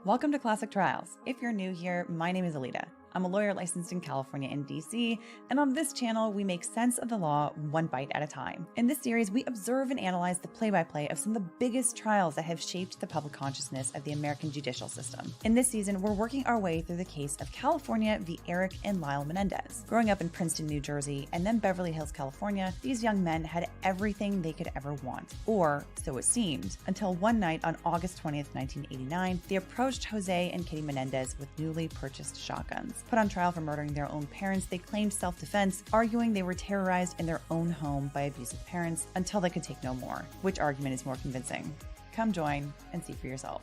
Welcome to Classic Trials. If you're new here, my name is Alita. I'm a lawyer licensed in California and DC, and on this channel, we make sense of the law one bite at a time. In this series, we observe and analyze the play-by-play of some of the biggest trials that have shaped the public consciousness of the American judicial system. In this season, we're working our way through the case of California v. Erik and Lyle Menendez. Growing up in Princeton, New Jersey, and then Beverly Hills, California, these young men had everything they could ever want, or so it seemed, until one night on August 20th, 1989, they approached Jose and Kitty Menendez with newly purchased shotguns. Put on trial for murdering their own parents, they claimed self-defense, arguing they were terrorized in their own home by abusive parents until they could take no more. Which argument is more convincing? Come join and see for yourself.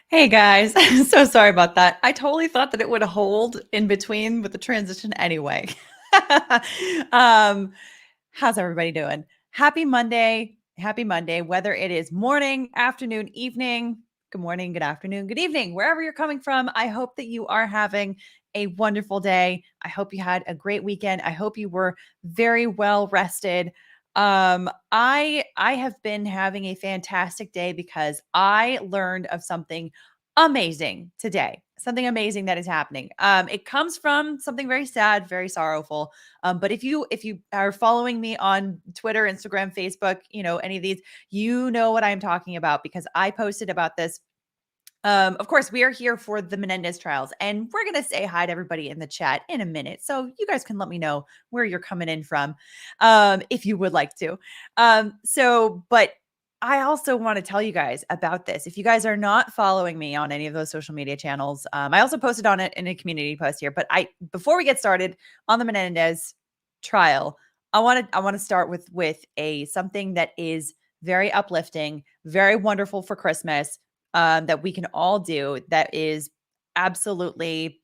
Hey guys, so sorry about that. I totally thought that it would hold in between with the transition anyway. How's everybody doing? Happy Monday, whether it is morning, afternoon, evening. Good morning, good afternoon, good evening, wherever you're coming from. I hope that you are having a wonderful day. I hope you had a great weekend. I hope you were very well rested. I have been having a fantastic day because I learned of something amazing today. Something amazing that is happening. It comes from something very sad, very sorrowful. But if you are following me on Twitter, Instagram, Facebook, any of these, you know what I'm talking about because I posted about this. Of course, we are here for the Menendez trials, and we're going to say hi to everybody in the chat in a minute. So you guys can let me know where you're coming in from, if you would like to. But I also want to tell you guys about this. If you guys are not following me on any of those social media channels, I also posted on it in a community post here. But before we get started on the Menendez trial, I want to start with something that is very uplifting, very wonderful for Christmas. That we can all do that is absolutely,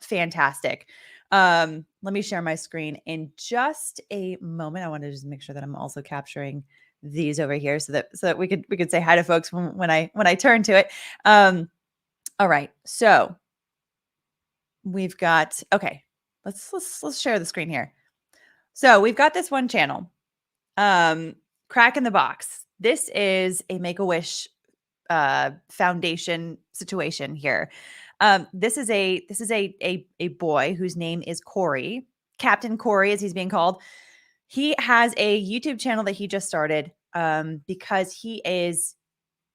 fantastic. Let me share my screen in just a moment. I want to just make sure that I'm also capturing these over here so that we could say hi to folks when I turn to it. All right. So we've got, okay, let's share the screen here. So we've got this one channel, Crack in the Box. This is a Make-A-Wish foundation situation here. This is a boy whose name is Kori, Captain Kori, as he's being called. He has a YouTube channel that he just started because he is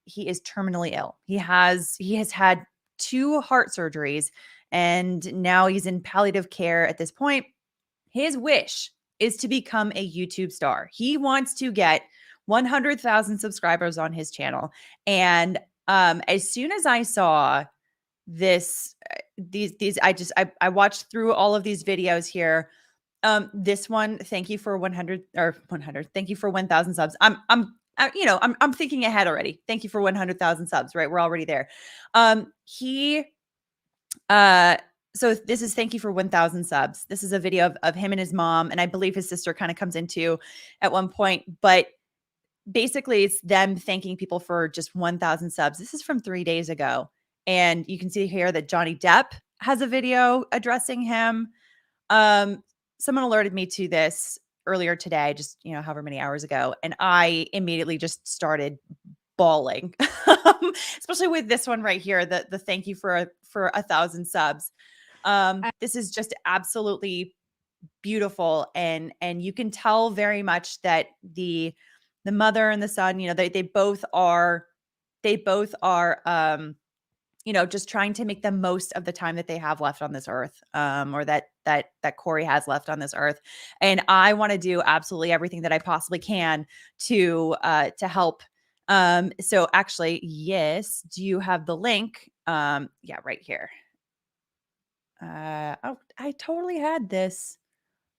terminally ill. He has had 2 heart surgeries, and now he's in palliative care at this point. His wish is to become a YouTube star. He wants to get 100,000 subscribers on his channel. And as soon as I saw this, I watched through all of these videos here. This one, thank you for 100. Thank you for 1,000 subs. I'm thinking ahead already. Thank you for 100,000 subs, right? We're already there. So this is thank you for 1,000 subs. This is a video of him and his mom, and I believe his sister kind of comes into at one point, but basically it's them thanking people for just 1,000 subs. This is from 3 days ago. And you can see here that Johnny Depp has a video addressing him. Someone alerted me to this earlier today, just, however many hours ago. And I immediately just started bawling, especially with this one right here, the thank you for 1,000 subs. This is just absolutely beautiful. And you can tell very much that the mother and the son, they both are, just trying to make the most of the time that they have left on this earth, or that Kori has left on this earth. And I want to do absolutely everything that I possibly can to help. So actually, yes. Do you have the link? Yeah, right here. I totally had this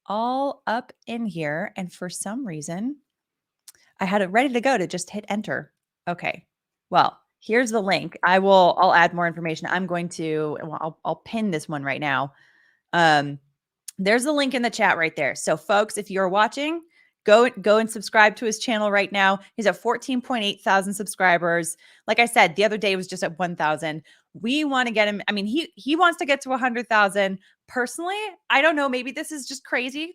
all up in here. And for some reason, I had it ready to go to just hit enter. Okay. Well, here's the link. I'll add more information. I'll pin this one right now. There's a link in the chat right there. So folks, if you're watching, go and subscribe to his channel right now. He's at 14.8 thousand subscribers. Like I said, the other day was just at 1,000. We want to get him. I mean, he wants to get to 100,000. Personally, I don't know. Maybe this is just crazy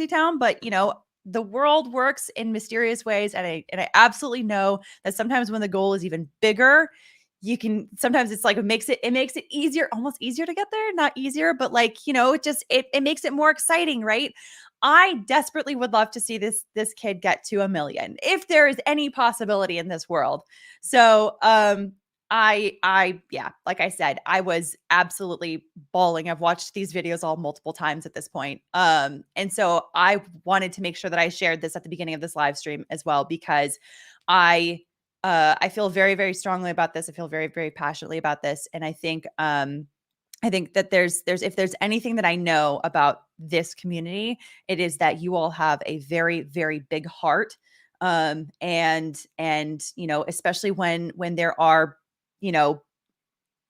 town, but the world works in mysterious ways. And I absolutely know that sometimes when the goal is even bigger, sometimes it's like, it makes it easier, almost easier to get there. Not easier, but like, it makes it more exciting, right? I desperately would love to see this kid get to 1 million if there is any possibility in this world. So, yeah, like I said, I was absolutely bawling. I've watched these videos all multiple times at this point. And so I wanted to make sure that I shared this at the beginning of this live stream as well, because I feel very, very strongly about this. I feel very, very passionately about this. And I think that if there's anything that I know about this community, it is that you all have a very, very big heart. And especially when there are,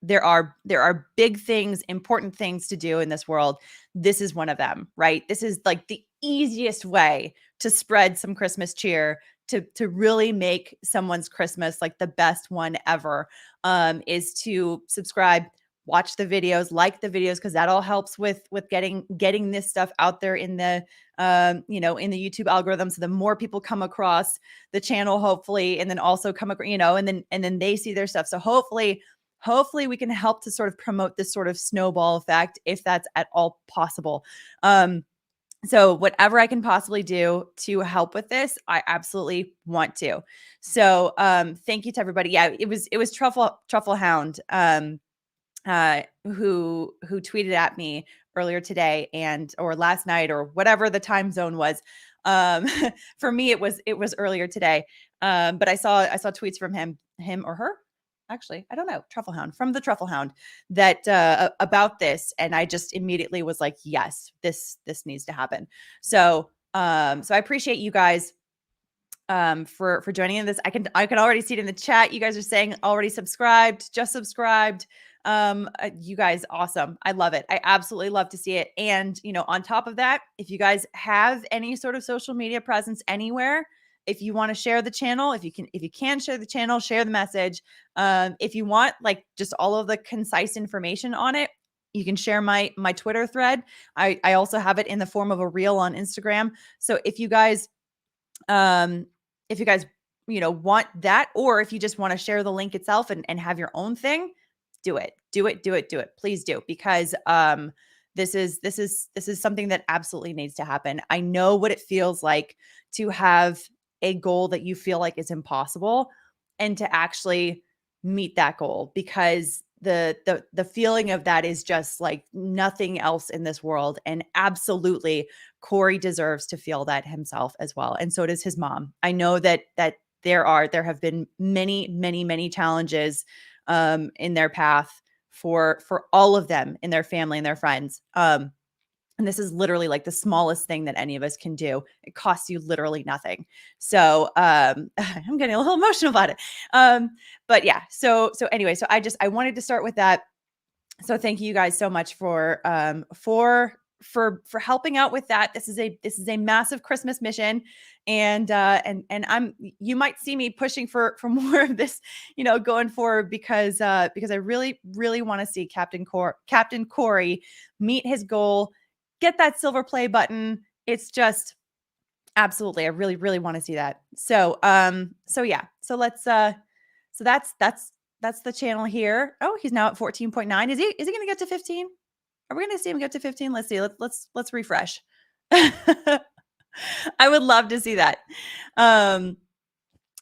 there are big things, important things to do in this world. This is one of them, right? This is like the easiest way to spread some Christmas cheer, to really make someone's Christmas like the best one ever, is to subscribe, watch the videos, like the videos, because that all helps with getting this stuff out there in the in the YouTube algorithm. So the more people come across the channel, hopefully, and then also come across, and then they see their stuff. So hopefully we can help to sort of promote this sort of snowball effect, if that's at all possible. So whatever I can possibly do to help with this, I absolutely want to. So thank you to everybody. Yeah, it was Truffle Hound who tweeted at me earlier today, or last night, or whatever the time zone was. For me it was earlier today. But I saw tweets from him or her. Actually, I don't know, from the Truffle Hound, that about this, and I just immediately was like, yes, this needs to happen. So I appreciate you guys for joining in this. I can already see it in the chat. You guys are saying already subscribed, just subscribed. You guys, awesome. I love it. I absolutely love to see it. And on top of that, if you guys have any sort of social media presence anywhere, if you want to share the channel, if you can share the channel, share the message. If you want like just all of the concise information on it, you can share my Twitter thread. I also have it in the form of a reel on Instagram. So if you guys want that, or if you just want to share the link itself and have your own thing, do it. Please do, because this is something that absolutely needs to happen. I know what it feels like to have a goal that you feel like is impossible, and to actually meet that goal, because the feeling of that is just like nothing else in this world. And absolutely, Kori deserves to feel that himself as well, and so does his mom. I know that there have been many challenges in their path for all of them, in their family and their friends. And this is literally like the smallest thing that any of us can do. It costs you literally nothing. So I'm getting a little emotional about it. But yeah, so anyway, so I wanted to start with that. So thank you guys so much for helping out with that. This is a massive Christmas mission. And you might see me pushing for more of this, going forward, because I really want to see Captain Kori meet his goal, get that silver play button. It's just absolutely, I really want to see that. So yeah, so let's so that's the channel here. Oh, he's now at 14.9. Is he going to get to 15? Are we going to see him get to 15? Let's see. Let's refresh. I would love to see that.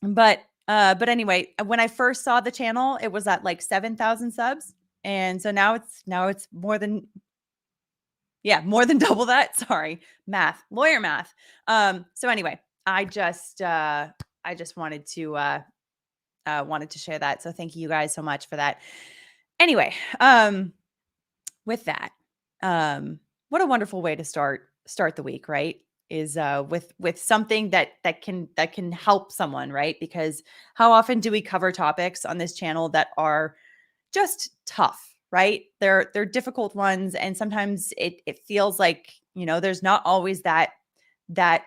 But anyway, when I first saw the channel, it was at like 7,000 subs. And so now it's more than double that. Sorry, lawyer math. So anyway, I just wanted to share that. So thank you guys so much for that. Anyway, with that, what a wonderful way to start the week, right? Is with something that can help someone, right? Because how often do we cover topics on this channel that are just tough, right? They're difficult ones, and sometimes it feels like, there's not always that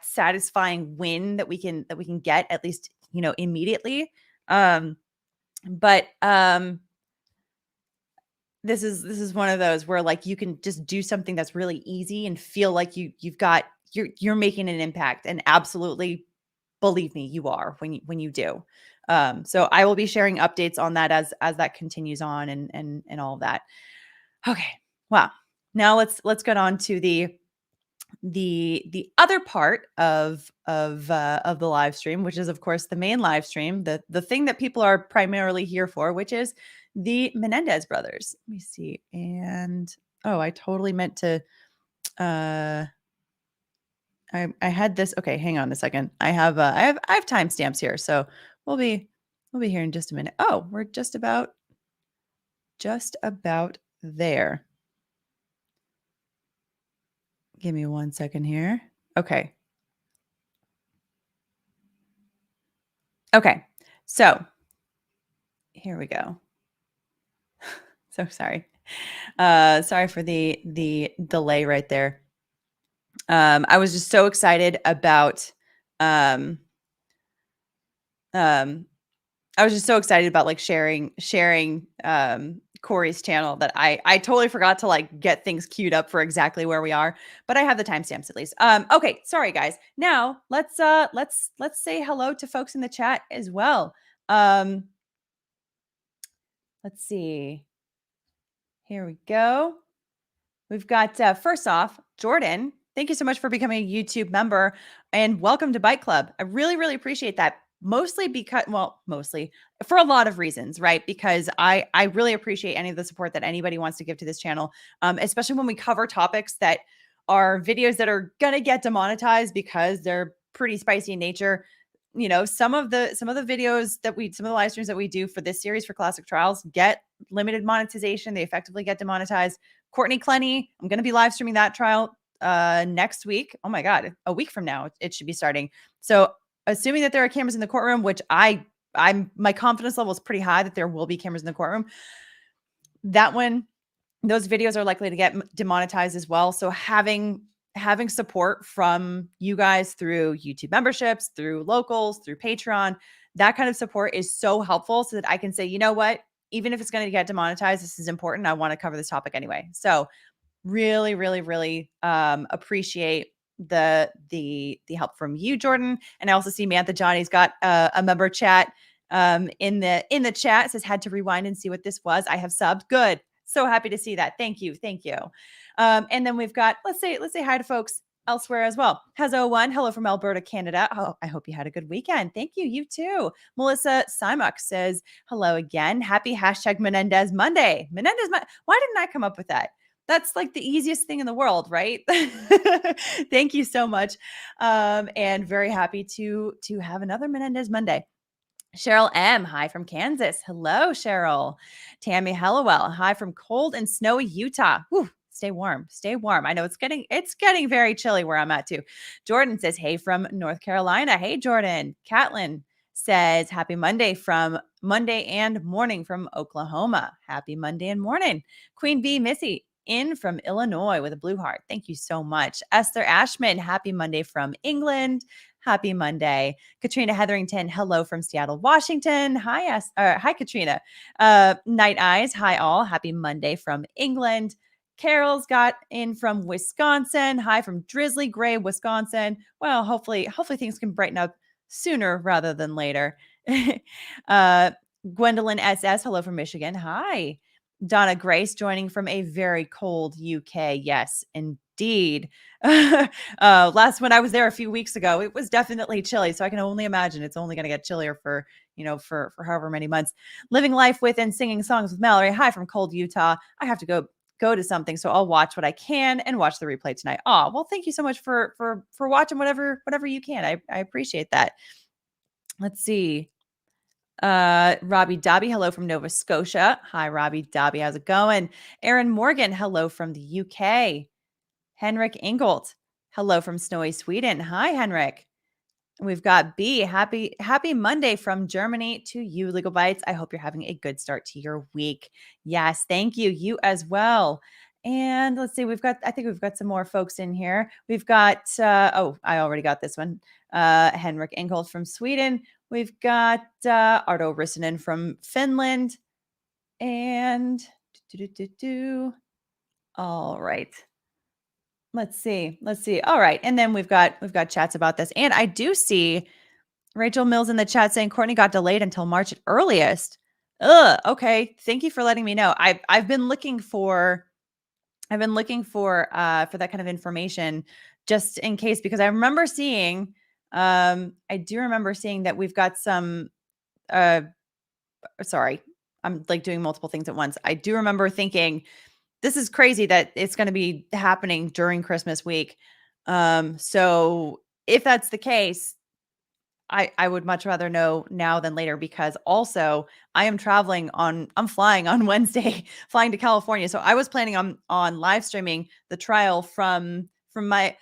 satisfying win that we can get, at least, immediately. But this is one of those where like you can just do something that's really easy and feel like you've got you're making an impact, and absolutely believe me, you are when you do. So I will be sharing updates on that as that continues on and all of that. Okay. Wow. Now let's get on to the other part of the live stream, which is of course the main live stream, the thing that people are primarily here for, which is the Menendez brothers. Let me see. And oh, I totally meant to I had this. Okay, hang on a second. I have timestamps here, so we'll be here in just a minute. Oh, we're just about there. Give me 1 second here. Okay. Okay. So here we go. So sorry. Sorry for the delay right there. I was just so excited about um I was just so excited about like sharing Kori's channel that I totally forgot to like get things queued up for exactly where we are, but I have the timestamps at least. Okay, sorry guys. Now let's say hello to folks in the chat as well. Let's see. Here we go. We've got first off, Jordan. Thank you so much for becoming a YouTube member and welcome to Bike Club. I really, really appreciate that. Mostly for a lot of reasons, right? Because I really appreciate any of the support that anybody wants to give to this channel, especially when we cover topics that are videos that are gonna get demonetized because they're pretty spicy in nature. You know, some of the videos some of the live streams that we do for this series for classic trials get limited monetization. They effectively get demonetized. Courtney Clenny, I'm going to be live streaming that trial next week. Oh my God, a week from now it should be starting. So assuming that there are cameras in the courtroom, which my confidence level is pretty high that there will be cameras in the courtroom. Those videos are likely to get demonetized as well. So having support from you guys through YouTube memberships, through locals, through Patreon, that kind of support is so helpful so that I can say, you know what, even if it's going to get demonetized, this is important. I want to cover this topic anyway. So really, really, really appreciate the help from you, Jordan. And I also see Mantha Johnny's got a member chat in the chat. It says had to rewind and see what this was. I have subbed. Good. So happy to see that. Thank you. Thank you. And then we've got, let's say hi to folks elsewhere as well. Has01, hello from Alberta, Canada. Oh, I hope you had a good weekend. Thank you. You too. Melissa Simuk says, hello again. Happy #Menendez Monday. Why didn't I come up with that? That's like the easiest thing in the world, right? Thank you so much. And very happy to have another Menendez Monday. Cheryl M. Hi from Kansas. Hello, Cheryl. Tammy Hellowell. Hi from cold and snowy Utah. Whew, stay warm. Stay warm. I know it's getting very chilly where I'm at too. Jordan says, hey from North Carolina. Hey, Jordan. Catlin says, happy Monday and morning from Oklahoma. Happy Monday and morning. Queen Bee Missy in from Illinois with a blue heart. Thank you so much. Esther Ashman. Happy Monday from England. Happy Monday. Katrina Hetherington, hello from Seattle, Washington. Hi, Katrina. Night Eyes, hi all. Happy Monday from England. Carol's got in from Wisconsin. Hi from drizzly gray Wisconsin. Well, hopefully things can brighten up sooner rather than later. Gwendolyn SS, hello from Michigan. Hi. Donna Grace joining from a very cold UK. Yes, indeed. Last when I was there a few weeks ago, it was definitely chilly. So I can only imagine it's only going to get chillier for however many months. Living life with and singing songs with Mallory. Hi from cold Utah. I have to go to something, so I'll watch what I can and watch the replay tonight. Oh, well, thank you so much for watching whatever you can. I appreciate that. Let's see. Robbie Dobby, hello from Nova Scotia. Hi, Robbie Dobby. How's it going? Aaron Morgan, hello from the UK. Henrik Ingold, hello from snowy Sweden. Hi, Henrik. We've got B. Happy Monday from Germany to you, Legalbytes. I hope you're having a good start to your week. Yes, thank you. You as well. And let's see, I think we've got some more folks in here. We've got, I already got this one. Henrik Ingold from Sweden. We've got Arto Rissanen from Finland. And all right. Let's see. Let's see. All right. And then we've got chats about this. And I do see Rachel Mills in the chat saying Courtney got delayed until March at earliest. Ugh. Okay. Thank you for letting me know. I've been looking for that kind of information just in case, because I remember seeing I do remember seeing that we've got some sorry, I'm like doing multiple things at once. I do remember thinking this is crazy that it's going to be happening during Christmas week. So if that's the case, I would much rather know now than later, because also I'm flying on Wednesday, flying to California. So I was planning on live streaming the trial from my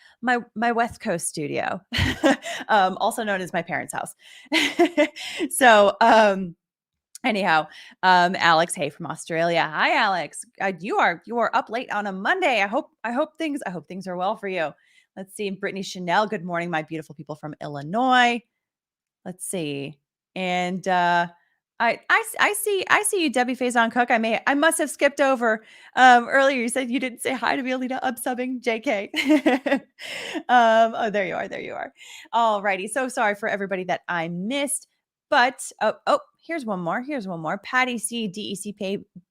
West Coast studio, also known as my parents' house. So, anyhow, Alex, hey, from Australia. Hi, Alex. You are up late on a Monday. I hope things are well for you. Let's see. Brittany Chanel. Good morning, my beautiful people from Illinois. Let's see. And I see you, Debbie Faison Cook. I must have skipped over earlier. You said you didn't say hi to me, Alita. Upsubbing, JK. Oh, there you are. There you are. All righty. So sorry for everybody that I missed. But here's one more. Patty C,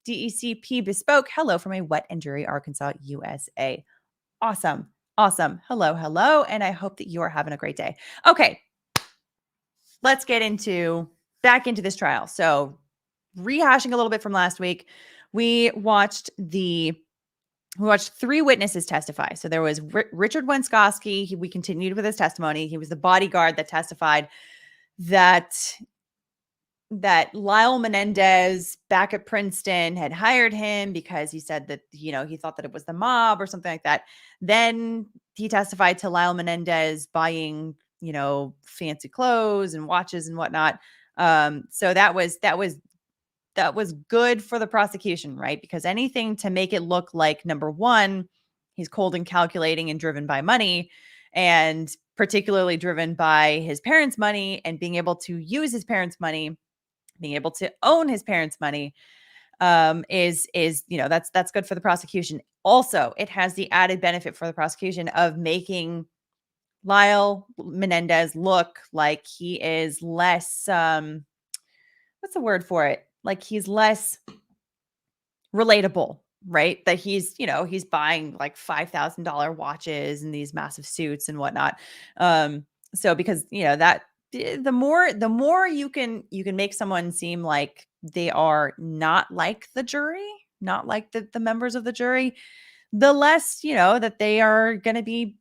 DECP Bespoke. Hello from a wet and dreary Arkansas, USA. Awesome. Hello. And I hope that you are having a great day. Okay. Let's get back into this trial. So rehashing a little bit from last week, we watched 3 witnesses testify. So there was Richard Wenskoski. We continued with his testimony. He was the bodyguard that testified that Lyle Menendez back at Princeton had hired him because he said that, he thought that it was the mob or something like that. Then he testified to Lyle Menendez buying, fancy clothes and watches and whatnot. So that was good for the prosecution, right? Because anything to make it look like, number one, he's cold and calculating and driven by money, and particularly driven by his parents' money and being able to use his parents' money, being able to own his parents' money, is that's good for the prosecution. Also, it has the added benefit for the prosecution of making Lyle Menendez look like he is less, what's the word for it? Like he's less relatable, right? That he's buying like $5,000 watches and these massive suits and whatnot. So because, that the more you can make someone seem like they are not like the jury, not like the members of the jury, the less, that they are going to be,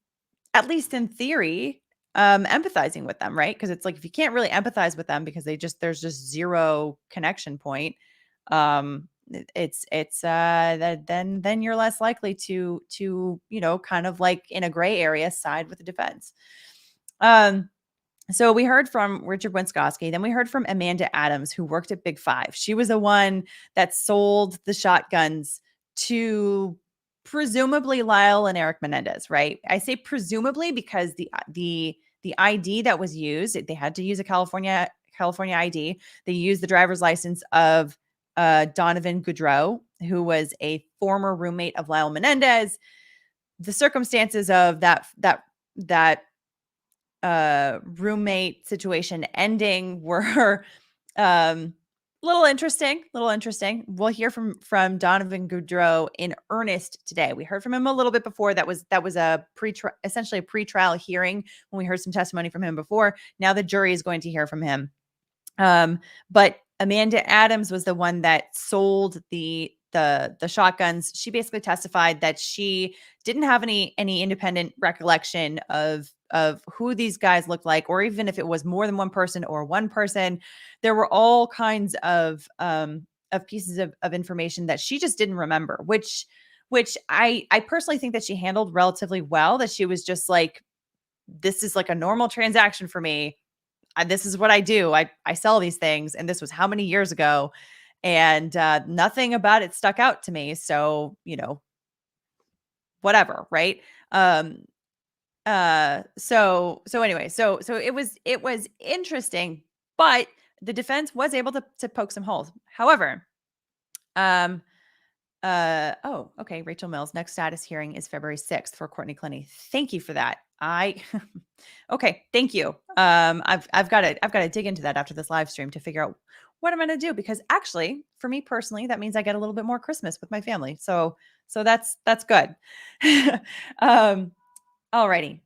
at least in theory, empathizing with them, right? Because it's like, if you can't really empathize with them because there's just zero connection point, then you're less likely to kind of like in a gray area side with the defense. So we heard from Richard Wenskoski. Then we heard from Amanda Adams, who worked at Big Five. She was the one that sold the shotguns to presumably Lyle and Erik Menendez, right? I say presumably because the ID that was used, they had to use a California ID. They used the driver's license of Donovan Goodreau, who was a former roommate of Lyle Menendez. The circumstances of that roommate situation ending were little interesting. We'll hear from Donovan Goodreau in earnest today. We heard from him a little bit before. That was essentially a pre-trial hearing when we heard some testimony from him before. Now the jury is going to hear from him. But Amanda Adams was the one that sold the shotguns. She basically testified that she didn't have any independent recollection of who these guys looked like, or even if it was more than one person or one person. There were all kinds of pieces of information that she just didn't remember, which I personally think that she handled relatively well. That she was just like, this is like a normal transaction for me. This is what I do. I sell these things, and this was how many years ago, and nothing about it stuck out to me. So, whatever. Right. So anyway, so it was interesting, but the defense was able to poke some holes. However, Oh, okay. Rachel Mills, next status hearing is February 6th for Courtney Clenny. Thank you for that. Okay, thank you. I've got to dig into that after this live stream to figure out what I'm going to do, because actually, for me personally, that means I get a little bit more Christmas with my family. So that's good. Alrighty.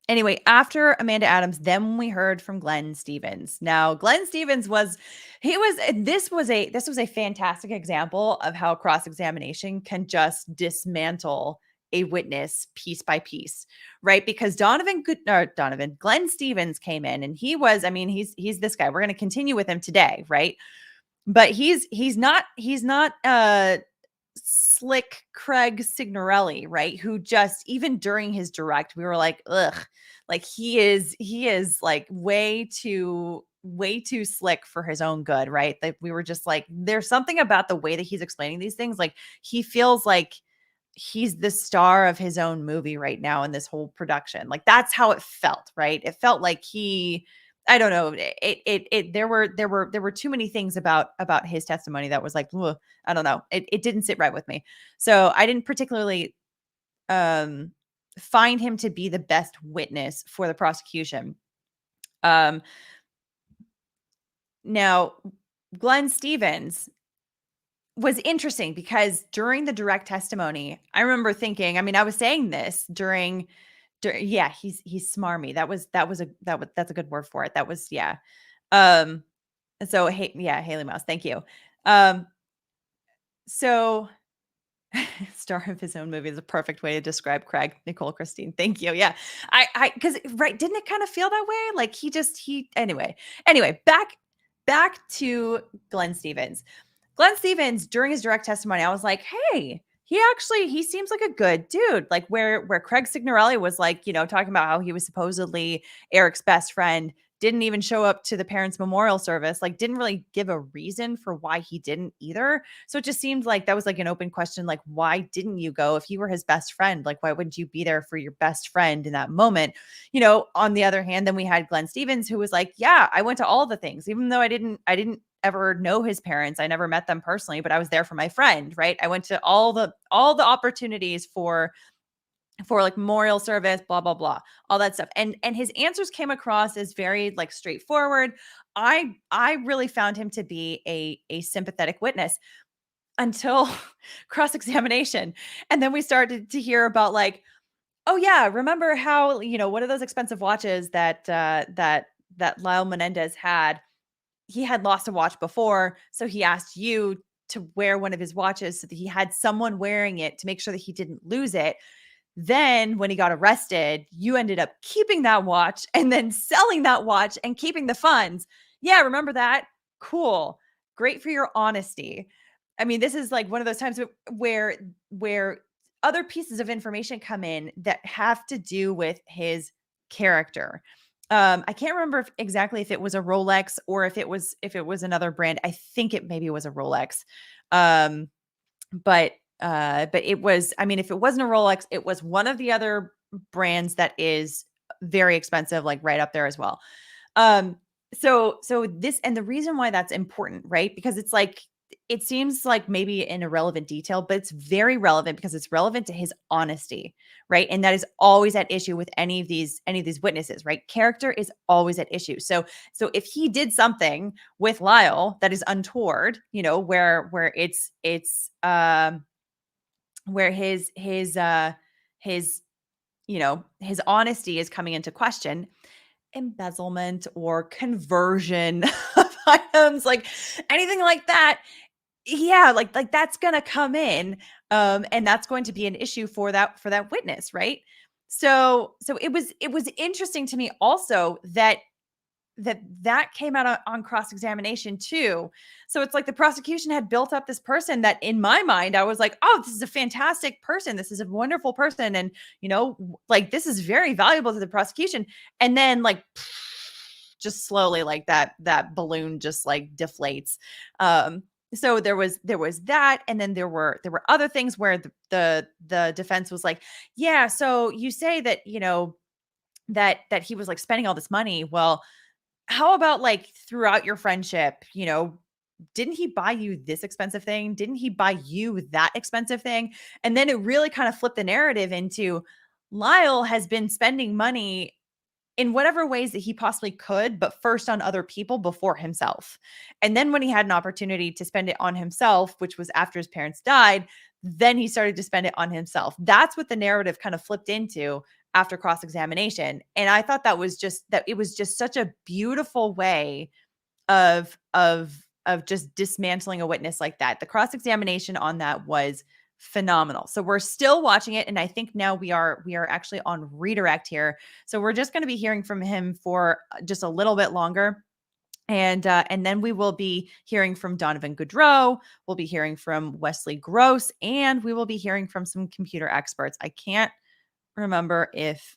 Anyway, after Amanda Adams, then we heard from Glenn Stevens. Now, Glenn Stevens this was a fantastic example of how cross-examination can just dismantle a witness piece by piece, right? Because Glenn Stevens came in, and he's this guy. We're going to continue with him today, right? But he's not slick Craig Signorelli, right? Who just, even during his direct, we were like, ugh, like he is like way too slick for his own good, right? Like we were just like, there's something about the way that he's explaining these things. Like he feels like he's the star of his own movie right now in this whole production. Like that's how it felt, right? It felt like I don't know. There were too many things about his testimony that was like, ugh, I don't know. It didn't sit right with me. So I didn't particularly find him to be the best witness for the prosecution. Now, Glenn Stevens was interesting because during the direct testimony, I remember thinking, I was saying this yeah, he's smarmy. That's a good word for it. That was, yeah. So, hey, yeah, Haley Mouse, thank you. So star of his own movie is a perfect way to describe Craig. Nicole Christine, thank you. Yeah. Because right, didn't it kind of feel that way? Like anyway, back to Glenn Stevens. Glenn Stevens, during his direct testimony, I was like, hey, he seems like a good dude. Like where Craig Signorelli was like, talking about how he was supposedly Erik's best friend, didn't even show up to the parents' memorial service, like didn't really give a reason for why he didn't either. So it just seemed like that was like an open question. Like, why didn't you go? If you were his best friend, like, why wouldn't you be there for your best friend in that moment? On the other hand, then we had Glenn Stevens, who was like, yeah, I went to all the things, even though I didn't ever know his parents. I never met them personally, but I was there for my friend, right? I went to all the opportunities for like memorial service, blah, blah, blah, all that stuff. And his answers came across as very like straightforward. I really found him to be a sympathetic witness until cross-examination. And then we started to hear about like, oh yeah, remember how, one of those expensive watches that Lyle Menendez had, he had lost a watch before. So he asked you to wear one of his watches so that he had someone wearing it to make sure that he didn't lose it. Then when he got arrested, you ended up keeping that watch and then selling that watch and keeping the funds. Yeah, remember that? Cool. Great for your honesty. This is like one of those times where other pieces of information come in that have to do with his character. I can't remember exactly if it was a Rolex or if it was another brand. I think it maybe was a Rolex. But it was, if it wasn't a Rolex, it was one of the other brands that is very expensive, like right up there as well. So this, and the reason why that's important, right? Because it's like, it seems like maybe an irrelevant detail, but it's very relevant because it's relevant to his honesty, right? And that is always at issue with any of these witnesses, right? Character is always at issue. So if he did something with Lyle that is untoward, where his honesty is coming into question, embezzlement or conversion of items, like anything like that. Yeah, like that's going to come in, and that's going to be an issue for that witness, right? So it was interesting to me also that came out on cross-examination too. So it's like the prosecution had built up this person that in my mind, I was like, oh, this is a fantastic person. This is a wonderful person. And, like this is very valuable to the prosecution. And then like, just slowly like that balloon just like deflates. So there was that. And then there were other things where the defense was like, yeah, so you say that, that he was like spending all this money. Well, how about like throughout your friendship, didn't he buy you this expensive thing? Didn't he buy you that expensive thing? And then it really kind of flipped the narrative into Lyle has been spending money in whatever ways that he possibly could, but first on other people before himself. And then when he had an opportunity to spend it on himself, which was after his parents died, then he started to spend it on himself. That's what the narrative kind of flipped into after cross-examination. And I thought that it was just such a beautiful way of just dismantling a witness like that. The cross-examination on that was phenomenal. So we're still watching it, and I think now we are actually on redirect here. So we're just going to be hearing from him for just a little bit longer. And then we will be hearing from Donovan Goodreau. We'll be hearing from Wesley Grose, and we will be hearing from some computer experts. I can't remember if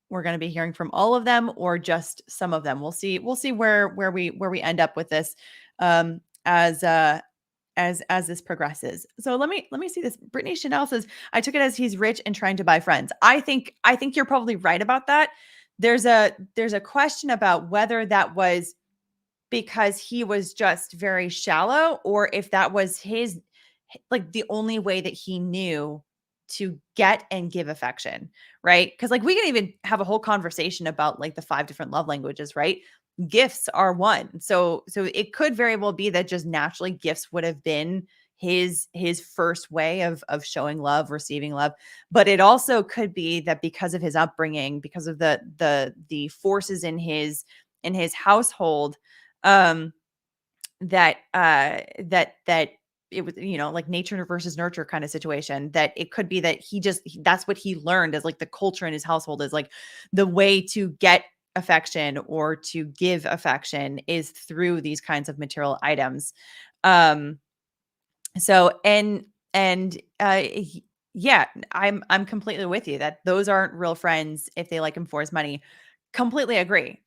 we're going to be hearing from all of them or just some of them. We'll see where we end up with this as this progresses. So let me see this. Brittany Chanel says, I took it as he's rich and trying to buy friends. I think you're probably right about that. There's a question about whether that was because he was just very shallow, or if that was his, like, the only way that he knew to get and give affection, right? Because, like, we can even have a whole conversation about, like, the 5 different love languages, right? Gifts are one. So it could very well be that just naturally gifts would have been his first way of showing love, receiving love. But it also could be that because of his upbringing, because of the forces in his household, that it was, like, nature versus nurture kind of situation, that it could be that that's what he learned as, like, the culture in his household is, like, the way to get affection or to give affection is through these kinds of material items. So, yeah, I'm completely with you that those aren't real friends if they like him for his money. Completely agree.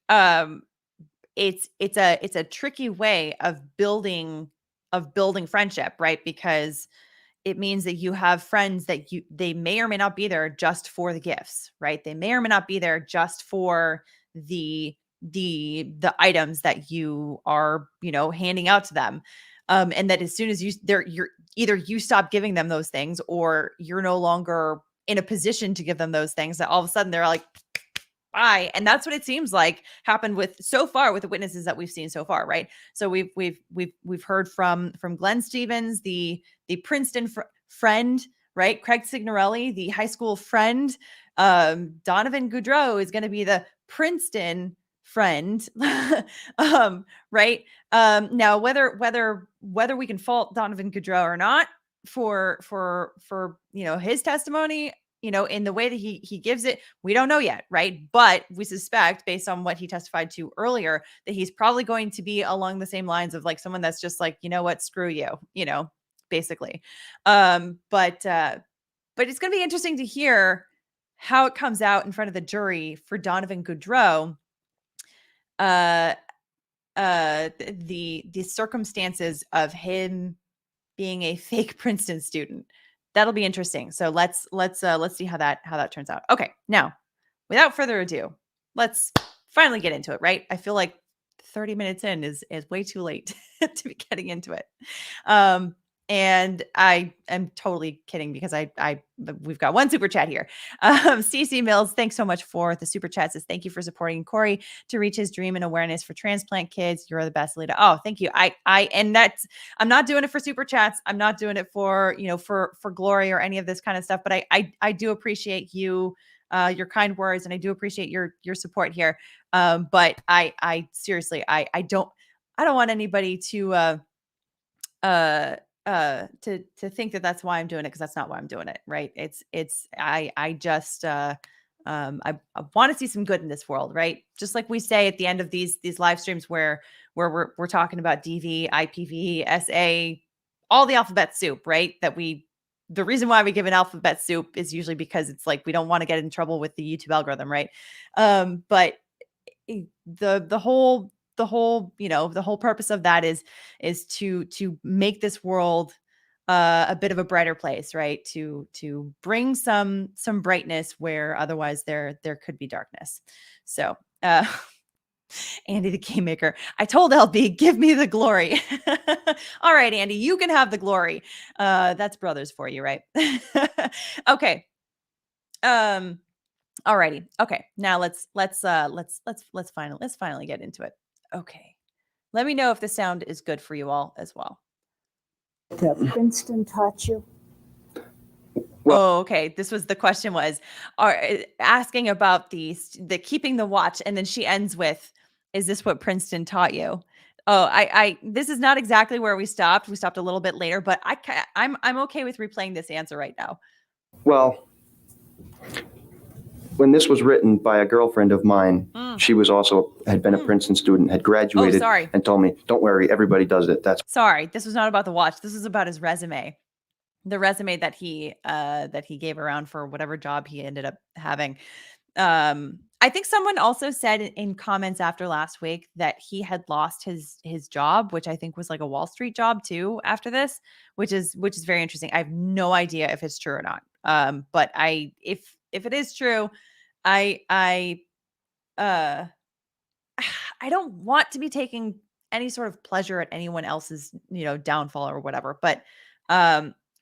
It's a tricky way of building friendship, right? Because it means that you have friends that they may or may not be there just for the gifts, right? They may or may not be there just for the items that you are, handing out to them. And that as soon as you're either you stop giving them those things, or you're no longer in a position to give them those things, that all of a sudden they're like, bye. And that's what it seems like happened with the witnesses that we've seen so far, right? So we've heard from Glenn Stevens, the Princeton friend, right? Craig Signorelli, the high school friend. Donovan Goodreau is going to be the Princeton friend. Right? Now, whether we can fault Donovan Goodreau or not for his testimony, in the way that he gives it, we don't know yet, right? But we suspect, based on what he testified to earlier, that he's probably going to be along the same lines of, like, someone that's just like, you know what, screw you, basically. But it's going to be interesting to hear how it comes out in front of the jury for Donovan Goodreau. The circumstances of him being a fake Princeton student. That'll be interesting. So let's see how that turns out. Okay, now, without further ado, let's finally get into it, right? I feel like 30 minutes in is way too late to be getting into it. And I am totally kidding, because we've got one super chat here. CC Mills, thanks so much for the super chat. Says, thank you for supporting Kori to reach his dream and awareness for transplant kids. You're the best, Lita. Oh, thank you. I'm not doing it for super chats. I'm not doing it for, for glory or any of this kind of stuff, but I do appreciate you, your kind words, and I do appreciate your support here. But I seriously, I don't want anybody to think that that's why I'm doing it, because that's not why I'm doing it, right? I just I want to see some good in this world, right? Just like we say at the end of these live streams where we're talking about DV, IPV, SA, all the alphabet soup, right? The reason why we give an alphabet soup is usually because it's like we don't want to get in trouble with the YouTube algorithm, right? But the whole purpose of that is to make this world a bit of a brighter place, right? To bring some brightness where otherwise there could be darkness. So Andy the Kingmaker. I told LB, give me the glory. All right, Andy, you can have the glory. That's brothers for you, right? Okay. Alrighty. Okay. Now let's finally get into it. Okay. Let me know if the sound is good for you all as well. Princeton taught you? Well, okay. This was the question was asking about the keeping the watch, and then she ends with, "Is this what Princeton taught you?" Oh, this is not exactly where we stopped. We stopped a little bit later, but I'm okay with replaying this answer right now. Well, when this was written by a girlfriend of mine, she was also had been a Princeton student, had graduated, and told me, "Don't worry, everybody does it." That's sorry. This was not about the watch. This was about his resume. The resume that he gave around for whatever job he ended up having. I think someone also said in comments after last week that he had lost his job, which I think was like a Wall Street job too after this, which is very interesting. I have no idea if it's true or not. But if it is true, I don't want to be taking any sort of pleasure at anyone else's, downfall or whatever.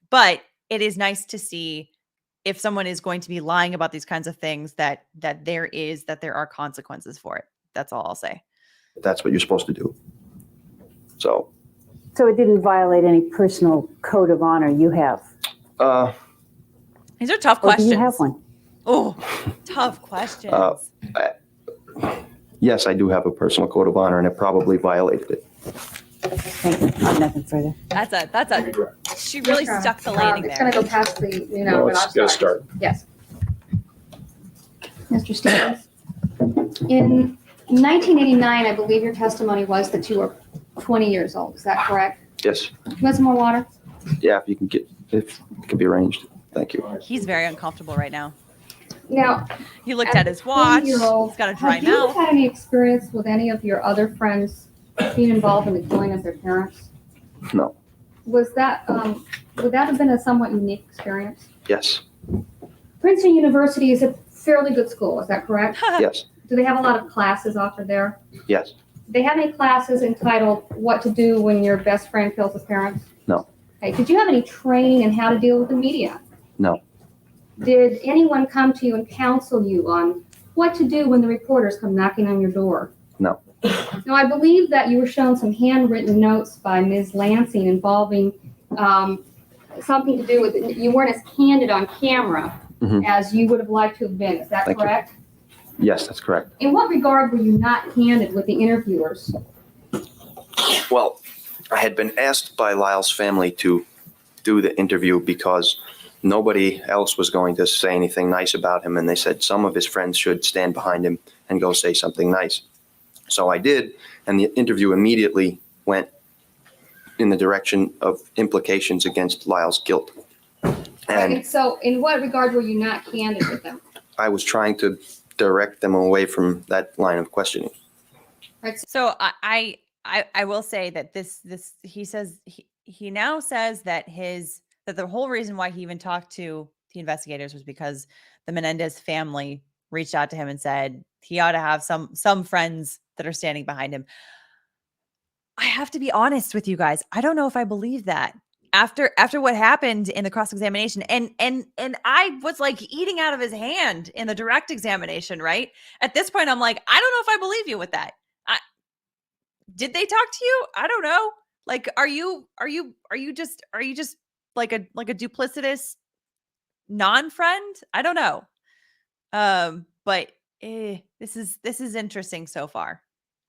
But it is nice to see if someone is going to be lying about these kinds of things that there are consequences for it. That's all I'll say. That's what you're supposed to do. So it didn't violate any personal code of honor you have? These are tough questions. Do you have one? Oh, tough questions. Yes, I do have a personal code of honor, and it probably violated it. Thank you. Nothing further. That's a. She really stuck the landing there. It's going to go past the, No, it's going to start. Yes. Mr. Stevens, in 1989, I believe your testimony was that you were 20 years old. Is that correct? Yes. You want some more water? Yeah, if it can be arranged. Thank you. He's very uncomfortable right now. Now, he looked at his watch. He's got a dry mouth. Have mouth. you had any experience with any of your other friends being involved in the killing of their parents? No. Was that, would that have been a somewhat unique experience? Yes. Princeton University is a fairly good school, is that correct? Yes. Do they have a lot of classes offered there? Yes. Do they have any classes entitled What to Do When Your Best Friend Kills His Parents? No. Okay. Did you have any training in how to deal with the media? No. Did anyone come to you and counsel you on what to do when the reporters come knocking on your door? No. Now, I believe that you were shown some handwritten notes by Ms. Lansing involving something to do with it. You weren't as candid on camera as you would have liked to have been. Is that correct? Yes, that's correct. In what regard were you not candid with the interviewers? Well, I had been asked by Lyle's family to do the interview because nobody else was going to say anything nice about him. And they said some of his friends should stand behind him and go say something nice. So I did. And the interview immediately went in the direction of implications against Lyle's guilt. And so in what regard were you not candid with them? I was trying to direct them away from that line of questioning. Right. So I will say that this he says he now says that that the whole reason why he even talked to the investigators was because the Menendez family reached out to him and said he ought to have some friends that are standing behind him. I have to be honest with you guys. I don't know if I believe that. After what happened in the cross-examination, and I was like eating out of his hand in the direct examination, right? At this point, I'm like, I don't know if I believe you with that. Did they talk to you? I don't know. Like, are you just like a duplicitous non-friend? I don't know. But this is interesting so far.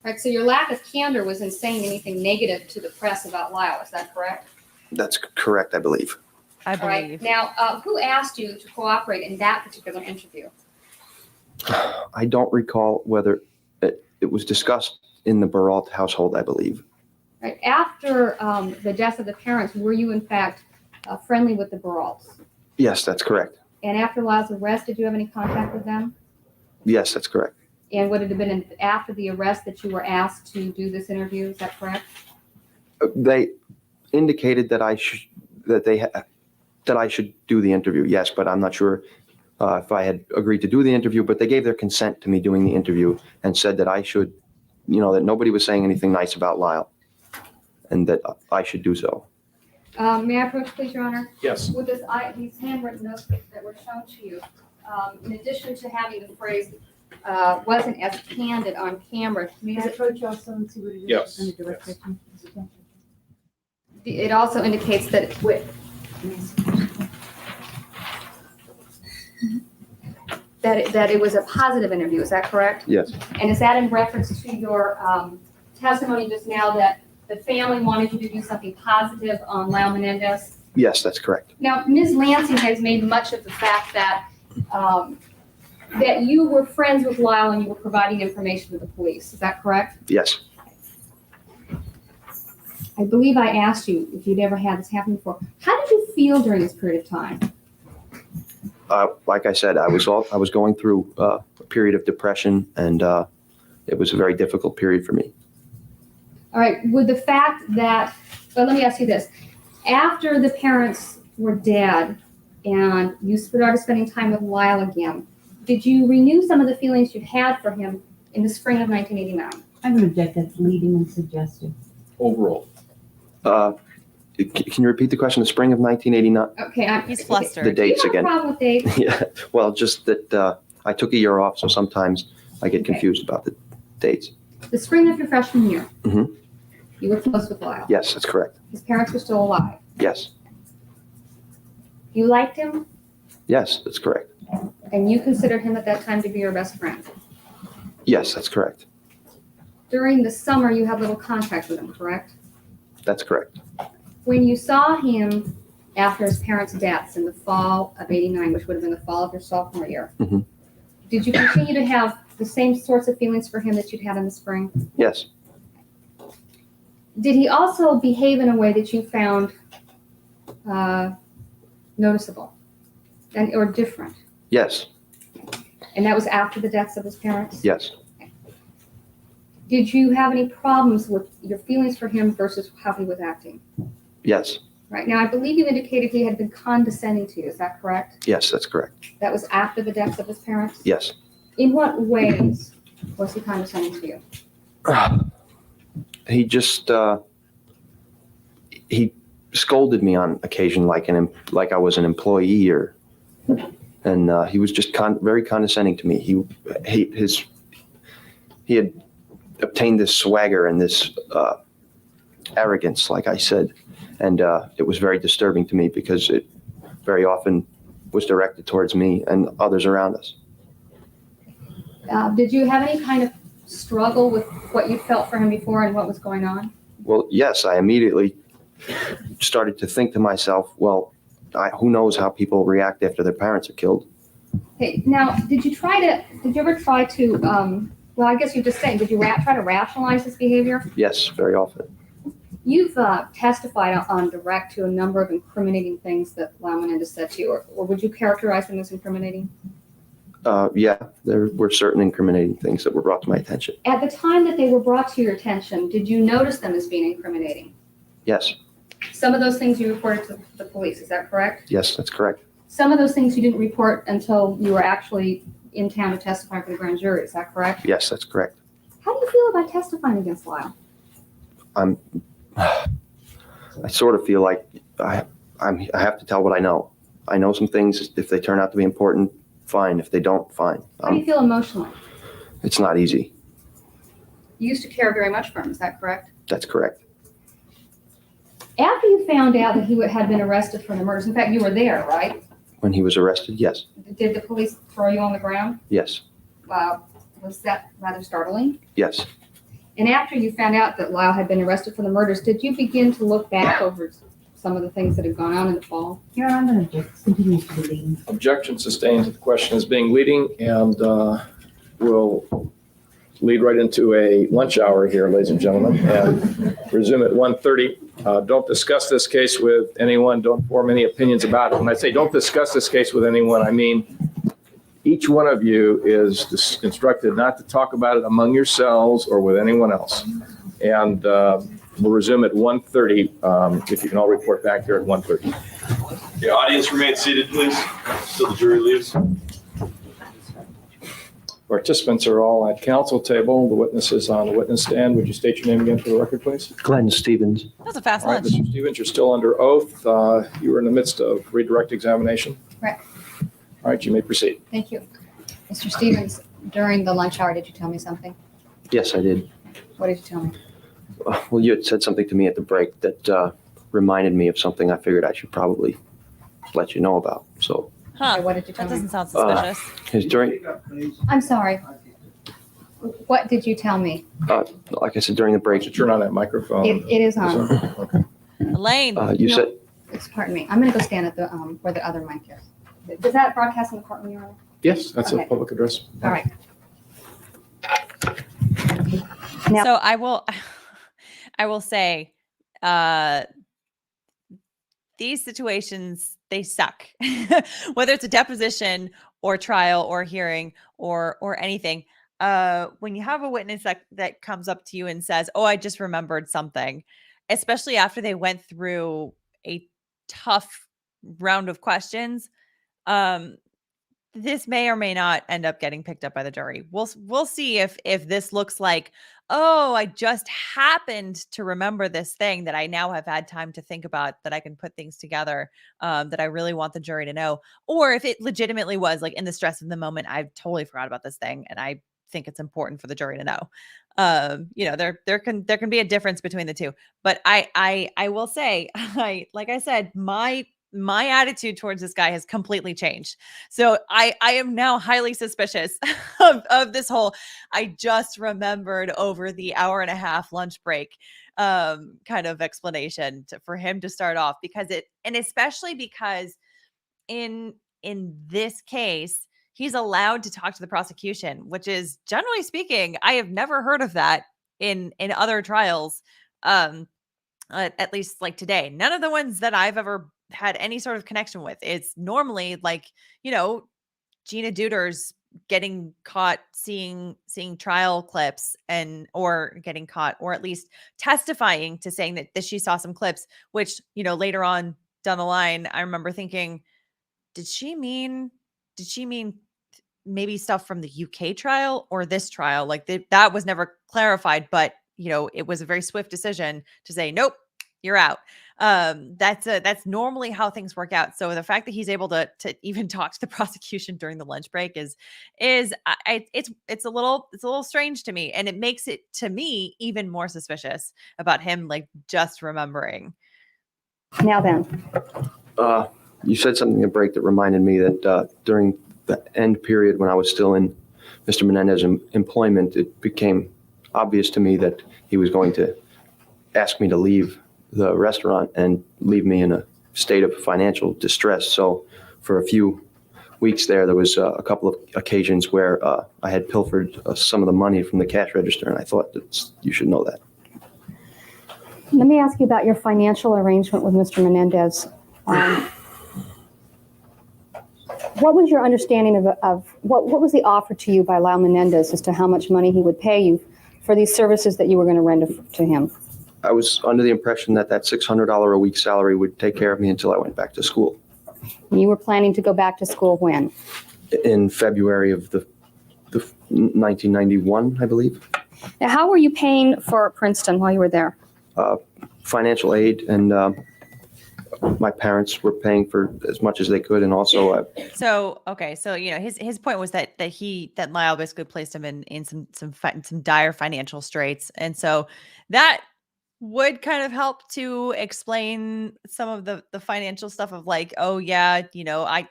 Right. So your lack of candor was in saying anything negative to the press about Lyle. Is that correct? That's correct, I believe. I believe. All right. Now, who asked you to cooperate in that particular interview? I don't recall whether it was discussed in the Baralt household, I believe. Right. After the death of the parents, were you in fact friendly with the Baralts? Yes, that's correct. And after Lyle's arrest, did you have any contact with them? Yes, that's correct. And would it have been after the arrest that you were asked to do this interview? Is that correct? They indicated that I should do the interview. Yes, but I'm not sure if I had agreed to do the interview. But they gave their consent to me doing the interview and said that I should that nobody was saying anything nice about Lyle, and that I should do so. May I approach, please, Your Honor? Yes. With these handwritten notes that were shown to you, in addition to having the phrase wasn't as candid on camera, May I approach also and see what it is? Yes. And the direct Yes. attention? it also indicates that that it was a positive interview. Is that correct? Yes. And is that in reference to your testimony just now that the family wanted you to do something positive on Lyle Menendez? Yes, that's correct. Now, Ms. Lansing has made much of the fact that that you were friends with Lyle and you were providing information to the police. Is that correct? Yes. I believe I asked you if you'd ever had this happen before. How did you feel during this period of time? Like I said, I was going through a period of depression, and it was a very difficult period for me. All right, with the fact that, well, let me ask you this. After the parents were dead and you started spending time with Lyle again, did you renew some of the feelings you'd had for him in the spring of 1989? I would object, that's leading and suggestive. Overall. Can you repeat the question? The spring of 1989? Okay, He's flustered. The dates Do you have again. a problem with dates? Yeah. Well, just that I took a year off, so sometimes I get Okay. confused about the dates. The spring of your freshman year, Mhm. you were close with Lyle. Yes, that's correct. His parents were still alive. Yes. You liked him, Yes, that's correct. and you considered him at that time to be your best friend. Yes, that's correct. During the summer, you had little contact with him, correct? That's correct. When you saw him after his parents' deaths in the fall of '89, which would have been the fall of your sophomore year, Mhm. did you continue to have the same sorts of feelings for him that you'd had in the spring? Yes. Did he also behave in a way that you found noticeable or different? Yes. And that was after the deaths of his parents? Yes. Did you have any problems with your feelings for him versus how he was acting? Yes. Right. Now, I believe you indicated he had been condescending to you. Is that correct? Yes, that's correct. That was after the deaths of his parents? Yes. In what ways was he condescending to you? He just he scolded me on occasion like I was an employee, and he was just very condescending to me. He had obtained this swagger and this arrogance, like I said, and it was very disturbing to me because it very often was directed towards me and others around us. Did you have any kind of struggle with what you felt for him before and what was going on? Well, yes, I immediately started to think to myself, well, who knows how people react after their parents are killed. Hey, now, did you ever try to, well, I guess you're just saying, did you try to rationalize his behavior? Yes, very often. You've testified on direct to a number of incriminating things that Lyle Menendez said to you, or would you characterize them as incriminating? Yeah, there were certain incriminating things that were brought to my attention. At the time that they were brought to your attention, did you notice them as being incriminating? Yes. Some of those things you reported to the police, is that correct? Yes, that's correct. Some of those things you didn't report until you were actually in town to testify for the grand jury, is that correct? Yes, that's correct. How do you feel about testifying against Lyle? I sort of feel like I have to tell what I know. I know some things. If they turn out to be important, fine. If they don't, fine. How do you feel emotionally? It's not easy. You used to care very much for him, is that correct? That's correct. After you found out that he had been arrested for the murders, in fact, you were there, right? When he was arrested, yes. Did the police throw you on the ground? Yes. Was that rather startling? Yes. And after you found out that Lyle had been arrested for the murders, did you begin to look back over some of the things that had gone on in the fall? Here, I'm going to object, continue to be leading. Objection sustained. The question is being leading, and we'll lead right into a lunch hour here, ladies and gentlemen, and resume at 1:30. Don't discuss this case with anyone. Don't form any opinions about it. When I say don't discuss this case with anyone, I mean each one of you is instructed not to talk about it among yourselves or with anyone else. And we'll resume at 1:30. If you can all report back here at 1:30. The audience remain seated, please, till the jury leaves. Participants are all at council table. The witnesses on the witness stand. Would you state your name again for the record, please? Glenn Stevens. That was a fast All right, lunch. Mr. Stevens, you're still under oath. You were in the midst of redirect examination. Right. All right, you may proceed. Thank you. Mr. Stevens, during the lunch hour, did you tell me something? Yes, I did. What did you tell me? Well, you had said something to me at the break that reminded me of something I figured I should probably let you know about. So Huh. Okay, what did you tell That me? doesn't sound suspicious. it's during, I'm sorry. What did you tell me? like I said, during the Why don't break, you turn on that microphone? It is on. Okay. Elaine. you No. said, Pardon me. I'm going to go stand at the where the other mic is. Does that broadcast in the courtroom you're in? Yes, that's a Okay. public address. All right. Now- So I will say, these situations, they suck. Whether it's a deposition or trial or hearing or anything. When you have a witness that comes up to you and says, "Oh, I just remembered something," especially after they went through a tough round of questions, this may or may not end up getting picked up by the jury. We'll see if this looks like, "Oh, I just happened to remember this thing that I now have had time to think about, that I can put things together, that I really want the jury to know," or if it legitimately was like, in the stress of the moment, I totally forgot about this thing and I think it's important for the jury to know. There can be a difference between the two. But I will say, like I said, my attitude towards this guy has completely changed. So I am now highly suspicious of this whole, I just remembered over the hour and a half lunch break kind of explanation for him to start off, and especially because in this case, he's allowed to talk to the prosecution, which is, generally speaking, I have never heard of that in other trials. At least like today, none of the ones that I've ever had any sort of connection with. It's normally like, Gina Deuter's getting caught seeing trial clips or getting caught, or at least testifying to saying that she saw some clips, which, later on down the line, I remember thinking, did she mean maybe stuff from the UK trial or this trial? Like that was never clarified, but it was a very swift decision to say, nope, you're out. That's normally how things work out. So the fact that he's able to even talk to the prosecution during the lunch break it's a little strange to me, and it makes it, to me, even more suspicious about him, like, just remembering. Now then, you said something in the break that reminded me that during the end period when I was still in Mr. Menendez's employment, it became obvious to me that he was going to ask me to leave the restaurant and leave me in a state of financial distress. So for a few weeks there was a couple of occasions where I had pilfered some of the money from the cash register, and I thought that you should know that. let me ask you about your financial arrangement with Mr. Menendez. What was your understanding of what was the offer to you by Lyle Menendez as to how much money he would pay you for these services that you were going to render to him? I was under the impression that $600 a week salary would take care of me until I went back to school. You were planning to go back to school when? In February of the 1991, I believe. Now, how were you paying for Princeton while you were there? Financial aid, and my parents were paying for as much as they could, and also So his point was that Lyle basically placed him in some dire financial straits, and so that would kind of help to explain some of the financial stuff of, like, oh yeah,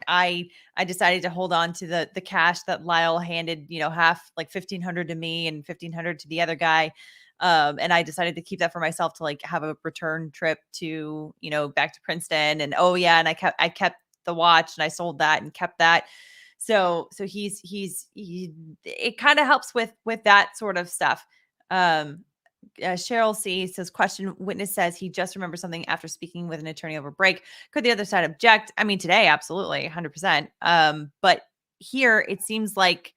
I decided to hold on to the cash that Lyle handed, half, like $1,500 to me and $1,500 to the other guy. And I decided to keep that for myself to, like, have a return trip to, back to Princeton. And oh yeah, and I kept the watch, and I sold that and kept that. So it kind of helps with that sort of stuff. Cheryl C says, question, witness says he just remembers something after speaking with an attorney over break. Could the other side object? I mean, today, absolutely, 100%. But here it seems like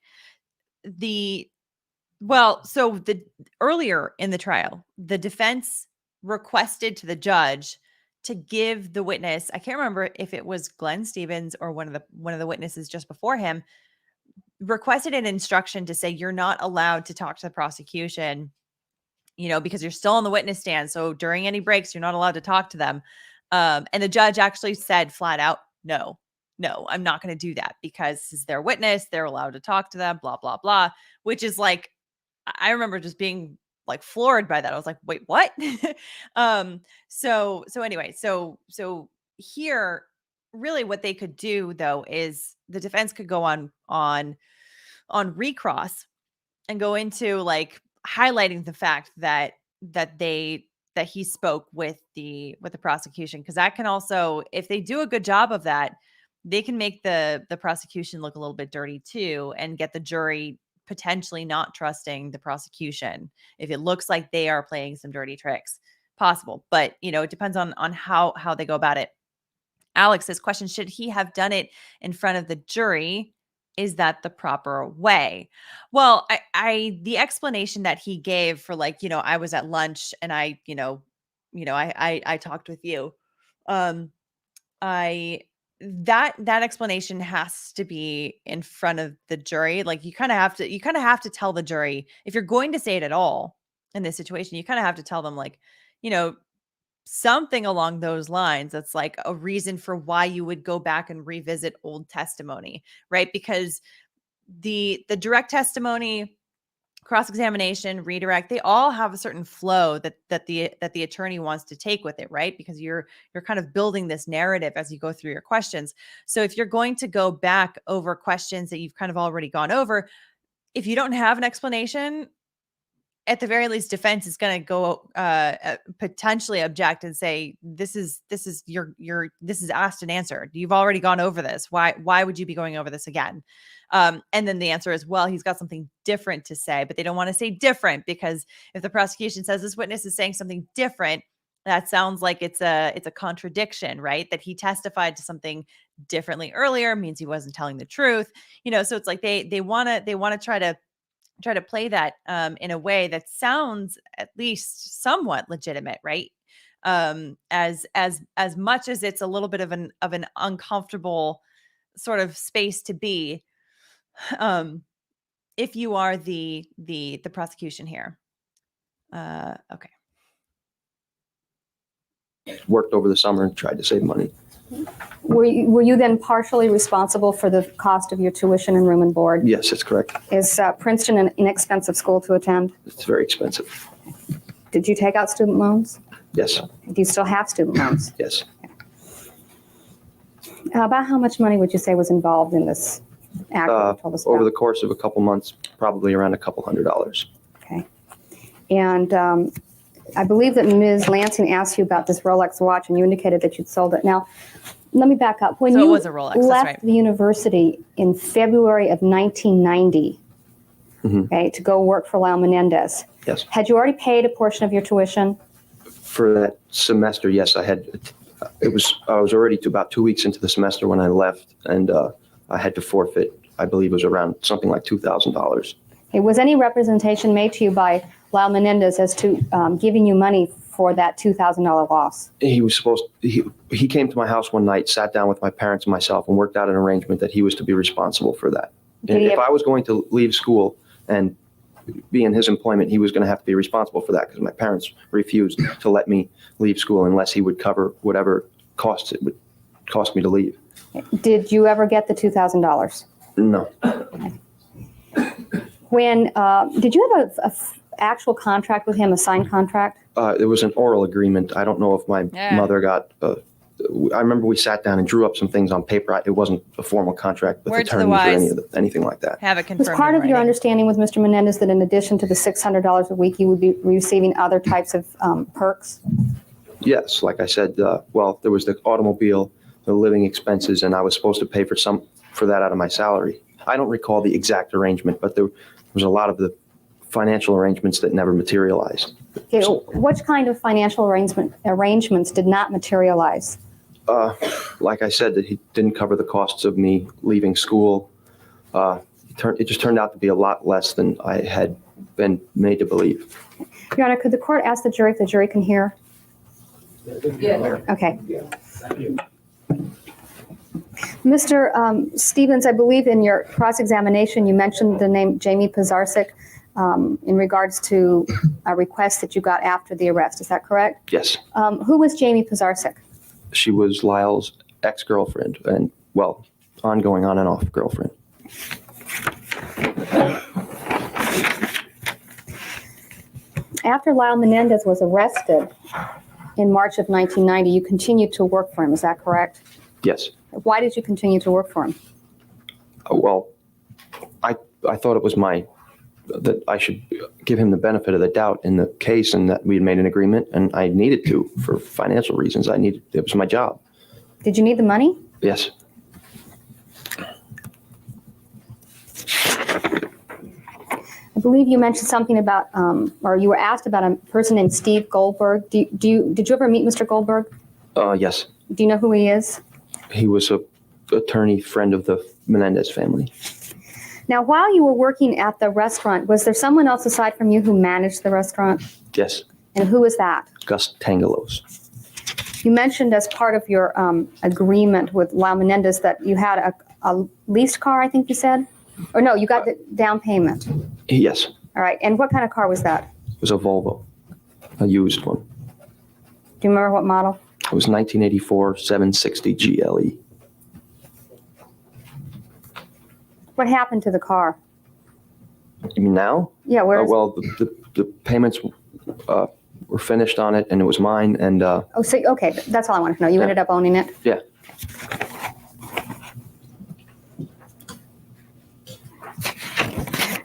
earlier in the trial, the defense requested to the judge to give the witness, I can't remember if it was Glenn Stevens or one of the witnesses just before him, requested an instruction to say you're not allowed to talk to the prosecution, because you're still on the witness stand. So during any breaks, you're not allowed to talk to them. And the judge actually said flat out, no, I'm not going to do that because this is their witness. They're allowed to talk to them, blah, blah, blah, which is like, I remember just being like floored by that. I was like, wait, what? So anyway, so here, really what they could do though, is the defense could go on recross and go into like highlighting the fact that he spoke with the prosecution. Cause that can also, if they do a good job of that, they can make the prosecution look a little bit dirty too, and get the jury potentially not trusting the prosecution if it looks like they are playing some dirty tricks. Possible, but it depends on how they go about it. Alex's question: should he have done it in front of the jury? Is that the proper way? Well, the explanation that he gave for like, I was at lunch and I talked with you. That explanation has to be in front of the jury. Like you kind of have to tell the jury, if you're going to say it at all in this situation, you kind of have to tell them like, something along those lines. That's like a reason for why you would go back and revisit old testimony, right? Because the direct testimony, cross-examination, redirect, they all have a certain flow that the attorney wants to take with it, right? Because you're kind of building this narrative as you go through your questions. So if you're going to go back over questions that you've kind of already gone over, if you don't have an explanation, at the very least, defense is going to go potentially object and say, this is asked and answered. You've already gone over this. Why would you be going over this again? And then the answer is, well, he's got something different to say, but they don't want to say different, because if the prosecution says this witness is saying something different, that sounds like it's a contradiction, right? That he testified to something differently earlier means he wasn't telling the truth. So it's like they want to try to play that in a way that sounds at least somewhat legitimate, right? As much as it's a little bit of an uncomfortable sort of space to be, if you are the prosecution here. Okay. Worked over the summer and tried to save money. Were you then partially responsible for the cost of your tuition and room and board? Yes, that's correct. Is Princeton an inexpensive school to attend? It's very expensive. Did you take out student loans? Yes. Do you still have student loans? Yes. About how much money would you say was involved in this act that you told us about? Over the course of a couple months, probably around $200. Okay. And I believe that Ms. Lansing asked you about this Rolex watch, and you indicated that you'd sold it. Now, let me back up. When So it you was a Rolex, that's left right. the university in February of 1990, okay, to go work for Lyle Menendez, Yes. had you already paid a portion of your tuition? For that semester, yes, I had. I was already about 2 weeks into the semester when I left, and I had to forfeit. I believe it was around something like $2,000. Okay, was any representation made to you by Lyle Menendez as to giving you money for that $2,000 loss? He was supposed. He came to my house one night, sat down with my parents and myself, and worked out an arrangement that he was to be responsible for that. And if I was going to leave school and be in his employment, he was going to have to be responsible for that, because my parents refused to let me leave school unless he would cover whatever costs it would cost me to leave. Did you ever get the $2,000? No. When did you have a actual contract with him, a signed contract? It was an oral agreement. I don't know if my mother got. I remember we sat down and drew up some things on paper. It wasn't a formal contract with Word to the attorneys or wise. anything like that. Have it confirmed. Was part in of your writing. understanding with Mr. Menendez that in addition to the $600 a week, you would be receiving other types of perks? Yes, like I said, well, there was the automobile, the living expenses, and I was supposed to pay for that out of my salary. I don't recall the exact arrangement, but there was a lot of the financial arrangements that never materialized. Okay, which kind of financial arrangements did not materialize? Like I said, that he didn't cover the costs of me leaving school. It just turned out to be a lot less than I had been made to believe. Your Honor, could the court ask the jury if the jury can hear? Yeah. Okay. Mr. Stevens, I believe in your cross-examination, you mentioned the name Jamie Pizarczyk in regards to a request that you got after the arrest. Is that correct? Yes. Who was Jamie Pizarczyk? She was Lyle's ex-girlfriend and, well, ongoing on and off girlfriend. After Lyle Menendez was arrested in March of 1990, you continued to work for him. Is that correct? Yes. Why did you continue to work for him? Well, I thought it was that I should give him the benefit of the doubt in the case and that we had made an agreement and I needed to for financial reasons. It was my job. Did you need the money? Yes. I believe you mentioned something about, or you were asked about a person named Steve Goldberg. Did you ever meet Mr. Goldberg? Yes. Do you know who he is? He was a attorney friend of the Menendez family. Now, while you were working at the restaurant, was there someone else aside from you who managed the restaurant? Yes. And who was that? Gus Tangelos. You mentioned as part of your agreement with Lyle Menendez that you had a leased car, I think you said? Or no, you got the down payment. Yes. All right. And what kind of car was that? It was a Volvo, a used one. Do you remember what model? It was 1984 760 GLE. What happened to the car? You mean now? Yeah, where is it? Well, the payments were finished on it, and it was mine. And Oh, so, okay, that's all I wanted to know. You Yeah. ended up owning it? yeah,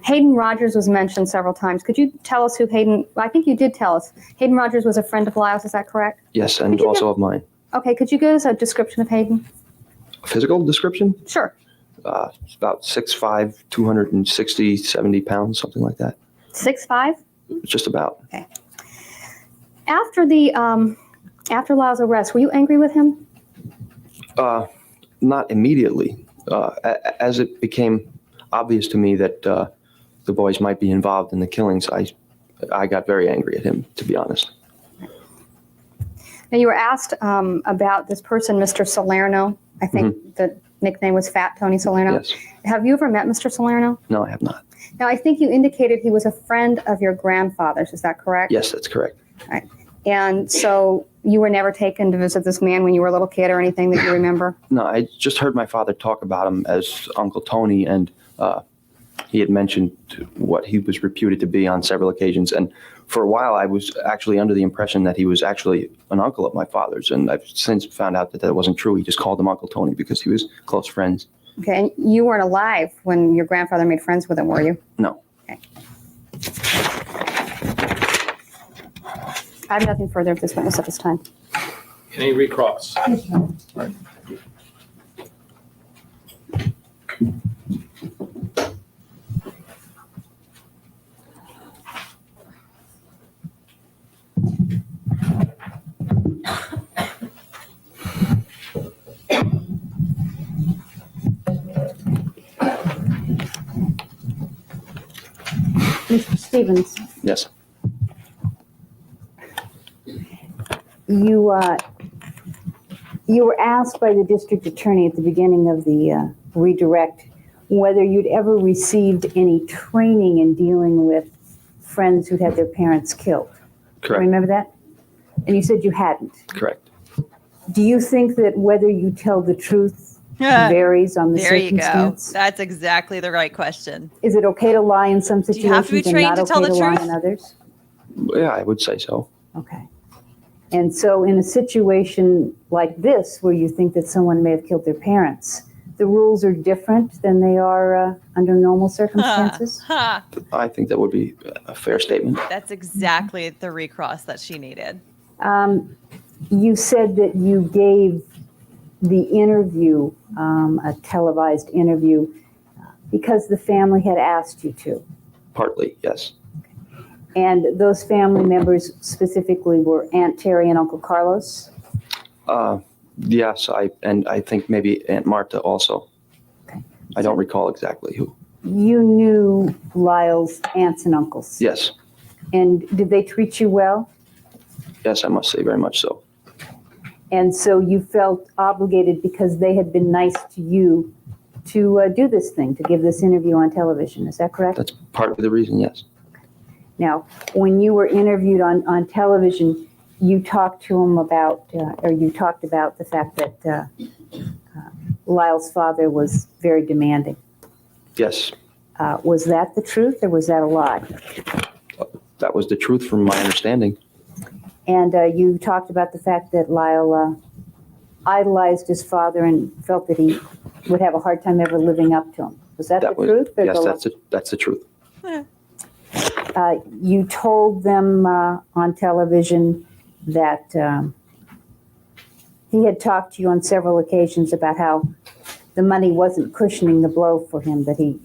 Hayden Rogers was mentioned several times. Could you tell us who Hayden, I think you did tell us. Hayden Rogers was a friend of Lyle's, is that correct? yes, and Could you also of mine. Okay, could you give us a description of Hayden? Physical description? Sure. It's about 6'5", 260, 70 pounds, something like that. 6'5"? Just about. After Lyle's arrest, were you angry with him? Not immediately. As it became obvious to me that the boys might be involved in the killings, I got very angry at him, to be honest. Now, you were asked about this person, Mr. Salerno. I think the nickname was Fat Tony Salerno. Yes. Have you ever met Mr. Salerno? No, I have not. Now, I think you indicated he was a friend of your grandfather's. Is that correct? Yes, that's correct. Right. And so you were never taken to visit this man when you were a little kid or anything that you remember? No, I just heard my father talk about him as Uncle Tony, and he had mentioned what he was reputed to be on several occasions. And for a while, I was actually under the impression that he was actually an uncle of my father's, and I've since found out that that wasn't true. He just called him Uncle Tony because he was close friends. Okay, and you weren't alive when your grandfather made friends with him, were you? No. Okay. I have nothing further of this witness at this time. Any recross? Right. Mr. Stevens, Yes. You were asked by the district attorney at the beginning of the redirect whether you'd ever received any training in dealing with friends who'd had their parents killed. Correct. Remember that? And you said you hadn't. Correct. Do you think that whether you tell the truth varies on the There you go. circumstance? That's exactly the right question. Is it okay to lie in some you have situations to be and trained not to tell okay the to lie truth? in others? Yeah, I would say so. Okay. And so in a situation like this, where you think that someone may have killed their parents, the rules are different than they are under normal circumstances? Ha. I think that would be a fair statement. That's exactly the recross that she needed. You said that you gave the interview, a televised interview, because the family had asked you to. Partly, yes. And those family members specifically were Aunt Terry and Uncle Carlos? Yes, I think maybe Aunt Marta also. Okay. I don't recall exactly who. You knew Lyle's aunts and uncles? Yes. And did they treat you well? Yes, I must say very much so. And so you felt obligated because they had been nice to you to do this thing, to give this interview on television. Is that correct? That's part of the reason, yes. Now, when you were interviewed on television, you talked to him about, or you talked about the fact that Lyle's father was very demanding. Yes, Was that the truth or was that a lie? that was the truth from my understanding. And you talked about the fact that Lyle idolized his father and felt that he would have a hard time ever living up to him. Was that the truth? Or Yes, the that's the truth. You told them on television that he had talked to you on several occasions about how the money wasn't cushioning the blow for him, that he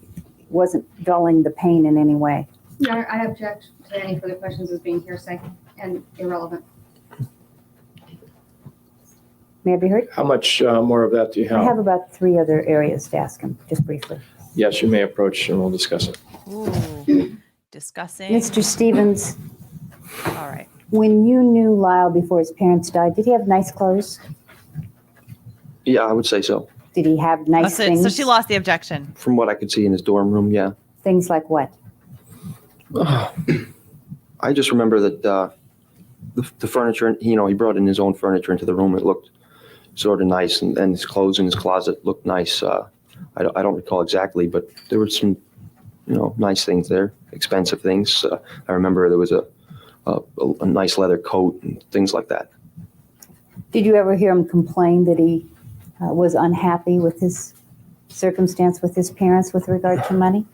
wasn't dulling the pain in any way. Your Honor, I object to any further questions as being hearsay and irrelevant. May I be heard? How much more of that do you I have have? about 3 other areas to ask him, just briefly. Yes, you may approach and we'll discuss it. Ooh, discussing. Mr. Stevens, All right. when you knew Lyle before his parents died, did he have nice clothes? Yeah, I would say so. Did he have Oh, nice things? so she lost the objection. From what I could see in his dorm room, yeah. Things like what? I just remember that the furniture, he brought in his own furniture into the room. It looked sort of nice, and his clothes in his closet looked nice. I don't recall exactly, but there were some, nice things there, expensive things. I remember there was a nice leather coat and things like that. Did you ever hear him complain that he was unhappy with his circumstance with his parents with regard to money?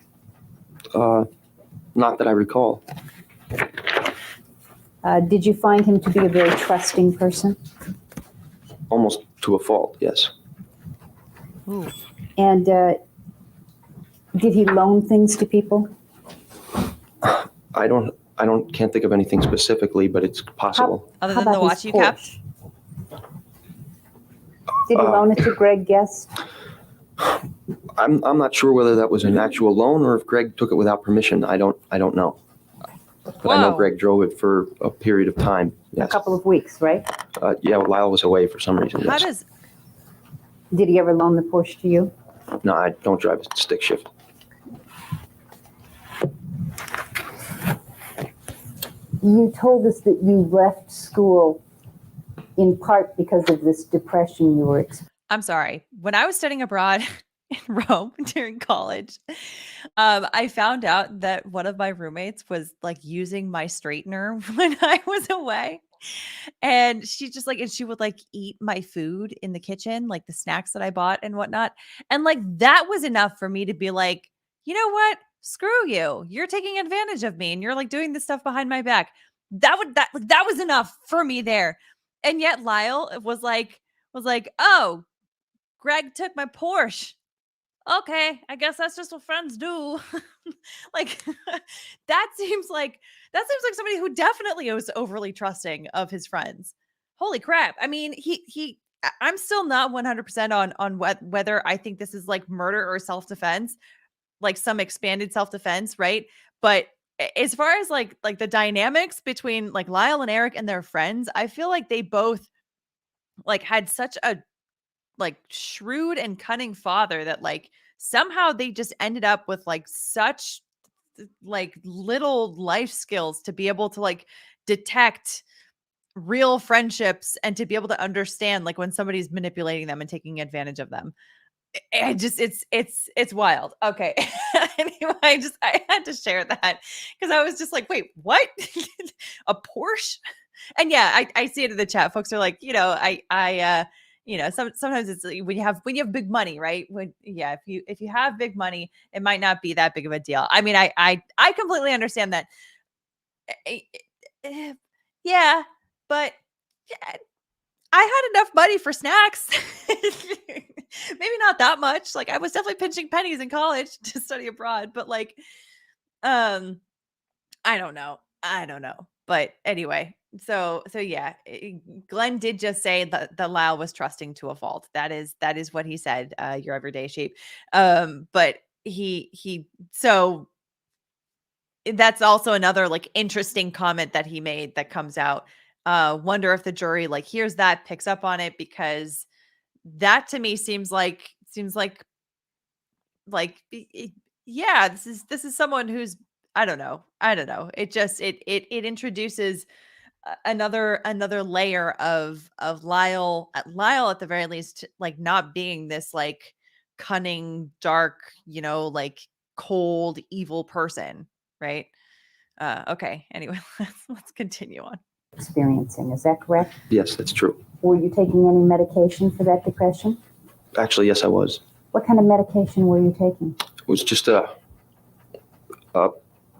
Not that I recall. Did you find him to be a very trusting person? Almost to a fault, yes. Ooh. And did he loan things to people? Can't think of anything specifically, but it's possible. Other How than the about watch his you kept? Porsche? Did he loan it to Greg Guest? I'm not sure whether that was an actual loan or if Greg took it without permission. I don't know. But I know Whoa. Greg drove it for a period of time. A Yes. couple of weeks, right? Yeah, Lyle was away for some reason. How Yes. does Did he ever loan the Porsche to you? No, I don't drive a stick shift. You told us that you left school in part because of this depression you were experiencing. I'm sorry. When I was studying abroad in Rome during college, I found out that one of my roommates was like using my straightener when I was away. And she just and she would like eat my food in the kitchen, like the snacks that I bought and whatnot. And like that was enough for me to be like, you know what? Screw you. You're taking advantage of me and you're like doing this stuff behind my back. That was enough for me there. And yet Lyle was like, oh, Greg took my Porsche. Okay, I guess that's just what friends do. like that seems like somebody who definitely was overly trusting of his friends. Holy crap. I mean, I'm still not 100% on whether I think this is like murder or self-defense, like some expanded self-defense, right? But as far as like the dynamics between like Lyle and Erik and their friends, I feel like they both like had such a like shrewd and cunning father that like somehow they just ended up with like such like little life skills to be able to like detect real friendships and to be able to understand like when somebody's manipulating them and taking advantage of them. It's wild. Okay. Anyway, I had to share that because I was just like, wait, what? A Porsche? And yeah, I see it in the chat. Folks are like, sometimes it's like when you have big money, right? If you have big money, it might not be that big of a deal. I mean, I completely understand that. Yeah, but I had enough money for snacks. Maybe not that much. Like I was definitely pinching pennies in college to study abroad, but like, I don't know. But anyway, so yeah, Glenn did just say that Lyle was trusting to a fault. That is what he said. Your everyday sheep. But so that's also another like interesting comment that he made that comes out Wonder if the jury like hears that, picks up on it, because that to me seems like yeah, this is someone who's I don't know. It just it introduces another layer of Lyle at the very least, like not being this like cunning, dark, like cold, evil person, right? Okay. Anyway, let's continue on. Experiencing, is that correct? Yes, that's true. Were you taking any medication for that depression? Actually, yes, I was. What kind of medication were you taking? It was just a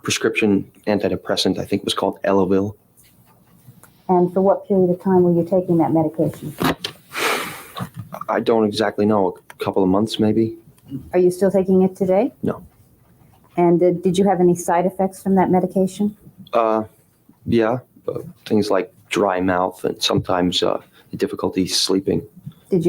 prescription antidepressant. I think it was called Elovil. And for what period of time were you taking that medication? I don't exactly know. A couple of months, maybe. Are you still taking it today? No. And did you have any side effects from that medication? Yeah, things like dry mouth and sometimes difficulty sleeping. Did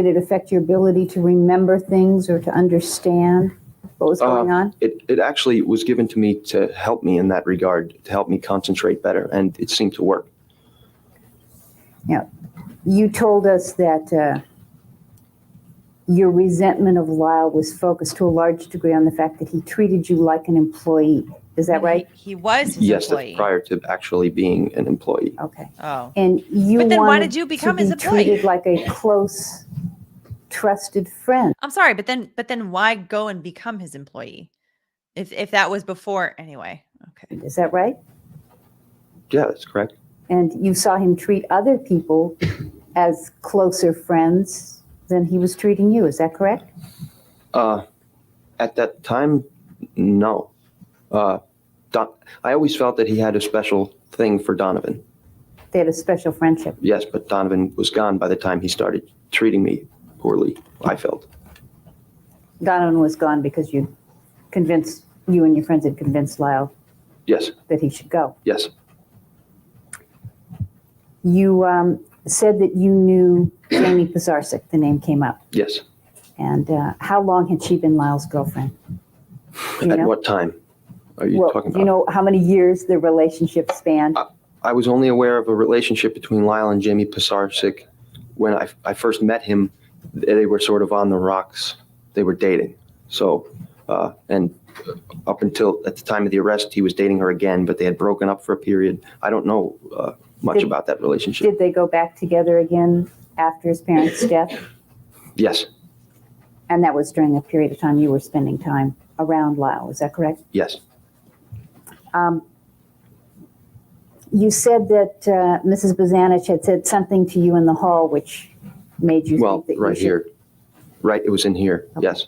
it affect your ability to remember things or to understand what was going on? It actually was given to me to help me in that regard, to help me concentrate better, and it seemed to work. Yeah. You told us that your resentment of Lyle was focused to a large degree on the fact that he treated you like an employee. Is that right? He was his Yes, employee. that's prior to actually being an employee. Okay. Oh. And you But then why wanted did you become to his be employee? treated like a close, trusted friend. I'm sorry, but then why go and become his employee? If that was before anyway. Okay. Is that right? Yeah, that's correct. And you saw him treat other people as closer friends than he was treating you. Is that correct? At that time, no. I always felt that he had a special thing for Donovan. They had a special friendship. Yes, but Donovan was gone by the time he started treating me poorly, I felt. Donovan was gone because you and your friends had convinced Lyle Yes, that he should go. yes. You said that you knew Jamie Pizarczyk. The name came up. Yes. And how long had she been Lyle's girlfriend? Do you At know? what time are you Well, talking do about? you know how many years the relationship spanned? I was only aware of a relationship between Lyle and Jamie Pizarczyk when I first met him. They were sort of on the rocks. They were dating. So, and up until at the time of the arrest, he was dating her again, but they had broken up for a period. I don't know much about that relationship. Did they go back together again after his parents' death? Yes, And that was during a period of time you were spending time around Lyle. Is that correct? yes. You said that Mrs. Bozanich had said something to you in the hall which made you Well, think that right here. Right, it was in here. Okay. Yes,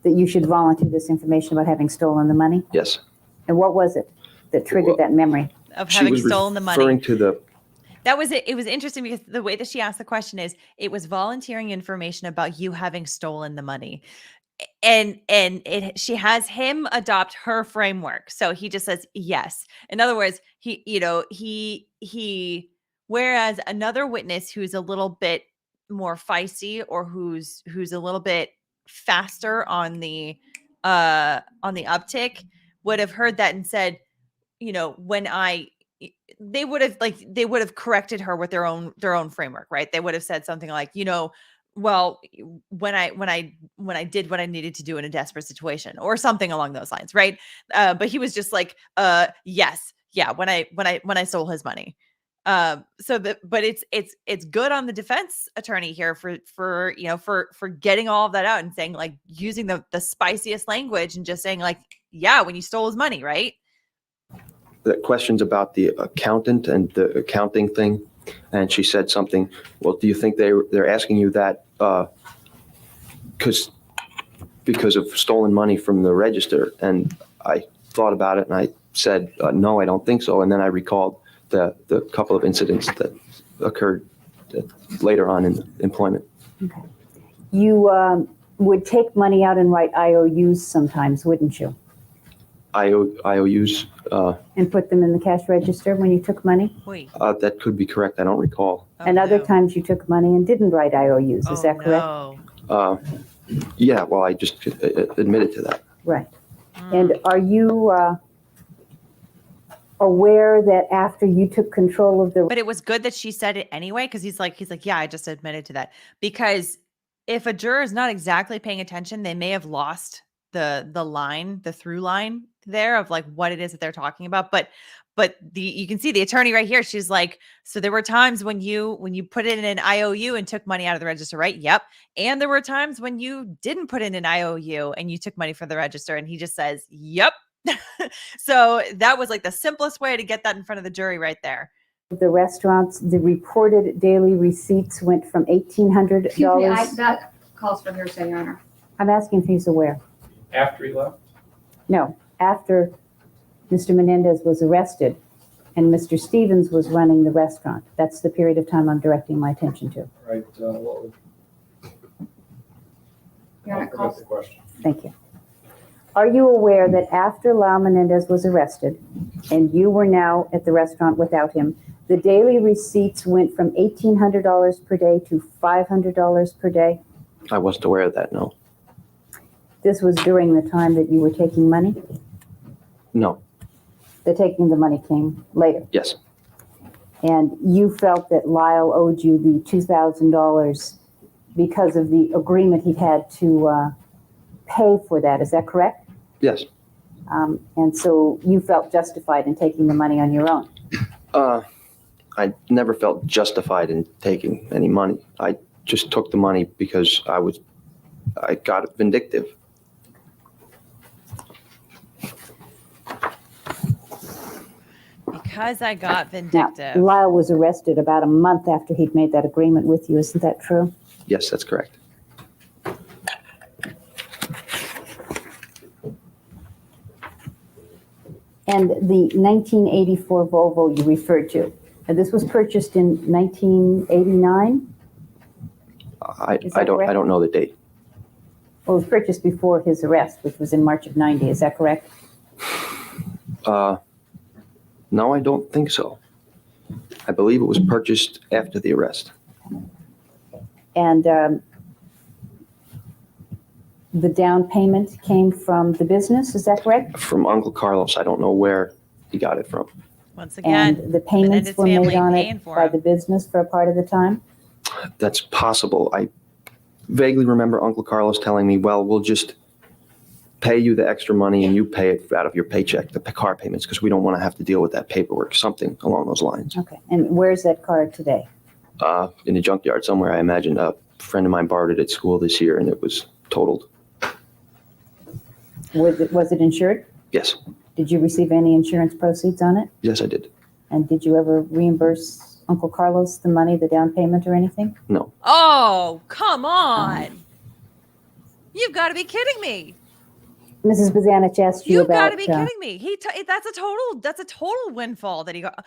that you should volunteer this information about having stolen the money? yes. And what was it that triggered that memory? Of She having was stolen the money. referring to the That was it. It was interesting because the way that she asked the question is, it was volunteering information about you having stolen the money. And she has him adopt her framework. So he just says yes. In other words, he whereas another witness who's a little bit more feisty or who's a little bit faster on the uptick would have heard that and said, when they would have corrected her with their own framework, right? They would have said something like, well, when I did what I needed to do in a desperate situation or something along those lines, right? But he was just like, yes, yeah, when I stole his money. But it's good on the defense attorney here for getting all of that out and saying, like, using the spiciest language and just saying, like, yeah, when you stole his money, right? the questions about the accountant and the accounting thing. And she said something, well, do you think they're asking you that because of stolen money from the register? And I thought about it and I said, no, I don't think so. And then I recalled the couple of incidents that occurred later on in employment. Okay. You would take money out and write IOUs sometimes, wouldn't you? IOUs, And put them in the cash register when you took money? Wait. that could be correct. I don't recall. And other times you took money and didn't write IOUs, is that correct? No. Yeah, well, I just admitted to that. Right. And are you aware that after you took control of the But it was good that she said it anyway, because he's like, yeah, I just admitted to that. Because if a juror is not exactly paying attention, they may have lost the line, the through line there of like what it is that they're talking about. But you can see the attorney right here. She's like, so there were times when you put in an IOU and took money out of the register, right? Yep. And there were times when you didn't put in an IOU and you took money from the register. And he just says, yep. So that was like the simplest way to get that in front of the jury right there. restaurants, the reported daily receipts went from $1,800. Excuse me, that calls for hearsay, Your Honor. I'm asking if he's aware. After he left? No, after Mr. Menendez was arrested and Mr. Stevens was running the restaurant. That's the period of time I'm directing my attention to. Right, what was? Your Honor, I forgot calls. the question. Thank you. Are you aware that after Lyle Menendez was arrested and you were now at the restaurant without him, the daily receipts went from $1,800 per day to $500 per day? I wasn't aware of that, no. This was during the time that you were taking money? No, The taking the money came later. yes, And you felt that Lyle owed you the $2,000 because of the agreement he'd had to pay for that. Is that correct? yes. And so you felt justified in taking the money on your own. I never felt justified in taking any money. I just took the money because I got vindictive. Because I got Now, vindictive. Lyle was arrested about a month after he'd made that agreement with you. Isn't that true? Yes, that's correct. And the 1984 Volvo you referred to, and this was purchased in 1989? I Is that don't correct? know the date. Well, it was purchased before his arrest, which was in March of 90. Is that correct? No, I don't think so. I believe it was purchased after the arrest. And the down payment came from the business, is that correct? From Uncle Carlos. I don't know where he got it from. Once again, And the payments Menendez were made family on paying it for by him. the business for a part of the time? That's possible. I vaguely remember Uncle Carlos telling me, well, we'll just pay you the extra money and you pay it out of your paycheck, the car payments, because we don't want to have to deal with that paperwork, something along those lines. Okay, and where's that car today? In a junkyard somewhere, I imagine. A friend of mine borrowed it at school this year and it was totaled. Was it insured? Yes, Did you receive any insurance proceeds on it? yes, I did. And did you ever reimburse Uncle Carlos the money, the down payment or anything? No, Oh, come on. You've got to be kidding me. Mrs. Bazanich asked you You've about... got to be kidding me. That's a total windfall that he got.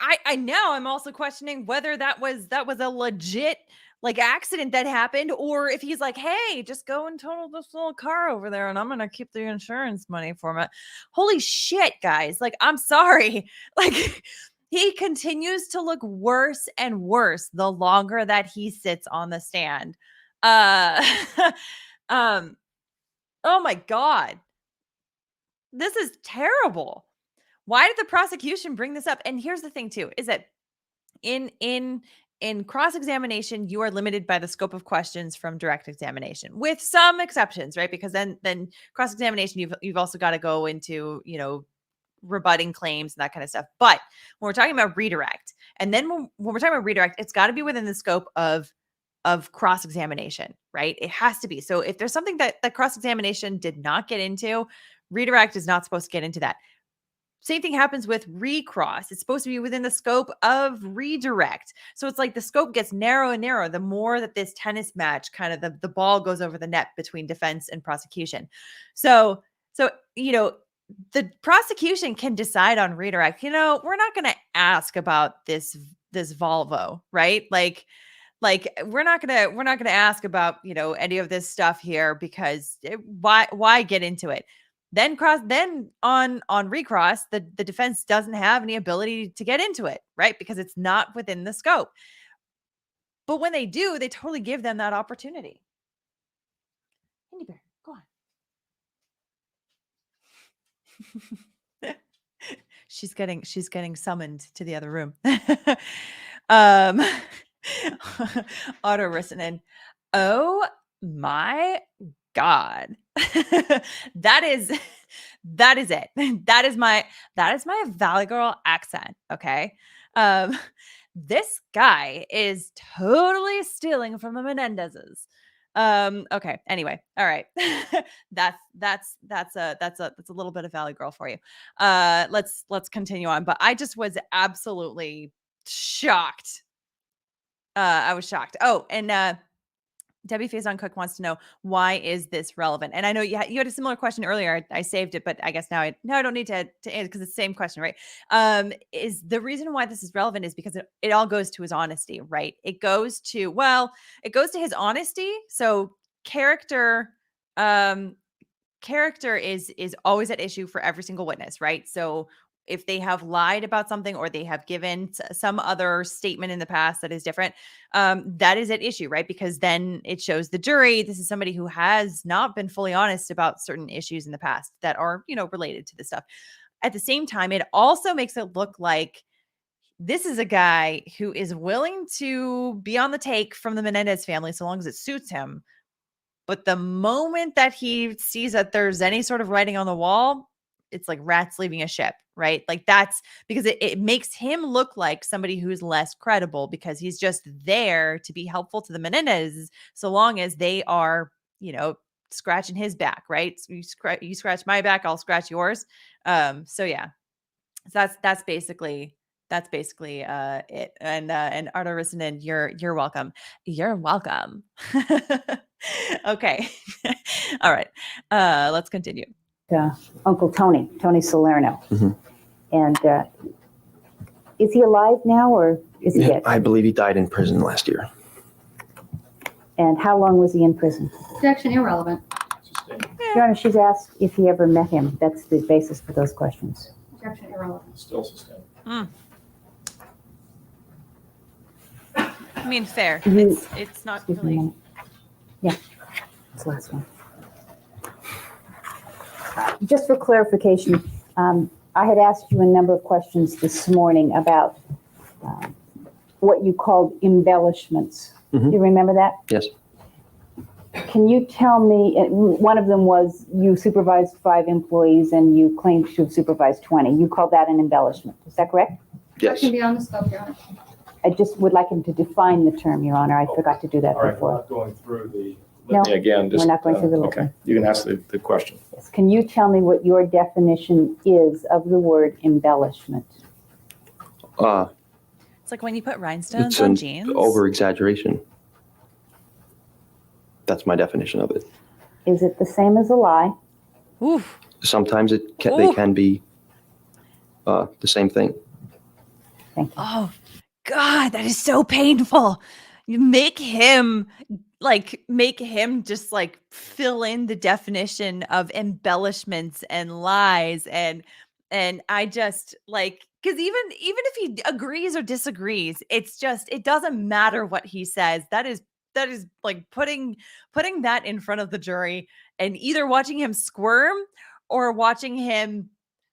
I now I'm also questioning whether that was a legit like accident that happened, or if he's like, hey, just go and total this little car over there and I'm gonna keep the insurance money for me. Holy shit, guys. Like, I'm sorry. Like, he continues to look worse and worse the longer that he sits on the stand. Oh my God. This is terrible. Why did the prosecution bring this up? And here's the thing too, is that in cross-examination, you are limited by the scope of questions from direct examination, with some exceptions, right? Because then cross-examination, you've also got to go into, rebutting claims and that kind of stuff. But when we're talking about redirect, and then when we're talking about redirect, it's got to be within the scope of cross-examination, right? It has to be. So if there's something that cross-examination did not get into, redirect is not supposed to get into that. Same thing happens with recross. It's supposed to be within the scope of redirect. So it's like the scope gets narrow and narrow the more that this tennis match kind of the ball goes over the net between defense and prosecution. So the prosecution can decide on redirect. We're not going to ask about this Volvo, right? Like we're not gonna ask about any of this stuff here because why get into it? Then on recross, the defense doesn't have any ability to get into it, right? Because it's not within the scope. But when they do, they totally give them that opportunity. Andy Bear, go on. she's getting summoned to the other room. um, Otto Rissanen. Oh my God. that is it. That is my Valley Girl accent. Okay. This guy is totally stealing from the Menendezes. Okay. Anyway. All right. that's a little bit of Valley Girl for you. Let's continue on. But I just was absolutely shocked. I was shocked. Oh, and Debbie Faison Cook wants to know, why is this relevant? And I know you had a similar question earlier. I saved it, but I guess now I don't need to answer because it's the same question, right? Is the reason why this is relevant is because it all goes to his honesty, right? It goes to his honesty. So character is always at issue for every single witness, right? So if they have lied about something or they have given some other statement in the past that is different, that is at issue, right? Because then it shows the jury this is somebody who has not been fully honest about certain issues in the past that are, related to this stuff. At the same time, it also makes it look like this is a guy who is willing to be on the take from the Menendez family so long as it suits him. But the moment that he sees that there's any sort of writing on the wall, it's like rats leaving a ship, right? Like that's because it makes him look like somebody who's less credible because he's just there to be helpful to the Menendez so long as they are, scratching his back, right? So you scratch my back, I'll scratch yours. So yeah, so that's basically it. And Arto Rissanen, you're welcome. You're welcome. Okay. All right. Let's continue. Uncle Tony Salerno. Mhm. And is he alive now or is he dead? I believe he died in prison last year. And how long was he in prison? Objection irrelevant. Your Honor, she's asked if he ever met him. That's the basis for those questions. Objection irrelevant. Still sustained. I mean, fair. You- It's not Excuse me a really. minute. Yeah, that's the last one. Just for clarification, I had asked you a number of questions this morning about what you called embellishments. Mhm. Do you remember that? Yes. Can you tell me, one of them was you supervised 5 employees and you claimed to have supervised 20. You called that an embellishment. Is that correct? Yes. Objection beyond the scope, Your Honor. I just would like him to define the term, Your Honor. I forgot to do that All right, we're before. not going through the No, litany again. we're not going through the Okay, litany. you can ask the question. Yes. Can you tell me what your definition is of the word embellishment? It's like when you put rhinestones It's on an jeans. over-exaggeration. That's my definition of it. Is it the same as a lie? Oof. Sometimes they Ooh. can be the same thing. Thank you. Oh God, that is so painful. You make him just like fill in the definition of embellishments and lies and I just like, because even if he agrees or disagrees, it's just, it doesn't matter what he says. That is like putting that in front of the jury and either watching him squirm or watching him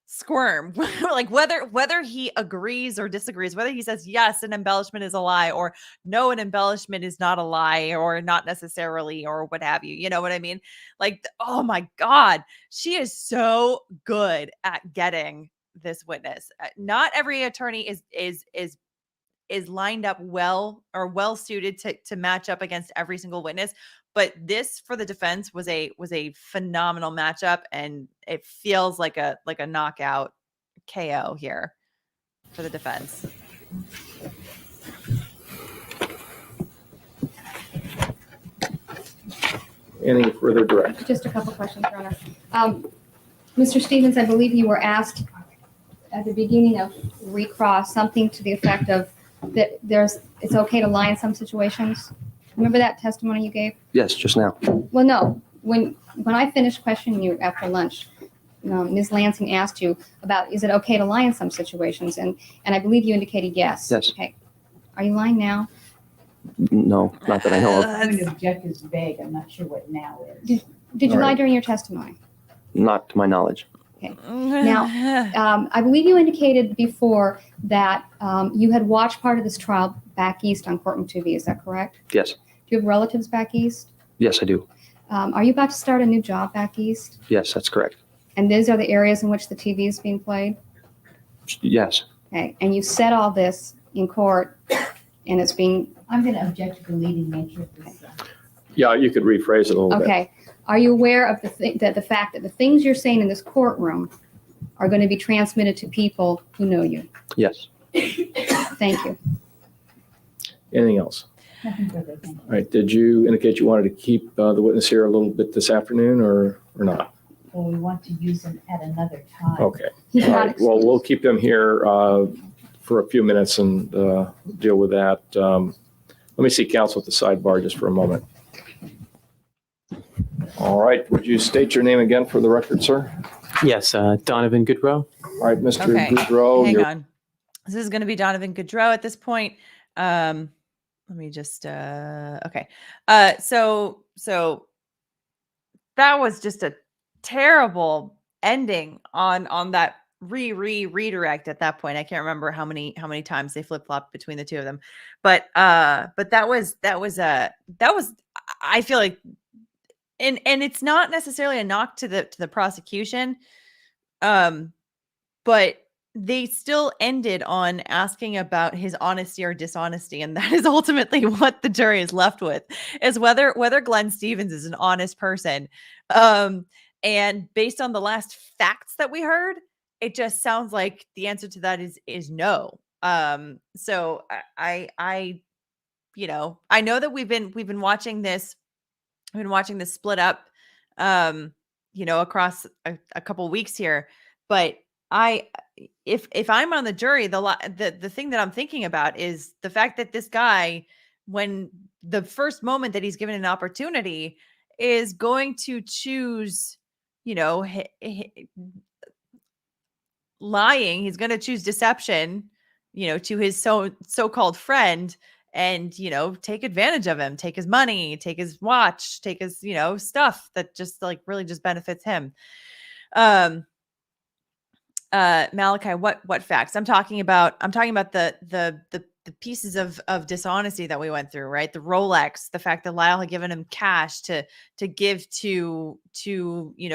squirm. Like whether he agrees or disagrees, whether he says yes, an embellishment is a lie, or no, an embellishment is not a lie, or not necessarily, or what have you. You know what I mean? Like, oh my God, she is so good at getting this witness. Not every attorney is lined up well or well suited to match up against every single witness. But this for the defense was a phenomenal matchup, and it feels like a knockout KO here for the defense. Any further direct? Just a couple questions, Your Honor. Mr. Stevens, I believe you were asked at the beginning of recross something to the effect of that it's okay to lie in some situations. Remember that testimony you gave? Yes, just now. Well, no. When I finished questioning you after lunch, Ms. Lansing asked you about, is it okay to lie in some situations? And I believe you indicated yes. Yes. Okay. Are you lying now? No, not that I know of. I'm going to object is vague. I'm not sure what now is. Did you All lie right. during your testimony? Not to my knowledge. Okay. Now, I believe you indicated before that you had watched part of this trial back east on Courtroom TV. Is that correct? Yes. Do you have relatives back east? Yes, I do. Are you about to start a new job back east? Yes, that's correct. And these are the areas in which the TV is being played? Yes. Okay. And you said all this in court, and it's being... I'm going to object to the leading nature of this. Yeah, you could rephrase it a little bit. Okay. Are you aware of the fact that the things you're saying in this courtroom are going to be transmitted to people who know you? Yes. Thank you. Anything else? Nothing further, thank you. All right, did you indicate you wanted to keep the witness here a little bit this afternoon or not? Well, we want to use them at another time. Okay. He's All not right, well, we'll keep them here for a few minutes and deal with that. Let me see counsel at the sidebar just for a moment. All right, would you state your name again for the record, sir? Yes, Donovan Goodrow. All right, Mr. Okay, Goodrow. hang on. This is going to be Donovan Goodrow at this point. Let me just, okay. So that was just a terrible ending on that redirect at that point. I can't remember how many times they flip-flopped between the two of them, but that was I feel like, and it's not necessarily a knock to the prosecution, but they still ended on asking about his honesty or dishonesty, and that is ultimately what the jury is left with, is whether Glenn Stevens is an honest person. And based on the last facts that we heard, it just sounds like the answer to that is no. So I I know that we've been watching this. I've been watching this split up, across a couple weeks here. But if I'm on the jury, the thing that I'm thinking about is the fact that this guy, when the first moment that he's given an opportunity, is going to choose, lying. He's going to choose deception, to his so-called friend, and take advantage of him, take his money, take his watch, take his stuff that just really just benefits him. Malachi, what facts? I'm talking about the pieces of dishonesty that we went through, right? The Rolex, the fact that Lyle had given him cash to give to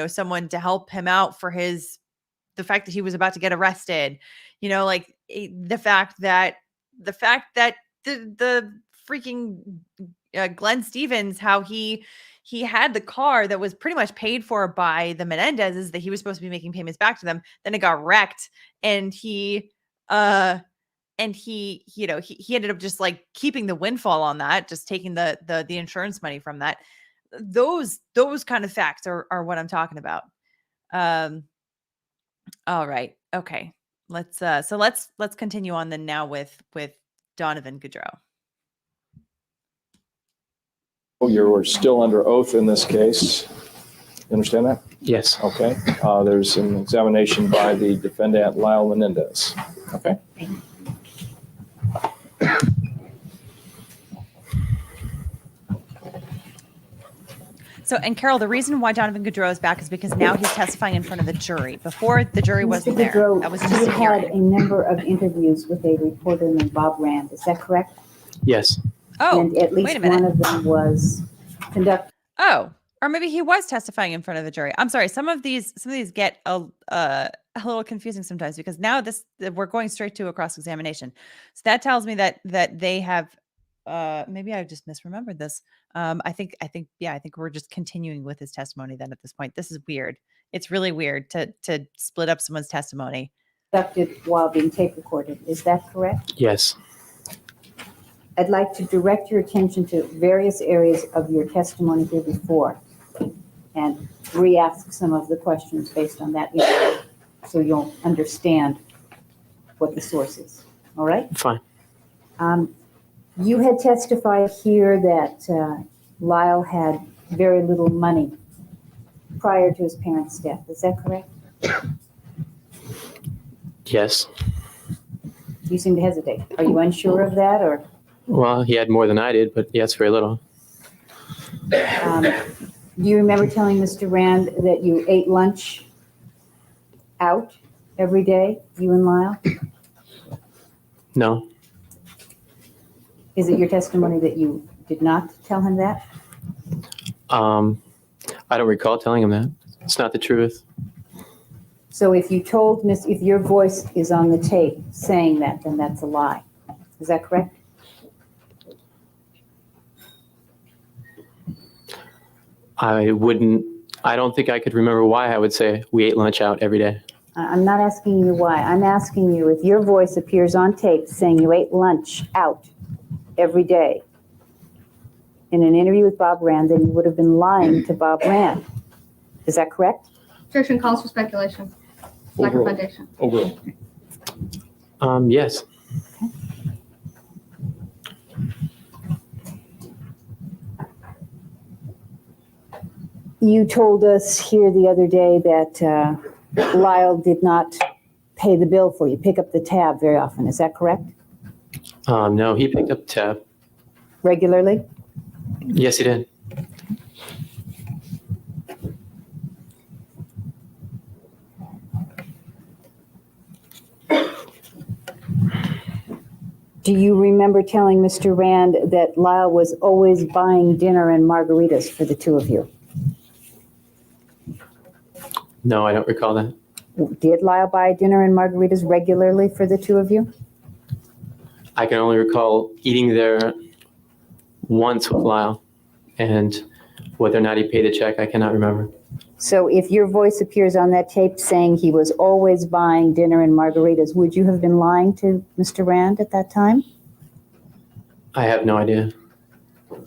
someone to help him out for the fact that he was about to get arrested, the fact that the freaking Glenn Stevens, how he had the car that was pretty much paid for by the Menendezes, that he was supposed to be making payments back to them. Then it got wrecked, and he ended up just keeping the windfall on that, just taking the insurance money from that. Those kind of facts are what I'm talking about. All right. Okay. Let's continue on then now with Donovan Goodrow. You're still under oath in this case. You understand that? Yes. Okay. There's an examination by the defendant, Lyle Menendez. Okay. So, and Carol, the reason why Donovan Goodrow is back is because now he's testifying in front of the jury. Before, the jury wasn't there. Goodrow, That was just you a had hearing. a number of interviews with a reporter named Bob Rand. Is that correct? Yes. Oh, And at wait least a minute. one of them was conducted. Oh, or maybe he was testifying in front of the jury. I'm sorry. Some of these get a little confusing sometimes, because now we're going straight to a cross-examination. So that tells me that they have, maybe I just misremembered this. I think we're just continuing with his testimony then at this point. This is weird. It's really weird to split up someone's testimony. Conducted while being tape recorded. Is that correct? Yes. I'd like to direct your attention to various areas of your testimony here before and re-ask some of the questions based on that interview, so you'll understand what the source is. All right? Fine. You had testified here that Lyle had very little money prior to his parents' death. Is that correct? Yes. You seem to hesitate. Are you unsure of that, or? Well, he had more than I did, but yes, very little. Do you remember telling Mr. Rand that you ate lunch out every day, you and Lyle? No. Is it your testimony that you did not tell him that? I don't recall telling him that. It's not the truth. So if you told if your voice is on the tape saying that, then that's a lie. Is that correct? I don't think I could remember why I would say we ate lunch out every day. I'm not asking you why. I'm asking you if your voice appears on tape saying you ate lunch out every day in an interview with Bob Rand, then you would have been lying to Bob Rand. Is that correct? Objection calls for speculation. Lack of Overruled. foundation. Overruled. Yes. You told us here the other day that Lyle did not pay the bill for you, pick up the tab very often. Is that correct? No, he picked up the tab. Regularly? Yes, he did. Do you remember telling Mr. Rand that Lyle was always buying dinner and margaritas for the two of you? No, I don't recall that. Did Lyle buy dinner and margaritas regularly for the two of you? I can only recall eating there once with Lyle, and whether or not he paid a check, I cannot remember. So if your voice appears on that tape saying he was always buying dinner and margaritas, would you have been lying to Mr. Rand at that time? I have no idea.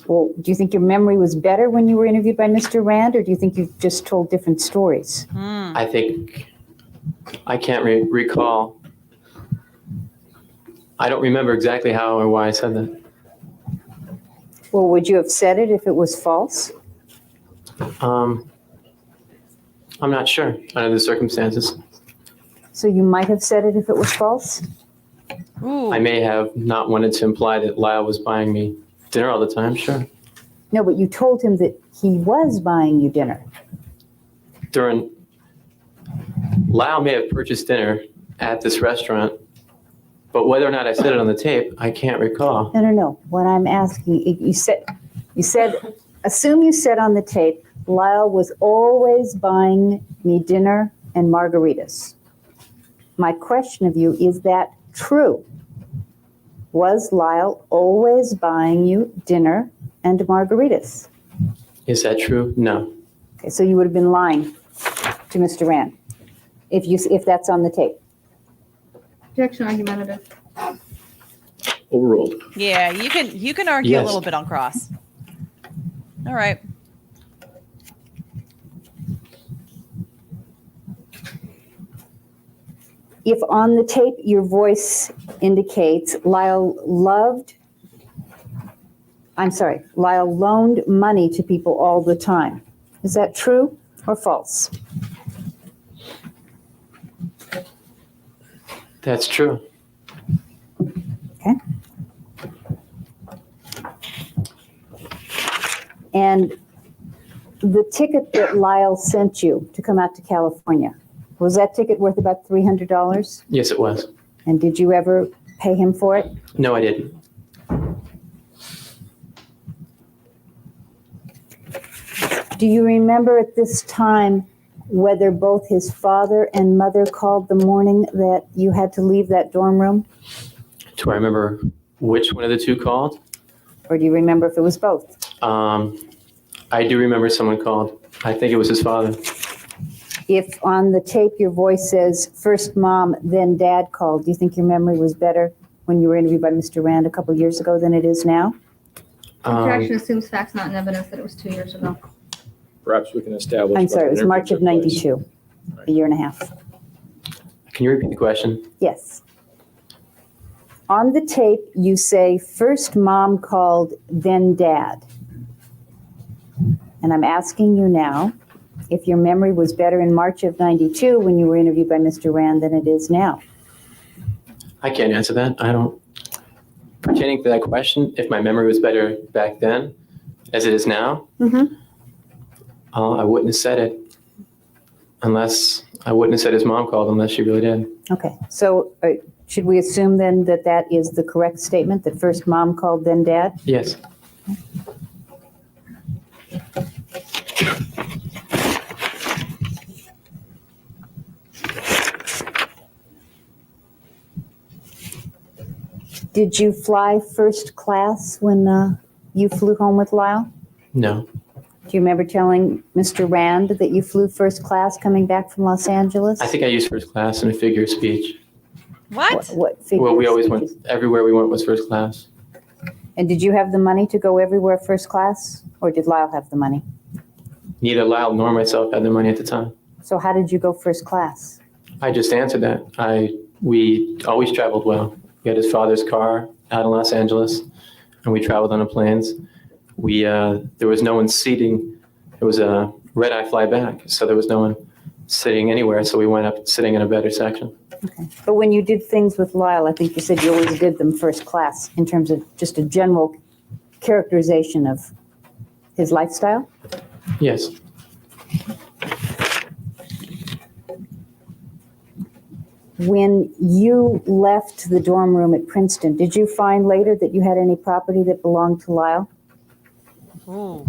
Well, do you think your memory was better when you were interviewed by Mr. Rand, or do you think you just told different stories? I think I can't recall. I don't remember exactly how or why I said that. Well, would you have said it if it was false? I'm not sure under the circumstances. So you might have said it if it was false? Ooh. I may have not wanted to imply that Lyle was buying me dinner all the time, sure. No, but you told him that he was buying you dinner. Lyle may have purchased dinner at this restaurant, but whether or not I said it on the tape, I can't recall. No. What I'm asking, you said, assume you said on the tape, Lyle was always buying me dinner and margaritas. My question of you, is that true? Was Lyle always buying you dinner and margaritas? Is that true? No. Okay, so you would have been lying to Mr. Rand if that's on the tape. Objection argumentative. Overruled. Yeah, you can argue a Yes. little bit on cross. All right. If on the tape your voice indicates Lyle loaned money to people all the time. Is that true or false? That's true. Okay. And the ticket that Lyle sent you to come out to California, was that ticket worth about $300? Yes, it was. And did you ever pay him for it? No, I didn't. Do you remember at this time whether both his father and mother called the morning that you had to leave that dorm room? Do I remember which one of the two called? Or do you remember if it was both? I do remember someone called. I think it was his father. If on the tape your voice says first mom, then dad called, do you think your memory was better when you were interviewed by Mr. Rand a couple years ago than it is now? Objection assumes facts not in evidence that it was 2 years ago. Perhaps we can establish. I'm sorry, it was whether March of interview took place. 92, a year and a half. Can you repeat the question? Yes. On the tape, you say first mom called, then dad. And I'm asking you now if your memory was better in March of 92 when you were interviewed by Mr. Rand than it is now. I can't answer that. I don't. Pertaining to that question, if my memory was better back then as it is now, Mm-hmm. I wouldn't have said it. Unless, I wouldn't have said his mom called unless she really did. Okay, so should we assume then that that is the correct statement, that first mom called, then dad? Yes. Did you fly first class when you flew home with Lyle? No. Do you remember telling Mr. Rand that you flew first class coming back from Los Angeles? I think I used first class in a figure of speech. What? What figure Well, we of always speech went, is- everywhere we went was first class. And did you have the money to go everywhere first class, or did Lyle have the money? Neither Lyle nor myself had the money at the time. So how did you go first class? I just answered that. We always traveled well. We had his father's car out in Los Angeles, and we traveled on the planes. There was no one seating. It was a red-eye fly back, so there was no one sitting anywhere, so we went up sitting in a better section. Okay. But when you did things with Lyle, I think you said you always did them first class in terms of just a general characterization of his lifestyle? Yes. When you left the dorm room at Princeton, did you find later that you had any property that belonged to Lyle? Ooh.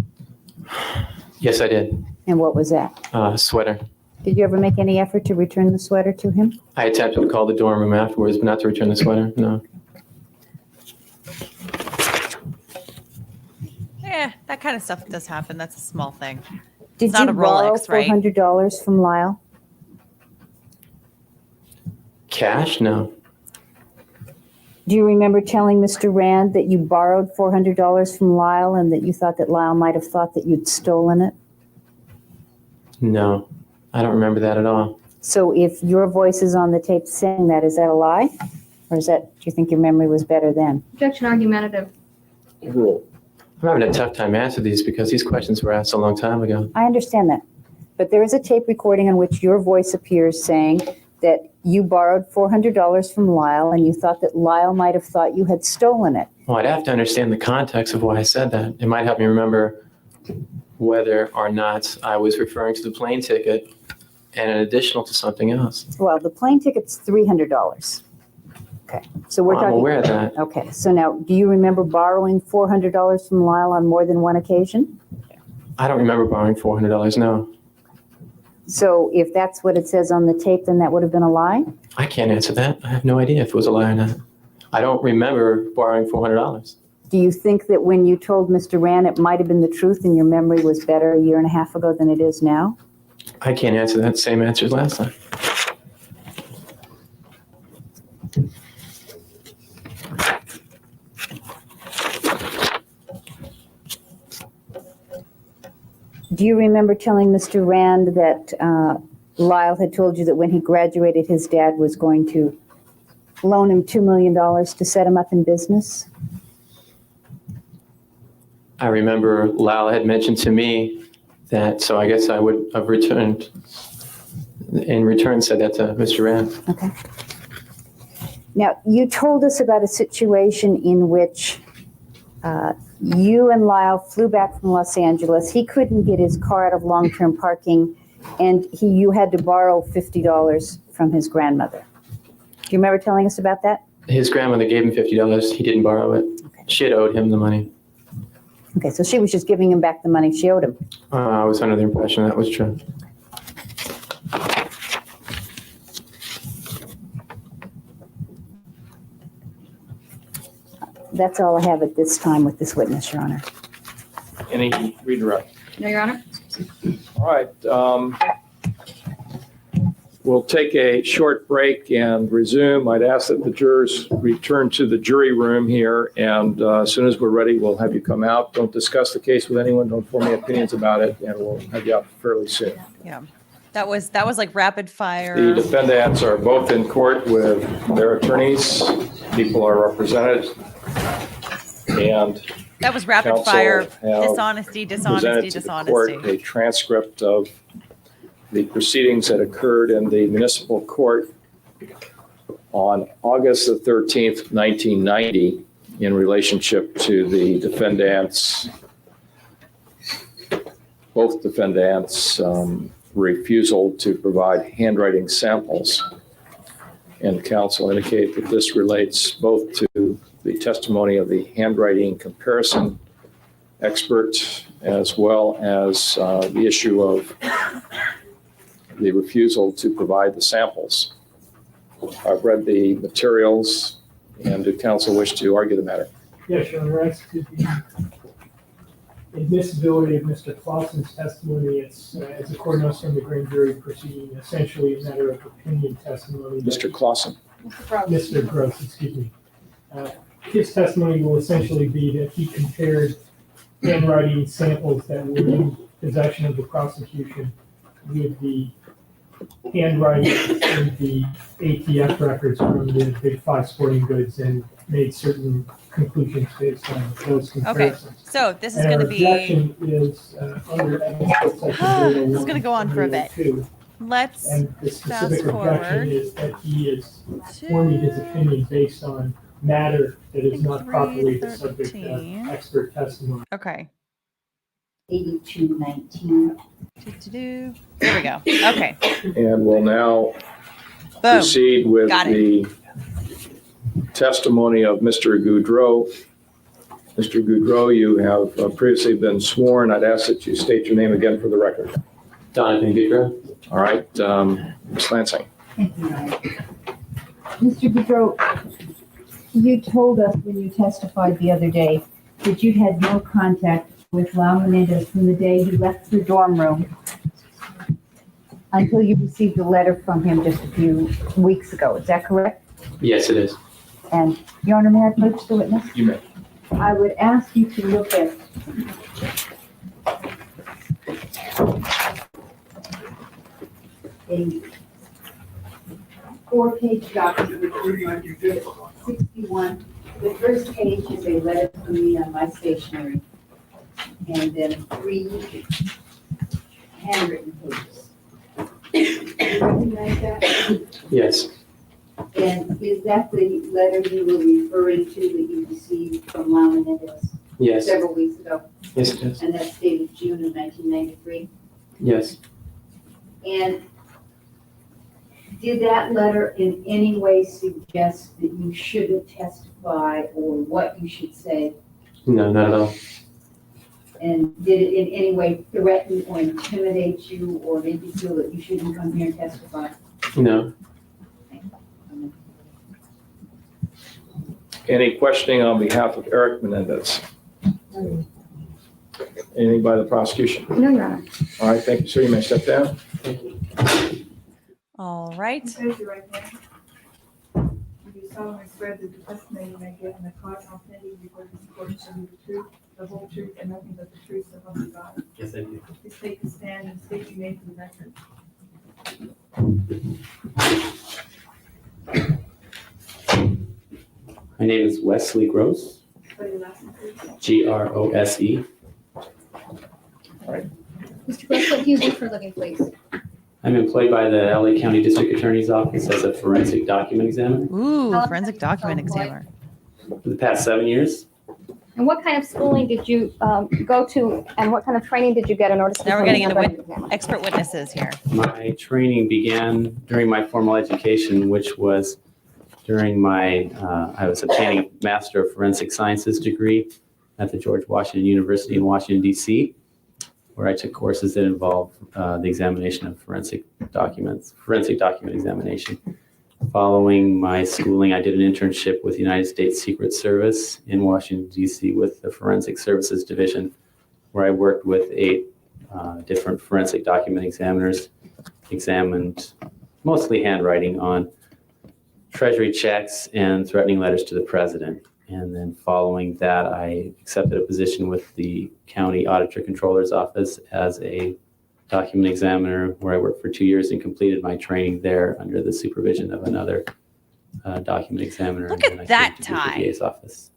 Yes, I did. And what was that? Sweater. Did you ever make any effort to return the sweater to him? I attempted to call the dorm room afterwards, but not to return the sweater. No. Yeah, that kind of stuff does happen. That's a small thing. Did not you a borrow Rolex, right? $400 from Lyle? Cash? No. Do you remember telling Mr. Rand that you borrowed $400 from Lyle and that you thought that Lyle might have thought that you'd stolen it? No. I don't remember that at all. So if your voice is on the tape saying that, is that a lie? Or do you think your memory was better then? Objection argumentative. Rule. I'm having a tough time answering these because these questions were asked a long time ago. I understand that. But there is a tape recording in which your voice appears saying that you borrowed $400 from Lyle and you thought that Lyle might have thought you had stolen it. Well, I'd have to understand the context of why I said that. It might help me remember whether or not I was referring to the plane ticket and an additional to something else. Well, the plane ticket's $300. Okay, so we're I'm talking. aware of that. Okay, so now, do you remember borrowing $400 from Lyle on more than one occasion? I don't remember borrowing $400, no. So if that's what it says on the tape, then that would have been a lie? I can't answer that. I have no idea if it was a lie or not. I don't remember borrowing $400. Do you think that when you told Mr. Rand it might have been the truth and your memory was better a year and a half ago than it is now? I can't answer that. Same answer as last time. Do you remember telling Mr. Rand that Lyle had told you that when he graduated, his dad was going to loan him $2 million to set him up in business? I remember Lyle had mentioned to me that, so I guess I would have returned, in return said that to Mr. Rand. Okay. Now, you told us about a situation in which you and Lyle flew back from Los Angeles. He couldn't get his car out of long-term parking, and you had to borrow $50 from his grandmother. Do you remember telling us about that? His grandmother gave him $50. He didn't borrow it. She had owed him the money. Okay, so she was just giving him back the money she owed him. I was under the impression that was true. That's all I have at this time with this witness, Your Honor. Any redirect? No, Your Honor. All right. We'll take a short break and resume. I'd ask that the jurors return to the jury room here, and as soon as we're ready, we'll have you come out. Don't discuss the case with anyone. Don't form any opinions about it, and we'll have you out fairly soon. Yeah. That was like rapid fire. The defendants are both in court with their attorneys. People are represented, and That was rapid counsel fire. have Dishonesty, dishonesty, presented to the court dishonesty. a transcript of the proceedings that occurred in the municipal court on August the 13th, 1990, in relationship to the defendants, both defendants, refusal to provide handwriting samples. And counsel indicate that this relates both to the testimony of the handwriting comparison expert as well as the issue of the refusal to provide the samples. I've read the materials, and do counsel wish to argue the matter? Yes, Your Honor, as to the admissibility of Mr. Clausen's testimony, it's, as the court knows from the grand jury proceeding, essentially a matter of opinion testimony. Mr. Clausen. Mr. Gross, excuse me. His testimony will essentially be that he compared handwriting samples that were in possession of the prosecution with the handwriting in the ATF records from the Big Five sporting goods and made certain conclusions based on those comparisons. So this is And going to our be, objection is under evidence section This is gonna go on for a bit. 302. let's And the specific fast forward objection is that he is forming his opinion based on matter that is not properly the subject of 313. expert testimony. Okay. 8219. There we go. Okay. And we'll now Boom. proceed with Got it. the testimony of Mr. Goodreau. Mr. Goodreau, you have previously been sworn. I'd ask that you state your name again for the record. Donovan Goodreau. All right, Ms. Lansing. Thank you, Ryan. Mr. Goodrow, you told us when you testified the other day that you had no contact with Lyle Menendez from the day you left the dorm room until you received a letter from him just a few weeks ago. Is that correct? Yes, it is. And, Your Honor, may I approach the witness? You may. I would ask you to look at a 4-page document which we marked Exhibit 61. The first page is a letter from me on my stationery, and then 3 handwritten pages. Do you recognize that? Yes. And is that the letter you were referring to that you received from Lyle Menendez Yes. several weeks ago? Yes, it is. And that's dated June of 1993? Yes. And did that letter in any way suggest that you shouldn't testify or what you should say? No, not at all. And did it in any way threaten or intimidate you or make you feel that you shouldn't come here and testify? No. Any questioning on behalf of Erik Menendez? Anything by the prosecution? No, Your Honor. All right, thank you, sir. You may step down. All right. Raise your right hand. Do you solemnly swear that the testimony you may give in the cause and authentic before this court shall be the truth, the whole truth, and nothing but the truth, so help you God? Yes, I do. Please take the stand and state your name for the record. My name is Wesley Grose, What are your last name, please? Grose. Mr. Gross, what do you do for a living, please? I'm employed by the LA County District Attorney's Office as a forensic document examiner Ooh, How long forensic have you been document self-employed? examiner. for the past 7 years. And what kind of schooling did you go to, and what kind of training did you get in order to Now we're become getting a into handwriting examiner? Expert witnesses here. My training began during my formal education, which was during my, I was obtaining Master of Forensic Sciences degree at the George Washington University in Washington, D.C., where I took courses that involved the examination of forensic document examination. Following my schooling, I did an internship with the United States Secret Service in Washington, D.C. with the Forensic Services Division, where I worked with 8 different forensic document examiners, examined mostly handwriting on treasury checks and threatening letters to the president. And then following that, I accepted a position with the County Auditor Controller's Office as a document examiner, where I worked for 2 years and completed my training there under the supervision of another document examiner. Look And at then I that came to the tie. DA's office.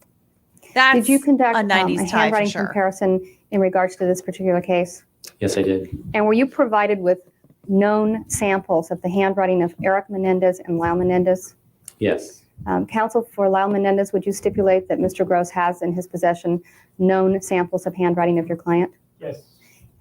That's Did you conduct a a 90s tie for handwriting sure. comparison in regards to this particular case? Yes, I did. And were you provided with known samples of the handwriting of Erik Menendez and Lyle Menendez? Yes. Counsel for Lyle Menendez, would you stipulate that Mr. Gross has in his possession known samples of handwriting of your client? Yes,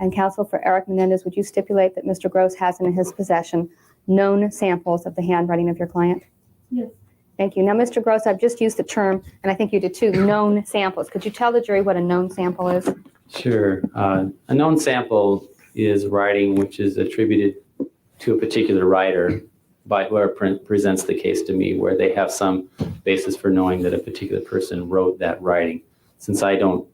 And counsel for Erik Menendez, would you stipulate that Mr. Grose has in his possession known samples of the handwriting of your client? Yes. Thank you. Now, Mr. Grose, I've just used the term, and I think you did too, known samples. Could you tell the jury what a known sample is? Sure. A known sample is writing which is attributed to a particular writer by whoever presents the case to me, where they have some basis for knowing that a particular person wrote that writing. Since I don't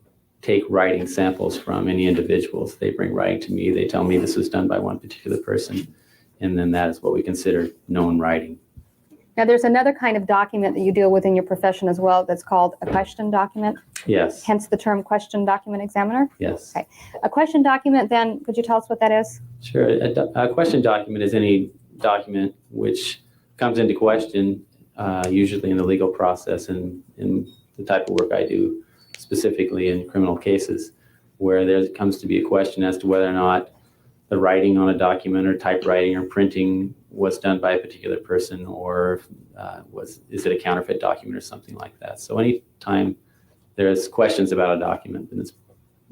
take writing samples from any individuals, they bring writing to me, they tell me this was done by one particular person, and then that is what we consider known writing. Now, there's another kind of document that you deal with in your profession as well that's called a question document, Yes, hence the term question document examiner. yes. Okay. A question document, then, could you tell us what that is? Sure. A question document is any document which comes into question, usually in the legal process and in the type of work I do, specifically in criminal cases, where there comes to be a question as to whether or not the writing on a document or typewriting or printing was done by a particular person, or is it a counterfeit document or something like that. So anytime there's questions about a document, then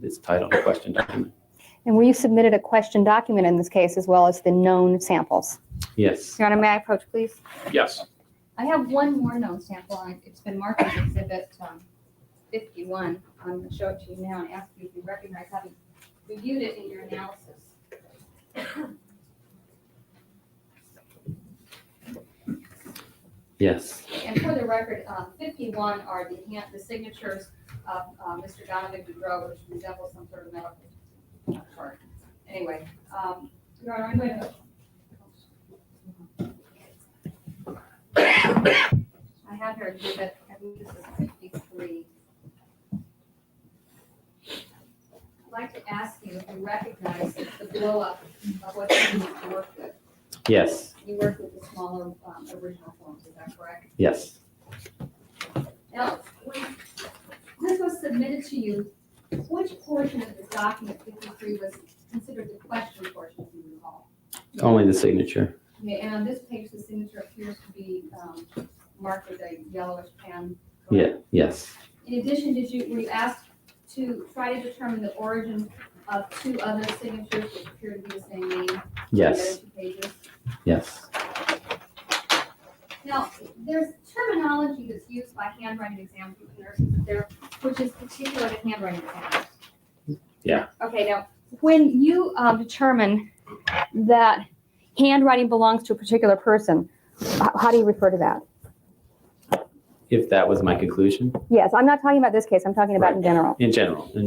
it's titled a question document. And were you submitted a question document in this case as well as the known samples? Yes. Your Honor, may I approach, please? Yes. I have one more known sample. It's been marked as Exhibit 51. I'm going to show it to you now and ask you if you recognize having reviewed it in your analysis. Yes. And for the record, 51 are the signatures of Mr. Donovan Goodreau, which resembles some sort of medical chart. Anyway, Your Honor, I'm going to. I have here exhibit, I believe this is 53. I'd like to ask you if you recognize the blow up of what you used to work with. Yes. You worked with the smaller original forms, is that correct? Yes. Now, when this was submitted to you, which portion of this document 53 was considered the question portion, if you recall? Only the signature. Okay, and on this page, the signature appears to be marked with a yellowish pen. Yeah. Yes. In addition, were you asked to try to determine the origin of two other signatures which appear to be the same name? Yes. The other 2 pages? Yes. Now, there's terminology that's used by handwriting examiners there, which is particular to handwriting examiners. Yeah. Okay, now, when you determine that handwriting belongs to a particular person, how do you refer to that? If that was my conclusion. Yes, I'm not talking about this case, I'm talking about in general. In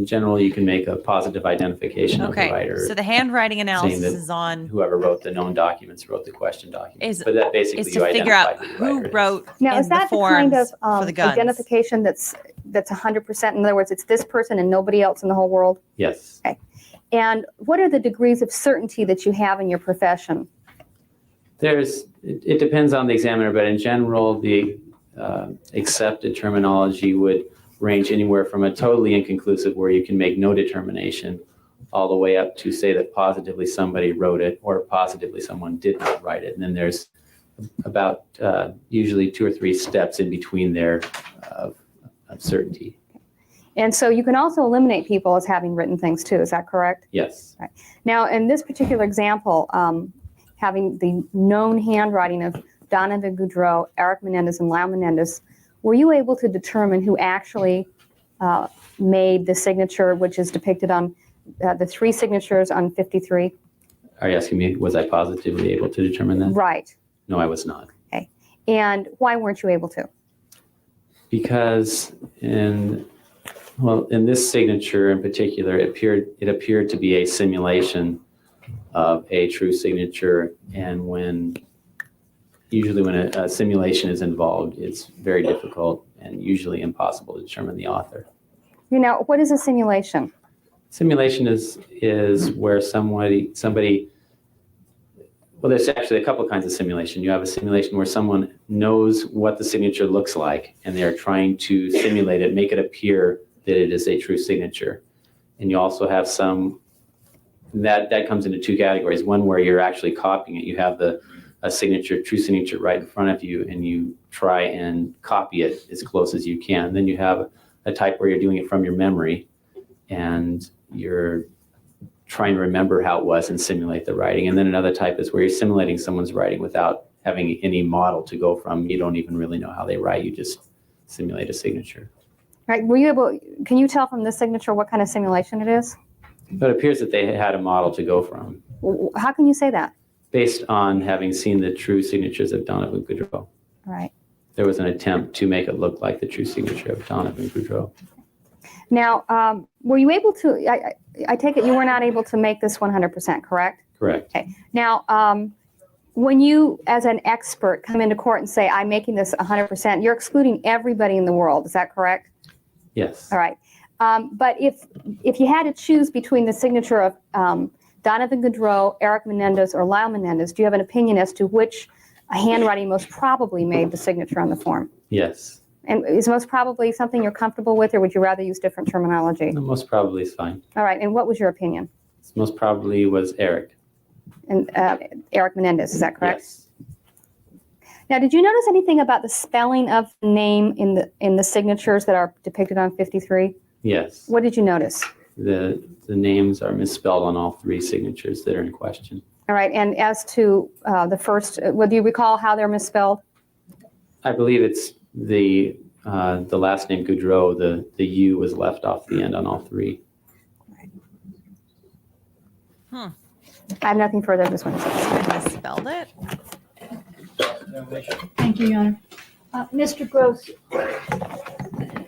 general, you can make a positive identification of the Okay, writer. so the handwriting analysis that is on, Whoever wrote the known documents wrote the question documents. Is- But that basically is you to figure out identified who the who writer is. wrote Now, in is that the the kind forms of for the guns. identification that's 100%? In other words, it's this person and nobody else in the whole world? Yes. And what are the degrees of certainty that you have in your profession? It depends on the examiner, but in general, the accepted terminology would range anywhere from a totally inconclusive, where you can make no determination, all the way up to say that positively somebody wrote it or positively someone did not write it. And then there's about usually 2 or 3 steps in between there of certainty. And so you can also eliminate people as having written things too, is that correct? Yes. Now, in this particular example, having the known handwriting of Donovan Goodreau, Erik Menendez, and Lyle Menendez, were you able to determine who actually made the signature, which is depicted on the 3 signatures on 53? Are you asking me, was I positively able to determine that? Right. No, I was not. Okay. And why weren't you able to? Because in this signature in particular, it appeared to be a simulation of a true signature. And usually when a simulation is involved, it's very difficult and usually impossible to determine the author. What is a simulation? Simulation is where somebody, well, there's actually a couple of kinds of simulation. You have a simulation where someone knows what the signature looks like, and they're trying to simulate it, make it appear that it is a true signature. And you also have that comes into 2 categories. One where you're actually copying it. You have a true signature right in front of you, and you try and copy it as close as you can. Then you have a type where you're doing it from your memory, and you're try and remember how it was and simulate the writing. And then another type is where you're simulating someone's writing without having any model to go from. You don't even really know how they write. You just simulate a signature. Right, can you tell from this signature what kind of simulation it is? But it appears that they had a model to go from How can you say that? based on having seen the true signatures of Donovan Goodreau. Right. There was an attempt to make it look like the true signature of Donovan Goodreau. Now, were you able to, I take it you were not able to make this 100%, correct? Correct. Okay. Now, when you, as an expert, come into court and say, I'm making this 100%, you're excluding everybody in the world. Is that correct? Yes. All right. But if you had to choose between the signature of Donovan Goodreau, Erik Menendez, or Lyle Menendez, do you have an opinion as to which handwriting most probably made the signature on the form? Yes. And is most probably something you're comfortable with, or would you rather use different terminology? No, most probably is fine. All right. And what was your opinion? Most probably was Erik. And Erik Menendez, is that correct? Yes. Now, did you notice anything about the spelling of the name in the signatures that are depicted on 53? Yes. What did you notice? The names are misspelled on all three signatures that are in question. All right. And as to the first, do you recall how they're misspelled? I believe it's the last name Goodreau. The U was left off the end on all three. Hmm. I have nothing further. This one. I spelled it. Thank you, Your Honor. Mr. Gross,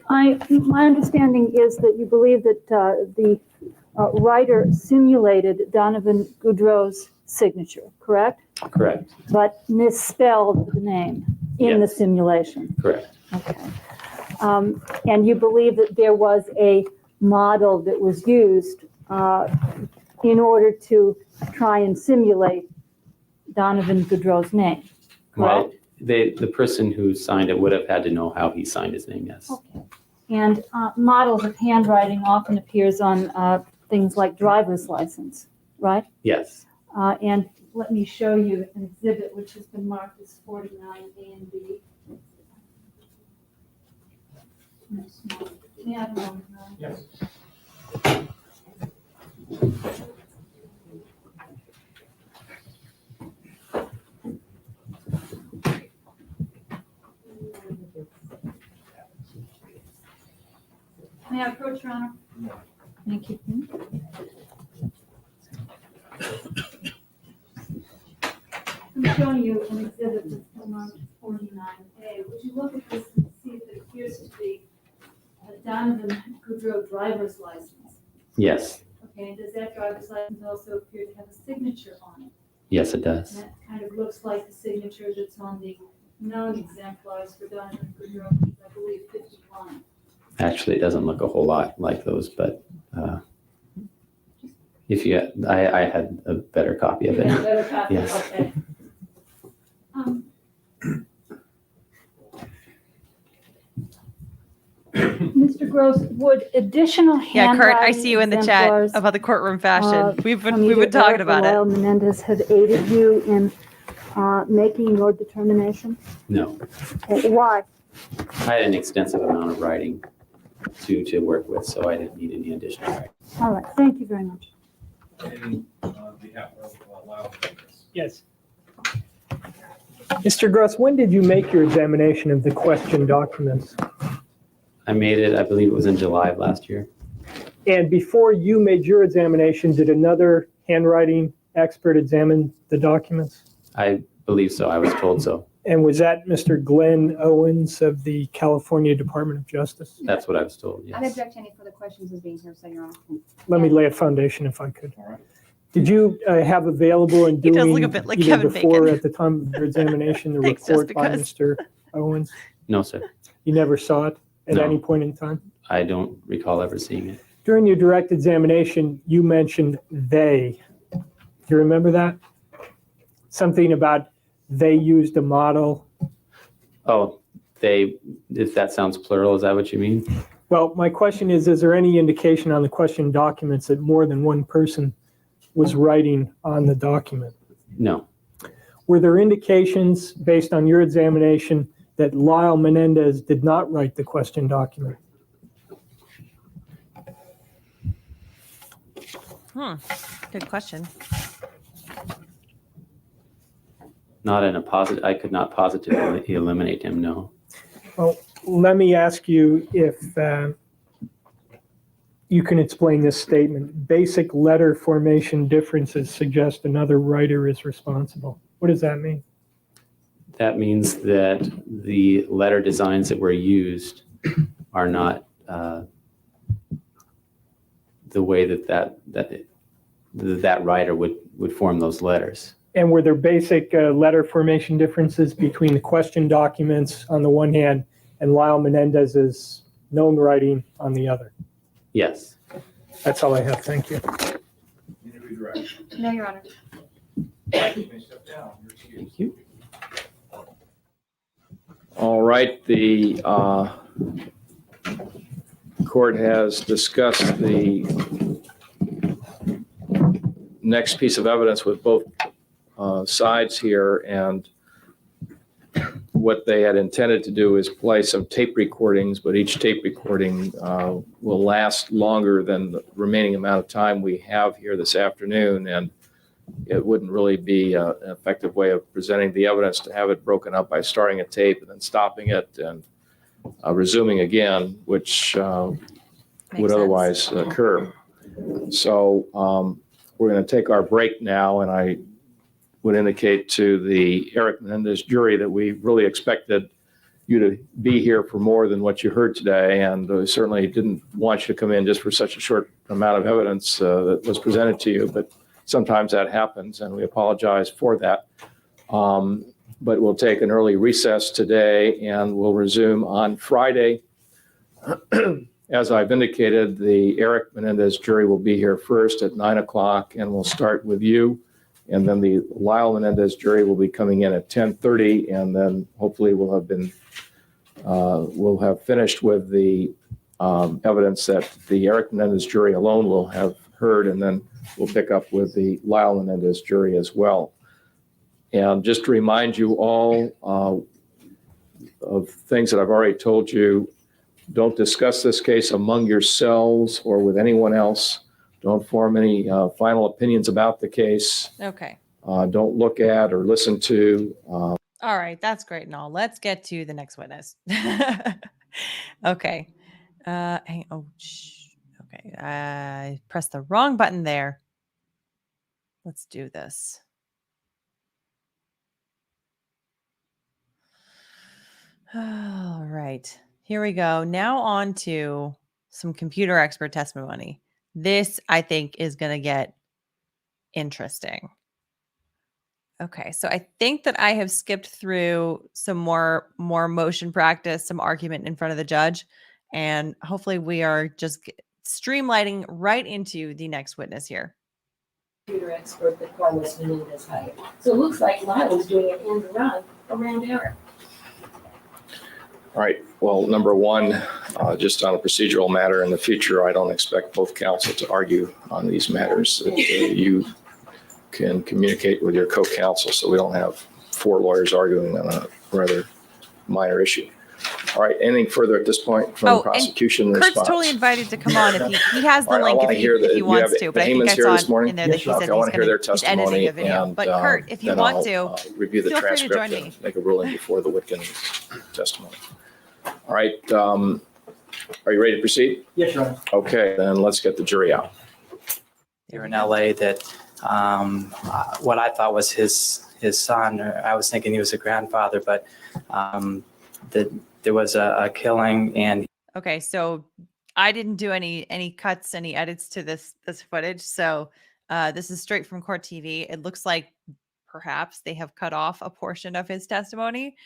my understanding is that you believe that the writer simulated Donovan Goodreau's signature, correct? Correct. But misspelled the name in the Yes. simulation. Correct. Okay. And you believe that there was a model that was used in order to try and simulate Donovan Goodreau's name, correct? Well, the person who signed it would have had to know how he signed his name, yes. Okay. And models of handwriting often appears on things like driver's license, right? Yes. And let me show you an exhibit which has been marked as 49A and B. May I have a moment, Your Honor? Yes. May I approach, Your Honor? Thank you. I'm showing you an exhibit that's marked 49A. Would you look at this and see if it appears to be a Donovan Goodreau driver's license? Yes. Okay, and does that driver's license also appear to have a signature on it? Yes, it does. And that kind of looks like the signature that's on the known exemplars for Donovan Goodreau, which is, I believe, 51. Actually, it doesn't look a whole lot like those, but if you, I had a better copy of You have a it. better copy? Yes. Okay. Mr. Gross, would additional Yeah, Kurt, I handwriting see you in the chat exemplars about the courtroom fashion. We've from been either talking Erik or about Lyle it. Menendez have aided you in making your determination? No, Okay, why? I had an extensive amount of writing to work with, so I didn't need any additional writing. All right, thank you very much. Yes. Mr. Gross, when did you make your examination of the question documents? I made it, I believe it was in July of last year. And before you made your examination, did another handwriting expert examine the documents? I believe so. I was told so. And was that Mr. Glenn Owens of the California Department of Justice? That's what I was told, I'd yes. object to any further questions as being here, so Your Honor. Let me lay a foundation if I could. Did you have available and He does doing look a bit like either Kevin before or Bacon. at the time of your examination, the Thanks, just report by because. Mr. Owens? No, sir. You never saw it at No. any point in time? I don't recall ever seeing it. During your direct examination, you mentioned they. Do you remember that? Something about they used a model. Oh, they, if that sounds plural, is that what you mean? Well, my question is there any indication on the question documents that more than one person was writing on the document? No. Were there indications based on your examination that Lyle Menendez did not write the question document? Good question. Not in a positive, I could not positively eliminate him, no. Well, let me ask you if you can explain this statement. Basic letter formation differences suggest another writer is responsible. What does that mean? That means that the letter designs that were used are not the way that writer would form those letters. And were there basic letter formation differences between the question documents on the one hand and Lyle Menendez's known writing on the other? Yes. That's all I have. Thank you. No, Your Honor. Thank you. All right, the court has discussed the next piece of evidence with both sides here, and what they had intended to do is play some tape recordings, but each tape recording will last longer than the remaining amount of time we have here this afternoon, and it wouldn't really be an effective way of presenting the evidence to have it broken up by starting a tape and then stopping it and resuming again, which would otherwise occur. So we're going to take our break now, and I would indicate to the Erik Menendez jury that we really expected you to be here for more than what you heard today, and certainly didn't want you to come in just for such a short amount of evidence that was presented to you, but sometimes that happens, and we apologize for that. But we'll take an early recess today, and we'll resume on Friday. As I've indicated, the Erik Menendez jury will be here first at 9 o'clock, and we'll start with you. And then the Lyle Menendez jury will be coming in at 10:30, and then hopefully we'll have finished with the evidence that the Erik Menendez jury alone will have heard, and then we'll pick up with the Lyle Menendez jury as well. And just to remind you all of things that I've already told you, don't discuss this case among yourselves or with anyone else. Don't form any final opinions about the case. Okay. Don't look at or listen to. All right. That's great and all. Let's get to the next witness. Okay. Okay. I pressed the wrong button there. Let's do this. All right. Here we go. Now on to some computer expert testimony. This, I think, is going to get interesting. Okay, so I think that I have skipped through some more motion practice, some argument in front of the judge, and hopefully we are just streamlining right into the next witness here. Computer expert that Carlos Menendez hired. So it looks like Lyle was doing an end around Erik. All right. Well, number one, just on a procedural matter in the future, I don't expect both counsel to argue on these matters. You can communicate with your co-counsel so we don't have four lawyers arguing on a rather minor issue. All right. Anything further at this point from prosecution response? Kurt's totally invited to come on if he has the link if he wants to. But I think I saw in there that he said he's editing a video. But Kurt, if you want to, review the transcript and make a ruling before the Wittgen testimony. All right. Are you ready to proceed? Yes, Your Honor. Okay, then let's get the jury out. Here in LA that what I thought was his son, or I was thinking he was a grandfather, but that there was a killing. And okay, so I didn't do any cuts, any edits to this footage. So this is straight from Court TV. It looks like perhaps they have cut off a portion of his testimony.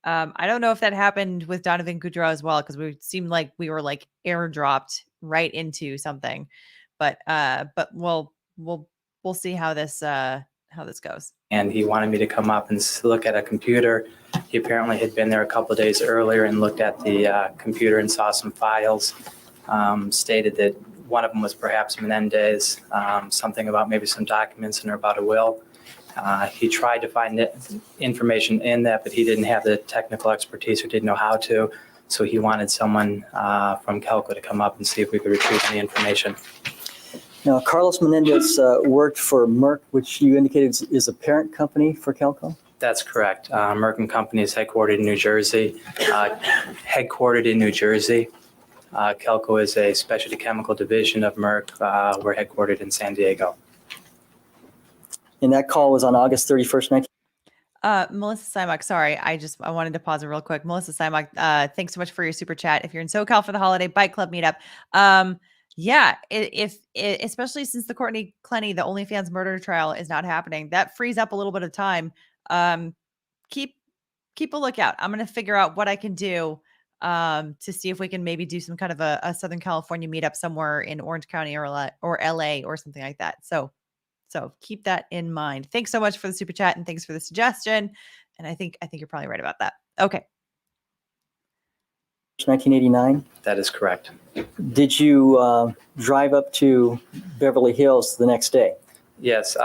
I don't know if that happened with Donovan Goodreau as well, because we seemed like we were like airdropped right into something, but we'll see how this goes. And he wanted me to come up and look at a computer. He apparently had been there a couple of days earlier and looked at the computer and saw some files. Stated that one of them was perhaps Menendez, something about maybe some documents and about a will. He tried to find information in that, but he didn't have the technical expertise or didn't know how to. So he wanted someone from Kelco to come up and see if we could retrieve any information. Now, Carlos Menendez worked for Merck, which you indicated is a parent company for Kelco? That's correct. Merck & Company is headquartered in New Jersey. Kelco is a specialty chemical division of Merck. We're headquartered in San Diego. And that call was on August 31st, 19. Melissa Simak, sorry, I wanted to pause it real quick. Melissa Simak, thanks so much for your super chat. If you're in SoCal for the holiday bike club meetup, yeah, if especially since the Courtney Clenny, the OnlyFans murder trial is not happening, that frees up a little bit of time. Keep a lookout. I'm going to figure out what I can do to see if we can maybe do some kind of a Southern California meetup somewhere in Orange County or LA or something like that. So keep that in mind. Thanks so much for the super chat and thanks for the suggestion. And I think you're probably right about that. Okay. 1989. That is correct. Did you drive up to Beverly Hills the next day? Yes.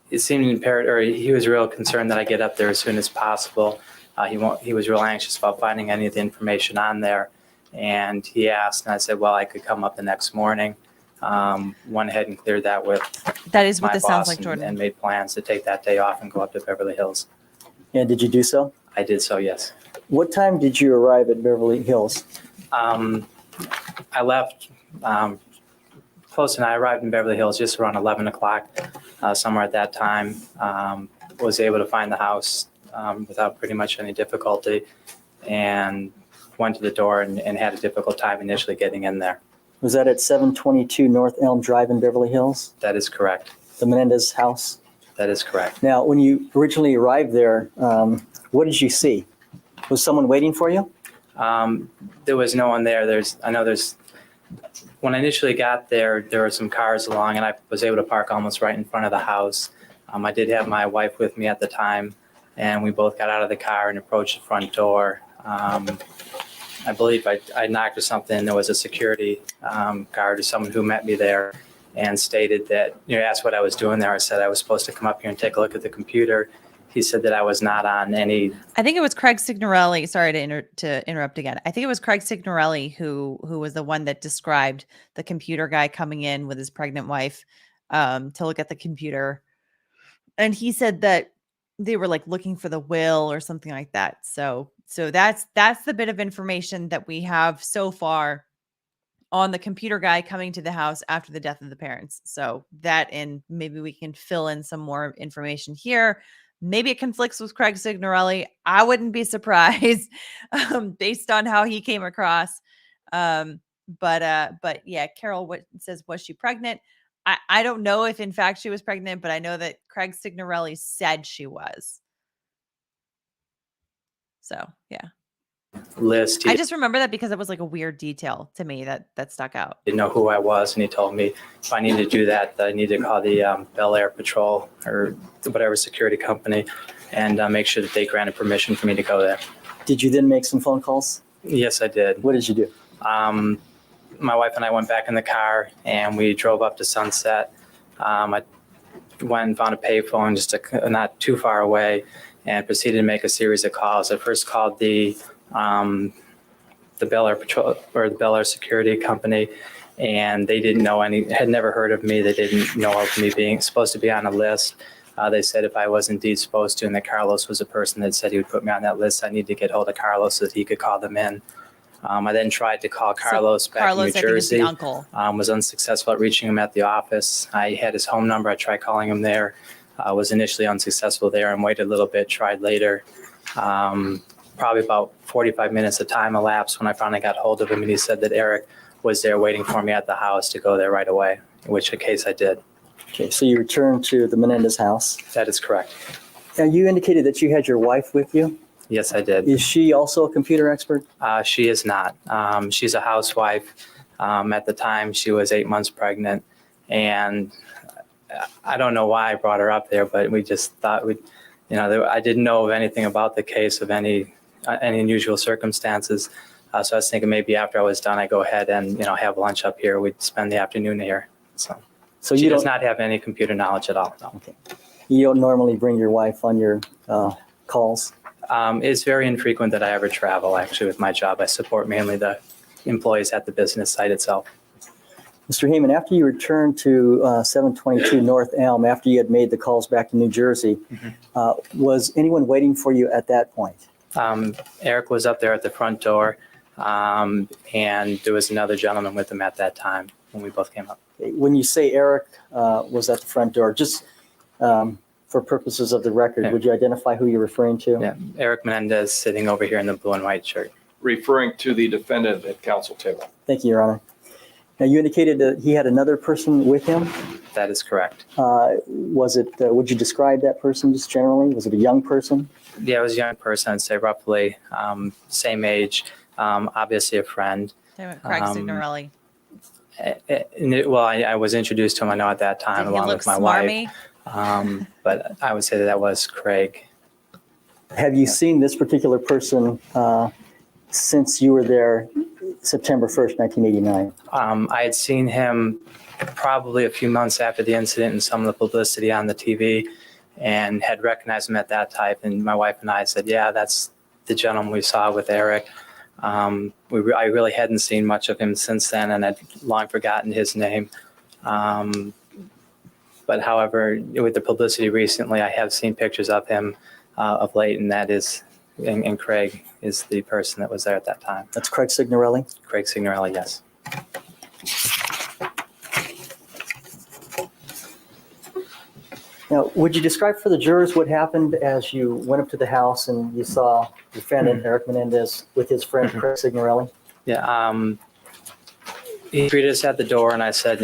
It seemed imperative, or he was real concerned that I get up there as soon as possible. He was real anxious about finding any of the information on there. And he asked, and I said, well, I could come up the next morning. Went ahead and cleared that with that is what my this sounds boss like, Jordan. and made plans to take that day off and go up to Beverly Hills. And did you do so? I did so, yes. What time did you arrive at Beverly Hills? I left close, and I arrived in Beverly Hills just around 11 o'clock, somewhere at that time. Was able to find the house without pretty much any difficulty, and went to the door and had a difficult time initially getting in there. Was that at 722 North Elm Drive in Beverly Hills? That is correct. The Menendez house? That is correct. Now, when you originally arrived there, what did you see? Was someone waiting for you? There was no one there. When I initially got there, there were some cars along, and I was able to park almost right in front of the house. I did have my wife with me at the time, and we both got out of the car and approached the front door. I believe I knocked or something. There was a security guard or someone who met me there and stated that, asked what I was doing there. I said I was supposed to come up here and take a look at the computer. He said that I was not on any. I think it was Craig Signorelli. Sorry to interrupt again. I think it was Craig Signorelli who was the one that described the computer guy coming in with his pregnant wife to look at the computer. And he said that they were like looking for the will or something like that. So that's the bit of information that we have so far on the computer guy coming to the house after the death of the parents. So that, and maybe we can fill in some more information here. Maybe it conflicts with Craig Signorelli. I wouldn't be surprised based on how he came across. But yeah, Carol says, was she pregnant? I don't know if in fact she was pregnant, but I know that Craig Signorelli said she was. So yeah. List. I just remember that because it was like a weird detail to me that stuck out. Didn't know who I was, and he told me if I needed to do that, I needed to call the Bel Air Patrol or whatever security company and make sure that they granted permission for me to go there. Did you then make some phone calls? Yes, I did. What did you do? My wife and I went back in the car, and we drove up to Sunset. I went and found a payphone just not too far away and proceeded to make a series of calls. I first called the Bel Air Patrol or the Bel Air security company, and they didn't know had never heard of me. They didn't know of me being supposed to be on a list. They said if I was indeed supposed to, and that Carlos was a person that said he would put me on that list, I need to get hold of Carlos so that he could call them in. I then tried to call Carlos back in New Jersey. I think it's the uncle. Was unsuccessful at reaching him at the office. I had his home number. I tried calling him there. Was initially unsuccessful there and waited a little bit, tried later. Probably about 45 minutes of time elapsed when I finally got hold of him, and he said that Erik was there waiting for me at the house to go there right away, in which case I did. Okay, so you returned to the Menendez house. That is correct. Now, you indicated that you had your wife with you. Yes, I did. Is she also a computer expert? She is not. She's a housewife. At the time, she was 8 months pregnant, and I don't know why I brought her up there, but we just thought I didn't know of anything about the case of any unusual circumstances. So I was thinking maybe after I was done, I go ahead and have lunch up here. We'd spend the afternoon here. So she does not have any computer knowledge at all. No. Okay. You don't normally bring your wife on your calls? It's very infrequent that I ever travel, actually, with my job. I support mainly the employees at the business site itself. Mr. Hayman, after you returned to 722 North Elm, after you had made the calls back to New Jersey, was anyone waiting for you at that point? Erik was up there at the front door, and there was another gentleman with him at that time when we both came up. When you say Erik was at the front door, just for purposes of the record, Yeah. would you identify who you're referring to? Yeah, Erik Menendez sitting over here in the blue and white shirt. Referring to the defendant at counsel table. Thank you, Your Honor. Now, you indicated that he had another person with him. That is correct. Was it, would you describe that person just generally? Was it a young person? Yeah, it was a young person, I'd say roughly same age, obviously a friend. Craig Signorelli. Well, I was introduced to him, I know at that time, Did he along look with my smarmy? wife. But I would say that was Craig. Have you seen this particular person since you were there September 1st, 1989? I had seen him probably a few months after the incident and some of the publicity on the TV and had recognized him at that time. And my wife and I said, yeah, that's the gentleman we saw with Erik. I really hadn't seen much of him since then and had long forgotten his name. But however, with the publicity recently, I have seen pictures of him of late, and that is, and Craig is the person that was there at that time. That's Craig Signorelli? Craig Signorelli, yes. Now, would you describe for the jurors what happened as you went up to the house and you saw defendant Erik Menendez with his friend Craig Signorelli? Yeah, he greeted us at the door, and I said,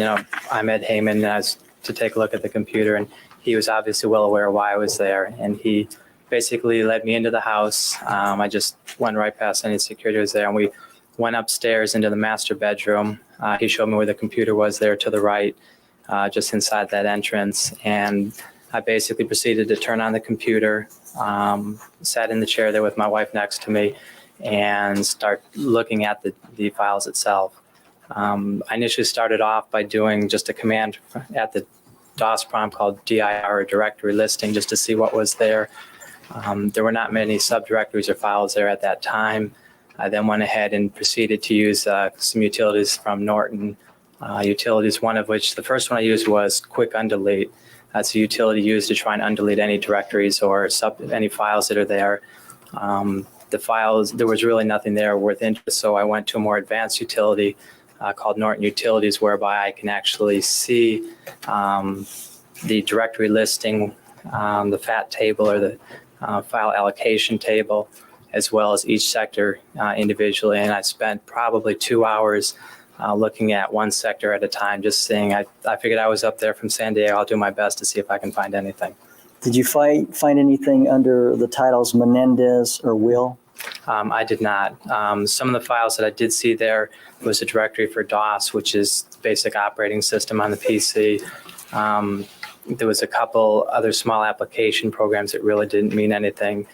I'm Ed Hayman, and I was to take a look at the computer, and he was obviously well aware of why I was there, and he basically led me into the house. I just went right past any security was there, and we went upstairs into the master bedroom. He showed me where the computer was there to the right, just inside that entrance, and I basically proceeded to turn on the computer, sat in the chair there with my wife next to me, and start looking at the files itself. I initially started off by doing just a command at the DOS prompt called dir, or directory listing, just to see what was there. There were not many subdirectories or files there at that time. I then went ahead and proceeded to use some utilities from Norton. Utilities, one of which, the first one I used was quick undelete. That's a utility used to try and undelete any directories or any files that are there. The files, there was really nothing there worth interest, so I went to a more advanced utility called Norton Utilities, whereby I can actually see the directory listing, the FAT table or the file allocation table, as well as each sector individually. And I spent probably 2 hours looking at one sector at a time, just seeing. I figured I was up there from San Diego. I'll do my best to see if I can find anything. Did you find anything under the titles Menendez or Will? I did not. Some of the files that I did see there was a directory for DOS, which is basic operating system on the PC. There was a couple other small application programs that really didn't mean anything.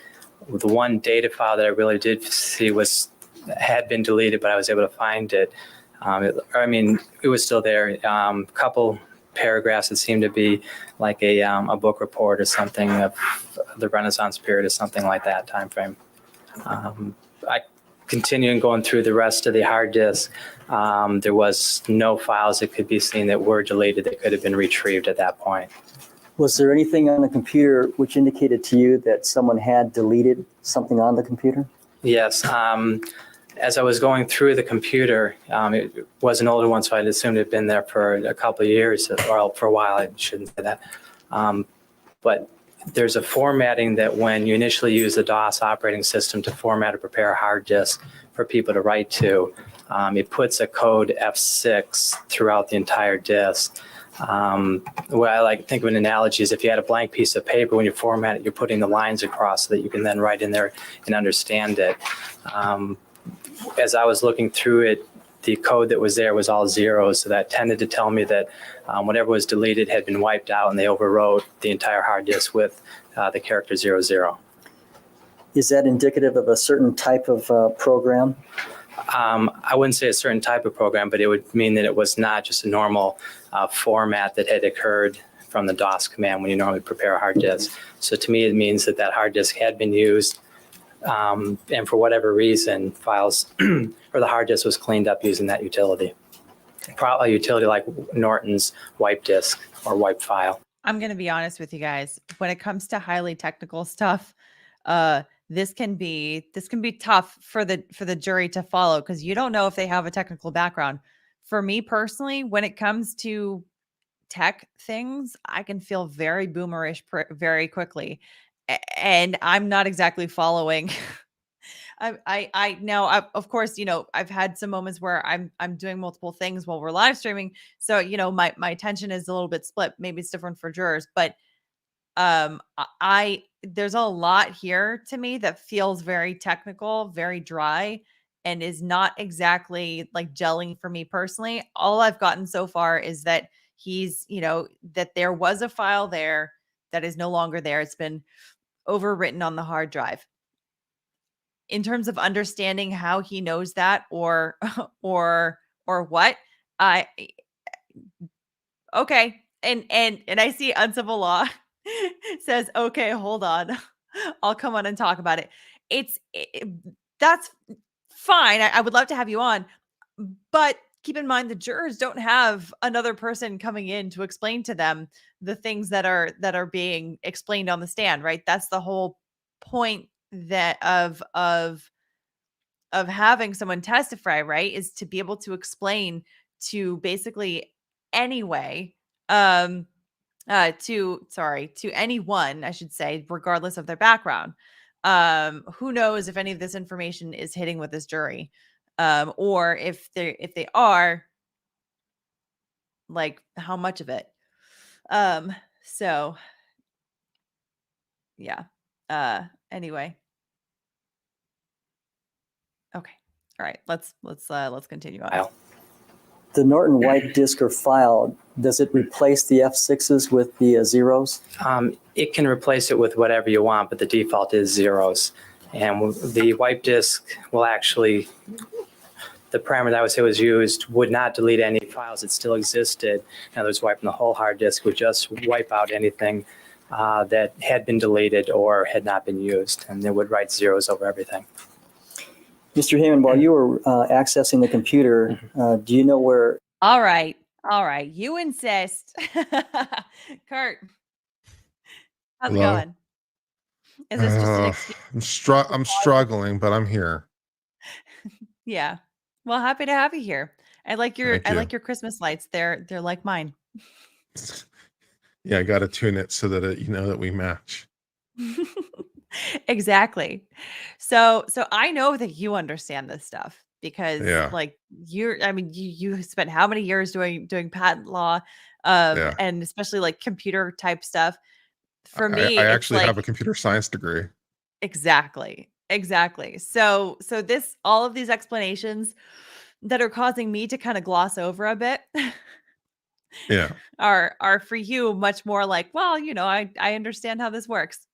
The one data file that I really did see had been deleted, but I was able to find it. It was still there. A couple paragraphs that seemed to be like a book report or something of the Renaissance period or something like that time frame. I continued going through the rest of the hard disk. There was no files that could be seen that were deleted that could have been retrieved at that point. Was there anything on the computer which indicated to you that someone had deleted something on the computer? Yes. As I was going through the computer, it was an older one, so I'd assumed it had been there for a couple of years, or for a while. I shouldn't say that. But there's a formatting that when you initially use the DOS operating system to format or prepare a hard disk for people to write to, it puts a code F6 throughout the entire disk. What I like to think of an analogy is if you had a blank piece of paper, when you format it, you're putting the lines across so that you can then write in there and understand it. As I was looking through it, the code that was there was all zeros, so that tended to tell me that whatever was deleted had been wiped out, and they overwrote the entire hard disk with the character 00. Is that indicative of a certain type of program? I wouldn't say a certain type of program, but it would mean that it was not just a normal format that had occurred from the DOS command when you normally prepare a hard disk. So to me, it means that that hard disk had been used, and for whatever reason, files or the hard disk was cleaned up using that utility. a utility like Norton's wipe disk or wipe file. I'm going to be honest with you guys. When it comes to highly technical stuff, this can be tough for the jury to follow because you don't know if they have a technical background. For me personally, when it comes to tech things, I can feel very boomerish very quickly, and I'm not exactly following. I now, of course, I've had some moments where I'm doing multiple things while we're live streaming, so my attention is a little bit split. Maybe it's different for jurors, but I there's a lot here to me that feels very technical, very dry, and is not exactly like gelling for me personally. All I've gotten so far is that that there was a file there that is no longer there. It's been overwritten on the hard drive. In terms of understanding how he knows that or what, I okay. And I see uncivil law says, okay, hold on. I'll come on and talk about it. That's fine. I would love to have you on, but keep in mind the jurors don't have another person coming in to explain to them the things that are being explained on the stand, right? That's the whole point of having someone testify, right? Is to be able to explain to basically anyway, to anyone, I should say, regardless of their background. Who knows if any of this information is hitting with this jury, or if they are, like, how much of it. So yeah. Anyway. Okay. All right. Let's continue on. The Norton wipe disk or file, does it replace the F6s with the zeros? It can replace it with whatever you want, but the default is zeros. And the wipe disk will actually, the parameter that was used would not delete any files that still existed. In other words, wiping the whole hard disk would just wipe out anything that had been deleted or had not been used, and it would write zeros over everything. Mr. Hayman, while you were accessing the computer, do you know where? All right. You insist. Kurt, how's it going? Is this just an excuse? I'm struggling, but I'm here. Yeah. Well, happy to have you here. I like your Christmas lights. They're like mine. Yeah, I got to tune it so that that we match. Exactly. So I know that you understand this stuff because you spent how many years doing patent law, and especially like computer type stuff. For me, I actually have a computer science degree. Exactly. So all of these explanations that are causing me to kind of gloss over a bit are for you much more like, well, I understand how this works.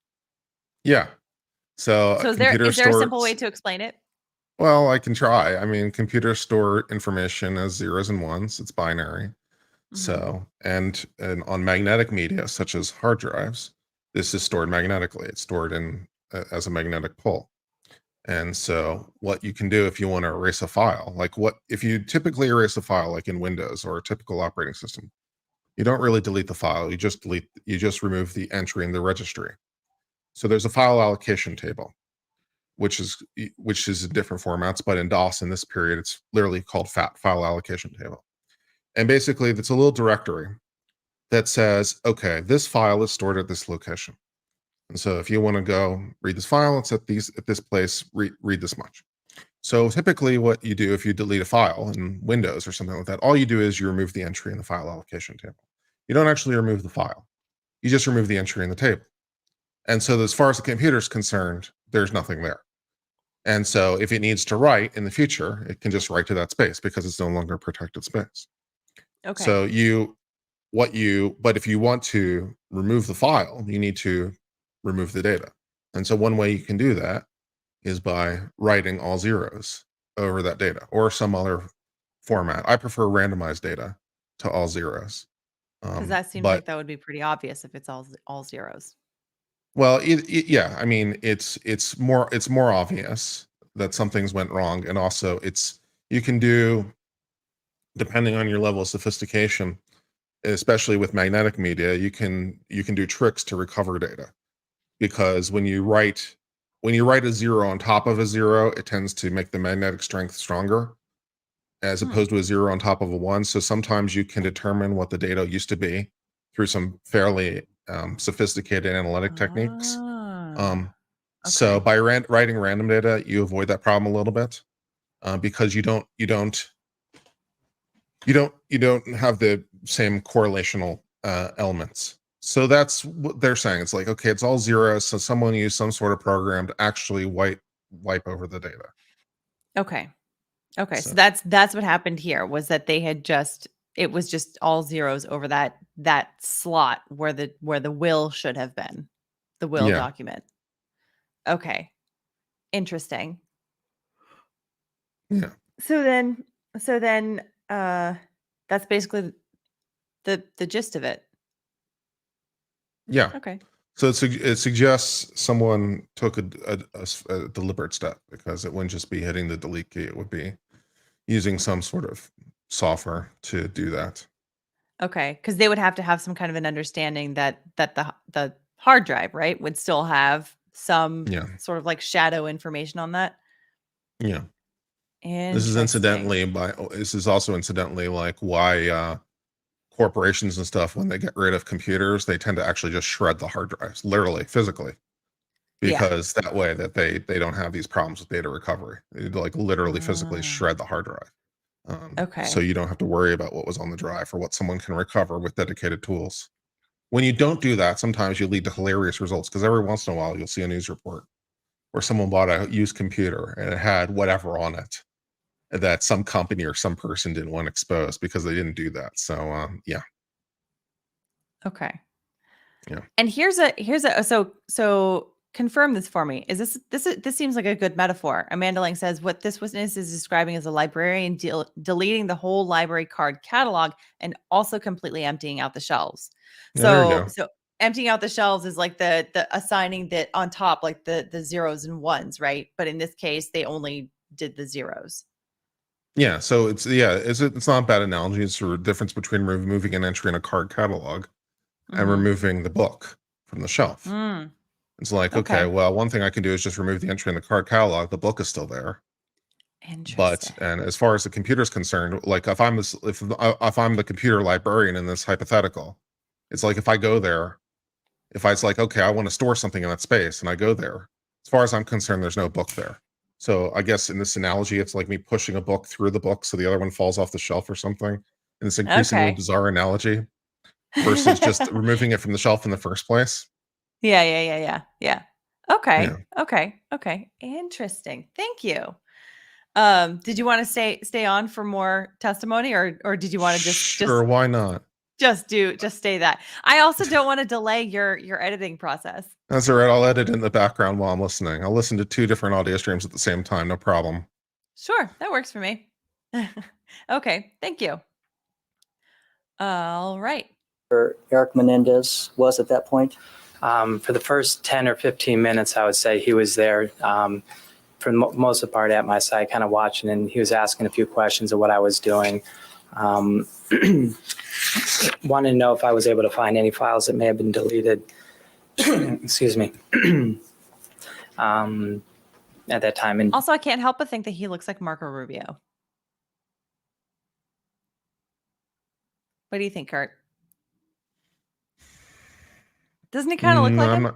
Yeah. So is there a simple way to explain it? Well, I can try. I mean, computers store information as zeros and ones. It's binary. Mm-hmm. So, and on magnetic media, such as hard drives, this is stored magnetically. It's stored as a magnetic pole. And so what you can do if you want to erase a file, if you typically erase a file, like in Windows or a typical operating system, you don't really delete the file. You just remove the entry in the registry. So there's a file allocation table, which is in different formats, but in DOS in this period, it's literally called FAT, file allocation table. And basically it's a little directory that says, okay, this file is stored at this location. And so if you want to go read this file, it's at this place, read this much. So typically what you do if you delete a file in Windows or something like that, all you do is you remove the entry in the file allocation table. You don't actually remove the file. You just remove the entry in the table. And so as far as the computer is concerned, there's nothing there. And so if it needs to write in the future, it can just write to that space because it's no longer protected space. Okay. So but if you want to remove the file, you need to remove the data. And so one way you can do that is by writing all zeros over that data or some other format. I prefer randomized data to all zeros. Because that seems like that would be pretty obvious if it's all zeros. Well, yeah, I mean, it's more obvious that some things went wrong, and also you can do depending on your level of sophistication, especially with magnetic media, you can do tricks to recover data, because when you write a 0 on top of a 0, it tends to make the magnetic strength stronger, as opposed to a 0 on top of a 1. So sometimes you can determine what the data used to be through some fairly sophisticated analytic techniques. So by writing random data, you avoid that problem a little bit, because you don't have the same correlational elements. So that's what they're saying. It's like, okay, it's all zeros, so someone used some sort of program to actually wipe over the data. Okay. So So- that's what happened here, was that they had it was just all zeros over that slot where the will should have been, the will Yeah. document. Okay. Interesting. Yeah. So then that's basically the gist of it. Yeah. Okay. So it suggests someone took a deliberate step, because it wouldn't just be hitting the delete key. It would be using some sort of software to do that. Okay, because they would have to have some kind of an understanding that the hard drive, right, would still have some Yeah. sort of like shadow information on that. Yeah. This Interesting. is also incidentally like why corporations and stuff, when they get rid of computers, they tend to actually just shred the hard drives, literally, physically, Yeah. because that way that they don't have these problems with data recovery. They like literally physically shred the hard drive. Okay. So you don't have to worry about what was on the drive or what someone can recover with dedicated tools. When you don't do that, sometimes you lead to hilarious results, because every once in a while you'll see a news report where someone bought a used computer and it had whatever on it that some company or some person didn't want exposed because they didn't do that. So yeah. Okay. Yeah. And here's a so confirm this for me. Is this seems like a good metaphor. Amanda Lang says what this witness is describing as a librarian deleting the whole library card catalog and also completely emptying out the shelves. Yeah, there you So go. so emptying out the shelves is like the assigning that on top, like the zeros and ones, right? But in this case, they only did the zeros. Yeah. So it's not a bad analogy. It's the difference between removing an entry in a card catalog and removing the book from the shelf. Mm. It's like, Okay. okay, well, one thing I can do is just remove the entry in the card catalog. The book is still there. But, and as far as the computer is concerned, like if I'm the computer librarian in this hypothetical, it's like if I go there, if it's like, okay, I want to store something in that space and I go there, as far as I'm concerned, there's no book there. So I guess in this analogy, it's like me pushing a book through the book so the other one falls off the shelf or something. And it's increasingly Okay. bizarre analogy versus just removing it from the shelf in the first place. Yeah. Okay. Yeah. Okay. Interesting. Thank you. Did you want to stay on for more testimony, or did you want to Sure, why not? just stay that? I also don't want to delay your editing process. That's all right. I'll edit in the background while I'm listening. I'll listen to 2 different audio streams at the same time. No problem. Sure, that works for me. Okay, thank you. All right. Erik Menendez was at that point? For the first 10 or 15 minutes, I would say he was there for most of the part at my side, kind of watching, and he was asking a few questions of what I was doing. Wanted to know if I was able to find any files that may have been deleted. Excuse me. At that time. And Also, I can't help but think that he looks like Marco Rubio. What do you think, Kurt? Doesn't he kind of look like him?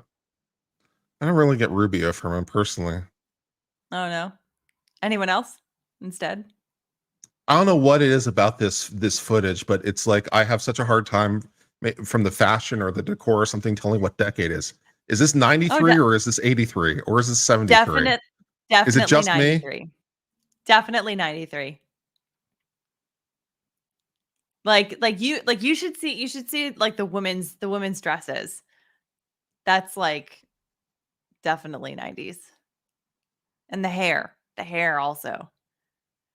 I don't really get Rubio from him personally. Oh no. Anyone else instead? I don't know what it is about this footage, but it's like I have such a hard time from the fashion or the decor or something telling what decade is. Is this 93 or is this 83 or is this 73? Definitely Is it just 93. me? Definitely 93. Like you should see like the women's dresses. That's like definitely 90s. And the hair also.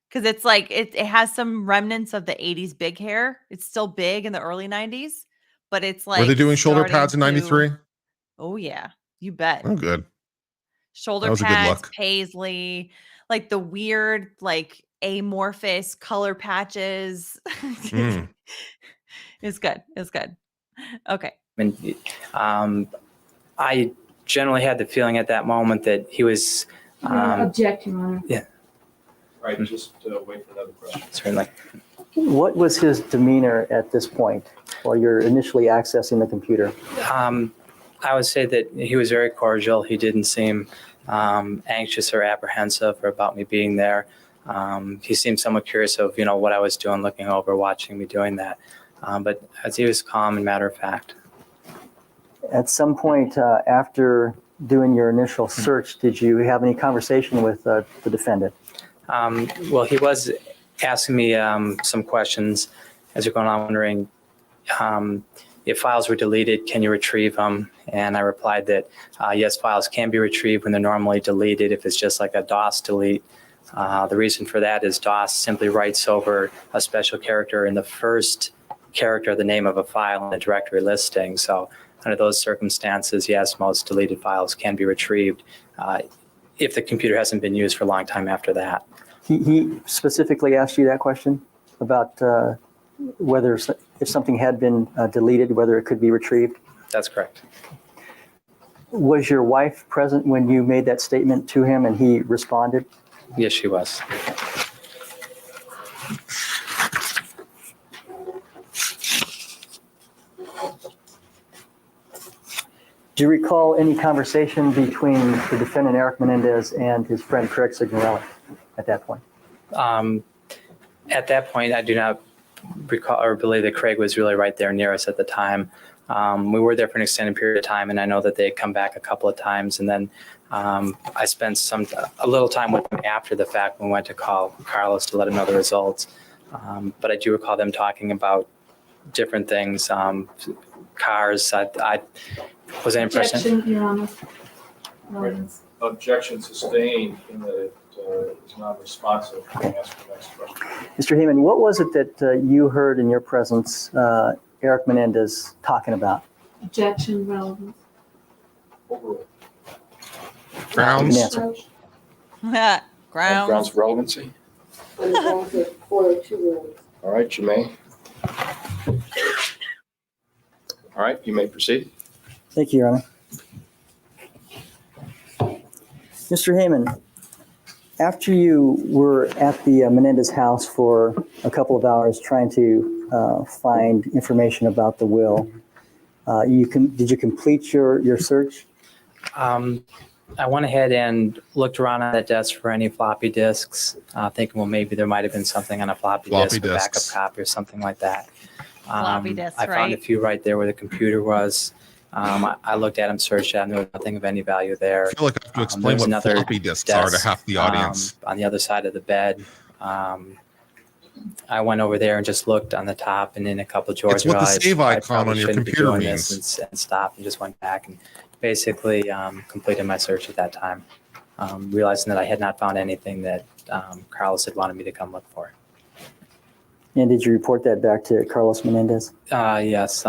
Because it's like it has some remnants of the 80s big hair. It's still big in the early 90s, but it's like Were they doing shoulder pads in 93? Oh yeah, you bet. Oh good. Shoulder That was a good pads, look. paisley, like the weird like amorphous color patches. Mm. It's good. It's good. Okay. And I generally had the feeling at that moment that he was Object, Your Honor. All right, just wait for another question. certainly. What was his demeanor at this point while you're initially accessing the computer? I would say that he was very cordial. He didn't seem anxious or apprehensive about me being there. He seemed somewhat curious of, what I was doing, looking over, watching me doing that. But as he was calm and matter of fact. At some point after doing your initial search, did you have any conversation with the defendant? Well, he was asking me some questions as you're going on, wondering if files were deleted, can you retrieve them? And I replied that yes, files can be retrieved when they're normally deleted if it's just like a DOS delete. The reason for that is DOS simply writes over a special character in the first character of the name of a file in a directory listing. So under those circumstances, yes, most deleted files can be retrieved if the computer hasn't been used for a long time after that. He specifically asked you that question about whether if something had been deleted, whether it could be retrieved? That's correct. Was your wife present when you made that statement to him and he responded? Yes, she was. Do you recall any conversation between the defendant, Erik Menendez, and his friend, Craig Signorelli, at that point? At that point, I do not recall or believe that Craig was really right there near us at the time. We were there for an extended period of time, and I know that they had come back a couple of times. And then I spent a little time with them after the fact when we went to call Carlos to let him know the results. But I do recall them talking about different things, cars. I was an impression. Objection, Your Honor. Relevance. Objection sustained in that it is not responsive. Ask the next question. Mr. Hayman, what was it that you heard in your presence Erik Menendez talking about? Objection, relevance. Overruled. Grounds. Answer. Grounds. Grounds of relevancy. On the grounds of 402 rulings. All right, you may. All right, you may proceed. Thank you, Your Honor. Mr. Hayman, after you were at the Menendez house for a couple of hours trying to find information about the will, did you complete your search? I went ahead and looked around on that desk for any floppy disks, thinking, well, maybe there might have been something on a floppy disk, a backup copy or something like that. Floppy disks, I found a few right there where the computer was. I looked at them, searched at them. There was nothing of any value there. I feel like I have to explain what floppy disks are to half the audience. On the other side of the bed. I went over there and just looked on the top and in a couple of drawers. It's what the save icon on your computer means. And stopped and just went back and basically completed my search at that time, realizing that I had not found anything that Carlos had wanted me to come look for. And did you report that back to Carlos Menendez? Yes.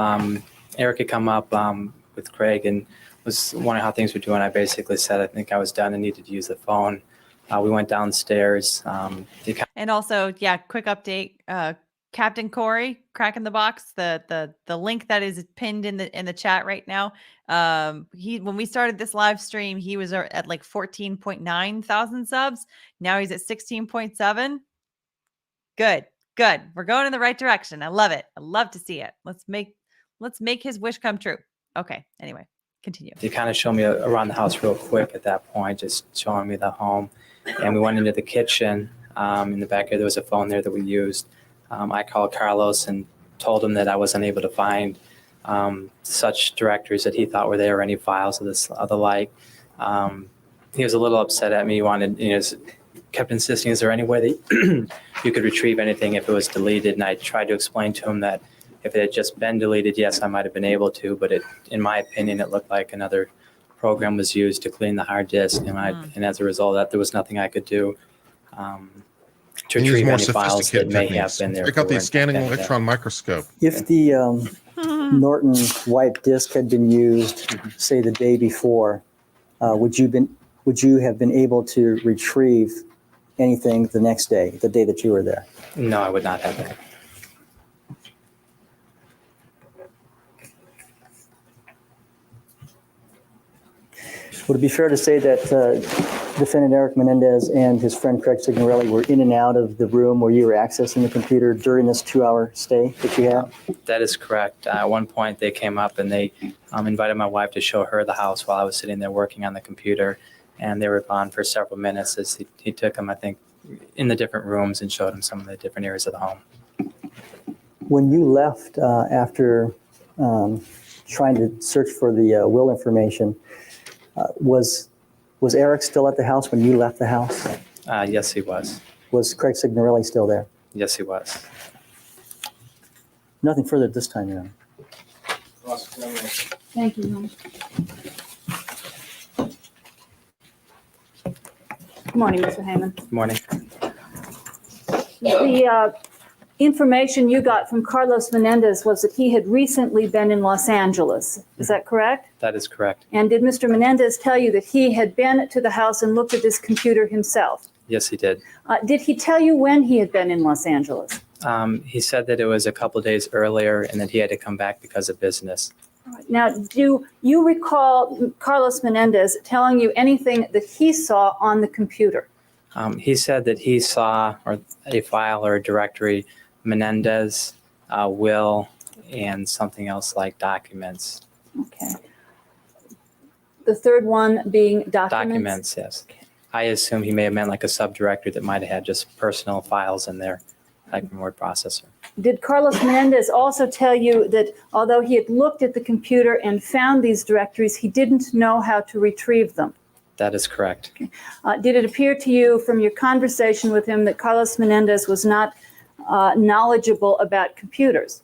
Erik had come up with Craig and was wondering how things were doing. I basically said I think I was done and needed to use the phone. We went downstairs. And also, quick update. Captain Kori, Crack in the Box, the link that is pinned in the chat right now. When we started this live stream, he was at like 14.9 thousand subs. Now he's at 16.7. Good. We're going in the right direction. I love it. I love to see it. Let's make his wish come true. Okay. Anyway, continue. He kind of showed me around the house real quick at that point, just showing me the home. And we went into the kitchen. In the back there was a phone there that we used. I called Carlos and told him that I was unable to find such directories that he thought were there or any files of the like. He was a little upset at me. He wanted, kept insisting, is there any way that you could retrieve anything if it was deleted? And I tried to explain to him that if it had just been deleted, yes, I might have been able to, but in my opinion, it looked like another program was used to clean the hard disk. And as a result of that, there was nothing I could do to retrieve any files that may have been there. Check out the scanning electron microscope. If the Norton wipe disk had been used, say the day before, would you have been able to retrieve anything the next day, the day that you were there? No, I would not have that. Would it be fair to say that defendant Erik Menendez and his friend Craig Signorelli were in and out of the room where you were accessing the computer during this 2-hour stay that you had? That is correct. At one point, they came up and they invited my wife to show her the house while I was sitting there working on the computer. And they were gone for several minutes as he took them, I think, in the different rooms and showed them some of the different areas of the home. When you left after trying to search for the will information, was Erik still at the house when you left the house? Yes, he was. Was Craig Signorelli still there? Yes, he was. Nothing further at this time, Your Honor. Thank you, Ron. Good morning, Mr. Hayman. Good morning. The information you got from Carlos Menendez was that he had recently been in Los Angeles. Is that correct? That is correct. And did Mr. Menendez tell you that he had been to the house and looked at this computer himself? Yes, he did. Did he tell you when he had been in Los Angeles? He said that it was a couple days earlier and that he had to come back because of business. Now, do you recall Carlos Menendez telling you anything that he saw on the computer? He said that he saw a file or a directory, Menendez, will, and something else like documents. Okay. The third one being documents? Documents, yes. I assume he may have meant like a subdirectory that might have had just personal files in there, like a word processor. Did Carlos Menendez also tell you that although he had looked at the computer and found these directories, he didn't know how to retrieve them? That is correct. Okay. Did it appear to you from your conversation with him that Carlos Menendez was not knowledgeable about computers?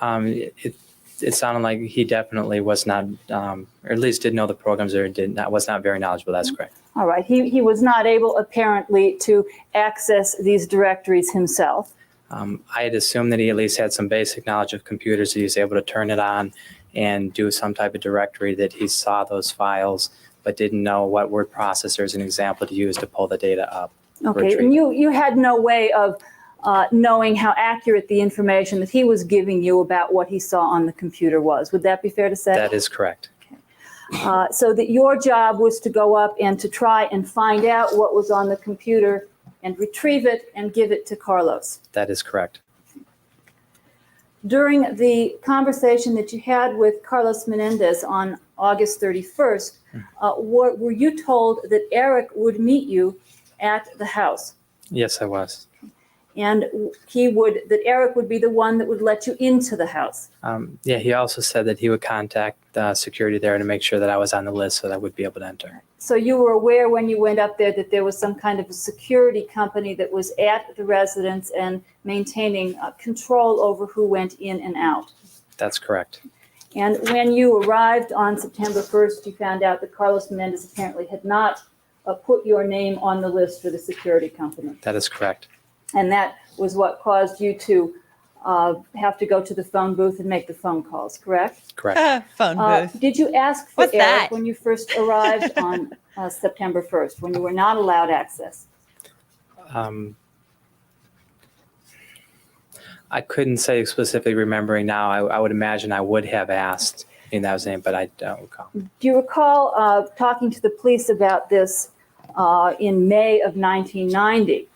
It sounded like he definitely was not, or at least didn't know the programs or was not very knowledgeable. That's correct. All right. He was not able, apparently, to access these directories himself. I had assumed that he at least had some basic knowledge of computers. He was able to turn it on and do some type of directory that he saw those files, but didn't know what word processor as an example to use to pull the data up. Okay. And you had no way of knowing how accurate the information that he was giving you about what he saw on the computer was. Would that be fair to say? That is correct. So that your job was to go up and to try and find out what was on the computer and retrieve it and give it to Carlos. That is correct. During the conversation that you had with Carlos Menendez on August 31st, were you told that Erik would meet you at the house? Yes, I was. And that Erik would be the one that would let you into the house? Yeah, he also said that he would contact security there to make sure that I was on the list so that I would be able to enter. So you were aware when you went up there that there was some kind of a security company that was at the residence and maintaining control over who went in and out? That's correct. And when you arrived on September 1st, you found out that Carlos Menendez apparently had not put your name on the list for the security company. That is correct. And that was what caused you to have to go to the phone booth and make the phone calls, correct? Correct. Phone booth. Did you ask for What's Erik that? when you first arrived on September 1st, when you were not allowed access? I couldn't say specifically remembering now. I would imagine I would have asked in that was name, but I don't recall. Do you recall talking to the police about this in May of 1990?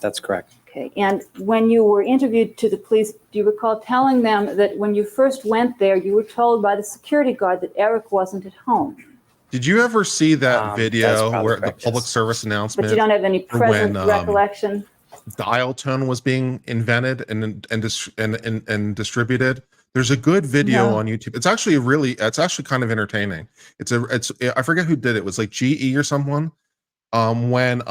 That's correct. Okay. And when you were interviewed to the police, do you recall telling them that when you first went there, you were told by the security guard that Erik wasn't at home? Did you ever see that That's video probably where correct, the public yes. service announcement But you don't have any present when, recollection? dial tone was being invented and distributed? There's a good video No. on YouTube. It's actually kind of entertaining. I forget who did it. It was like GE or someone. When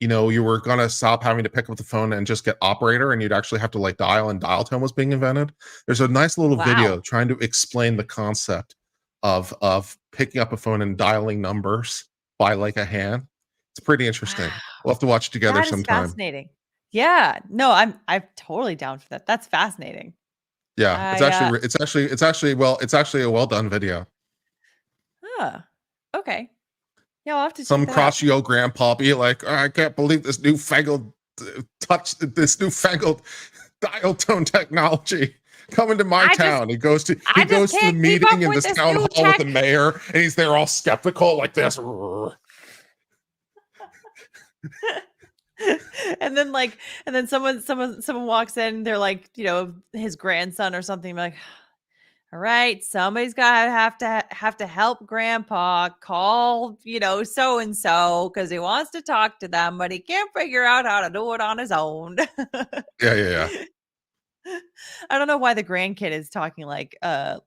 you were gonna stop having to pick up the phone and just get operator, and you'd actually have to like dial, and dial tone was being invented. There's a nice little Wow. video trying to explain the concept of picking up a phone and dialing numbers by like a hand. It's pretty interesting. Wow. We'll have to watch it together That is sometime. fascinating. Yeah. No, I'm totally down for that. That's fascinating. Yeah, it's actually a well done video. Huh. Okay. Yeah, I'll have to check Some that out. crotchety old grandpa be like, "Oh, I can't believe this newfangled dial tone technology coming to my town." He goes to I just the can't keep meeting up in with this this town new hall with tech. the mayor, and he's there all skeptical like this. And then someone walks in, they're like, his grandson or something, like, all right, somebody's gotta have to help grandpa call, so and so, because he wants to talk to them, but he can't figure out how to do it on his own. Yeah. I don't know why the grandkid is talking like a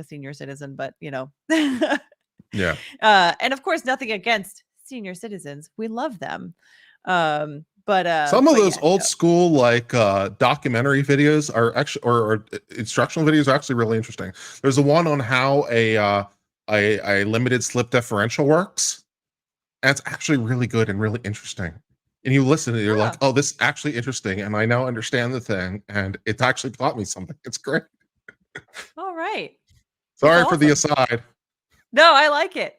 senior citizen, but Yeah. and of course, nothing against senior citizens. We love them. But Some of those yeah, old school documentary videos are actually or instructional videos are actually really interesting. There's a one on how a limited slip differential works. And it's actually really good and really interesting. And you listen and you're like, oh, this is actually interesting, and I now understand the thing, and it's actually taught me something. It's great. All right. Sorry for the aside. No, I like it.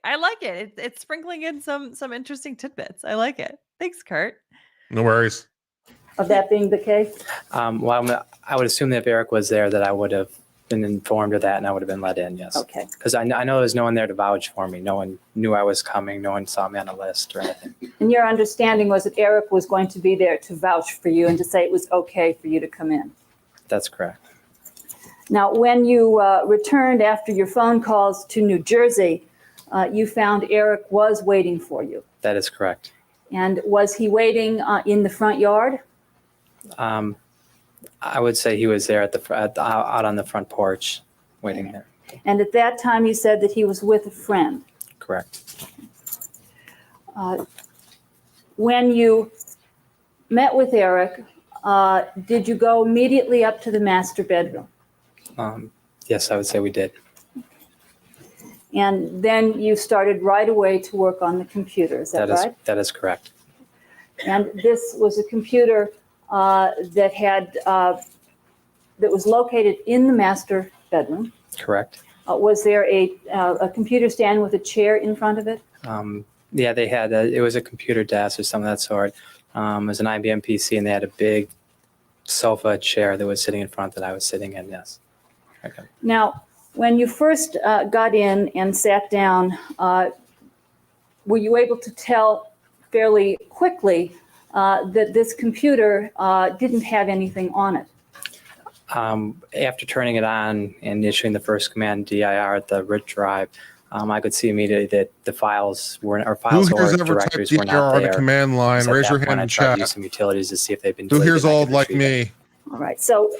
It's sprinkling in some interesting tidbits. I like it. Thanks, Kurt. No worries. Of that being the case? Well, I would assume that if Erik was there, that I would have been informed of that and I would have been let in, yes. Okay. Because I know there was no one there to vouch for me. No one knew I was coming. No one saw me on a list or anything. And your understanding was that Erik was going to be there to vouch for you and to say it was okay for you to come in? That's correct. Now, when you returned after your phone calls to New Jersey, you found Erik was waiting for you. That is correct. And was he waiting in the front yard? I would say he was there out on the front porch waiting there. And at that time, you said that he was with a friend. Correct. When you met with Erik, did you go immediately up to the master bedroom? Yes, I would say we did. And then you started right away to work on the computer, is that right? That is correct. And this was a computer that was located in the master bedroom. Correct. Was there a computer stand with a chair in front of it? Yeah, they had it was a computer desk or something of that sort. It was an IBM PC, and they had a big sofa chair that was sitting in front that I was sitting in, yes. Okay. Now, when you first got in and sat down, were you able to tell fairly quickly that this computer didn't have anything on it? After turning it on and issuing the first command DIR at the root drive, I could see immediately that the files or directories were not on there. the command line? So at Raise that your point, hand I in tried to chat. use some utilities to see if they've been Who deleted. here's and I old could like retrieve it. me? All right, so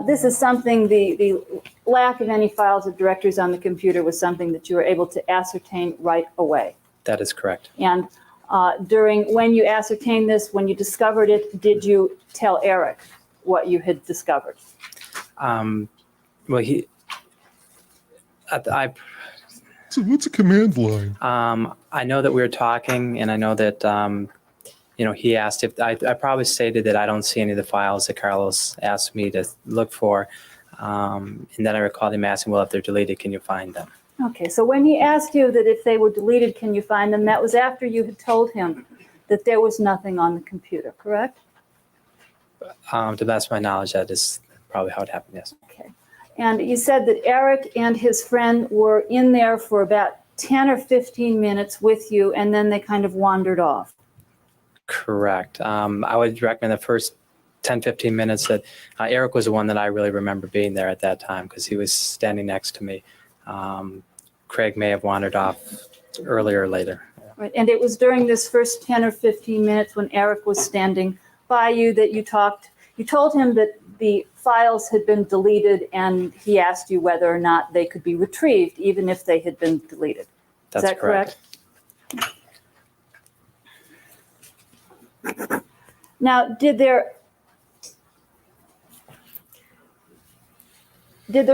this is something, the lack of any files or directories on the computer was something that you were able to ascertain right away. That is correct. And when you ascertained this, when you discovered it, did you tell Erik what you had discovered? Well, So what's a command line? I know that we were talking, and I know that he asked if I probably stated that I don't see any of the files that Carlos asked me to look for, and then I recalled him asking, well, if they're deleted, can you find them? Okay, so when he asked you that if they were deleted, can you find them, that was after you had told him that there was nothing on the computer, correct? To the best of my knowledge, that is probably how it happened, yes. Okay. And you said that Erik and his friend were in there for about 10 or 15 minutes with you, and then they kind of wandered off. Correct. I would recommend the first 10, 15 minutes that Erik was the one that I really remember being there at that time because he was standing next to me. Craig may have wandered off earlier or later. Right. And it was during this first 10 or 15 minutes when Erik was standing by you that you told him that the files had been deleted, and he asked you whether or not they could be retrieved, even if they had been deleted. That's Is that correct? Now, did there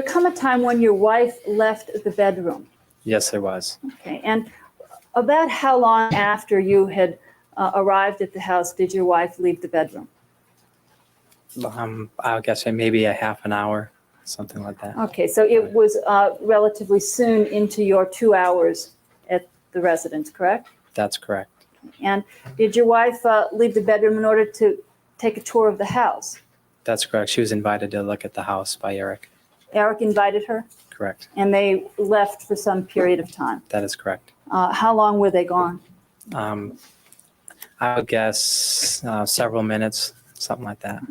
come a time when your wife left the bedroom? Yes, there was. Okay, and about how long after you had arrived at the house did your wife leave the bedroom? I guess maybe a half an hour, something like that. Okay, so it was relatively soon into your 2 hours at the residence, correct? That's correct. And did your wife leave the bedroom in order to take a tour of the house? That's correct. She was invited to look at the house by Erik. Erik invited her, Correct. and they left for some period of time. That is correct. How long were they gone? I would guess several minutes, something like that.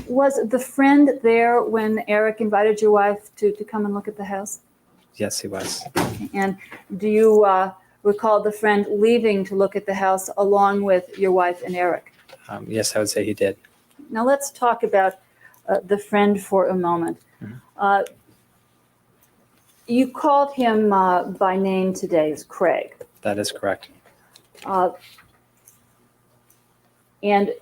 Was the friend there when Erik invited your wife to come and look at the house? Yes, he was. And do you recall the friend leaving to look at the house along with your wife and Erik? Yes, I would say he did. Now let's talk about the friend for a moment. You called him by name today as Craig. That is correct. And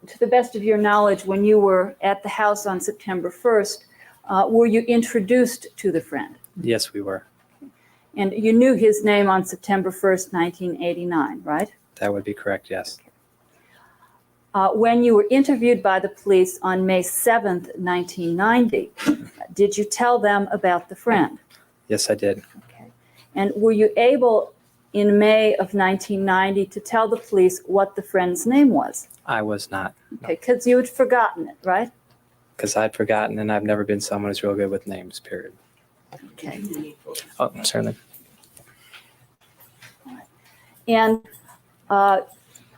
to the best of your knowledge, when you were at the house on September 1st, were you introduced to the friend? Yes, we were. And you knew his name on September 1st, 1989, right? That would be correct, yes. When you were interviewed by the police on May 7th, 1990, did you tell them about the friend? Yes, I did. Okay. And were you able in May of 1990 to tell the police what the friend's name was? I was not. Okay, because you had forgotten it, right? Because I'd forgotten, and I've never been someone who's real good with names, period. Okay. Oh, certainly. And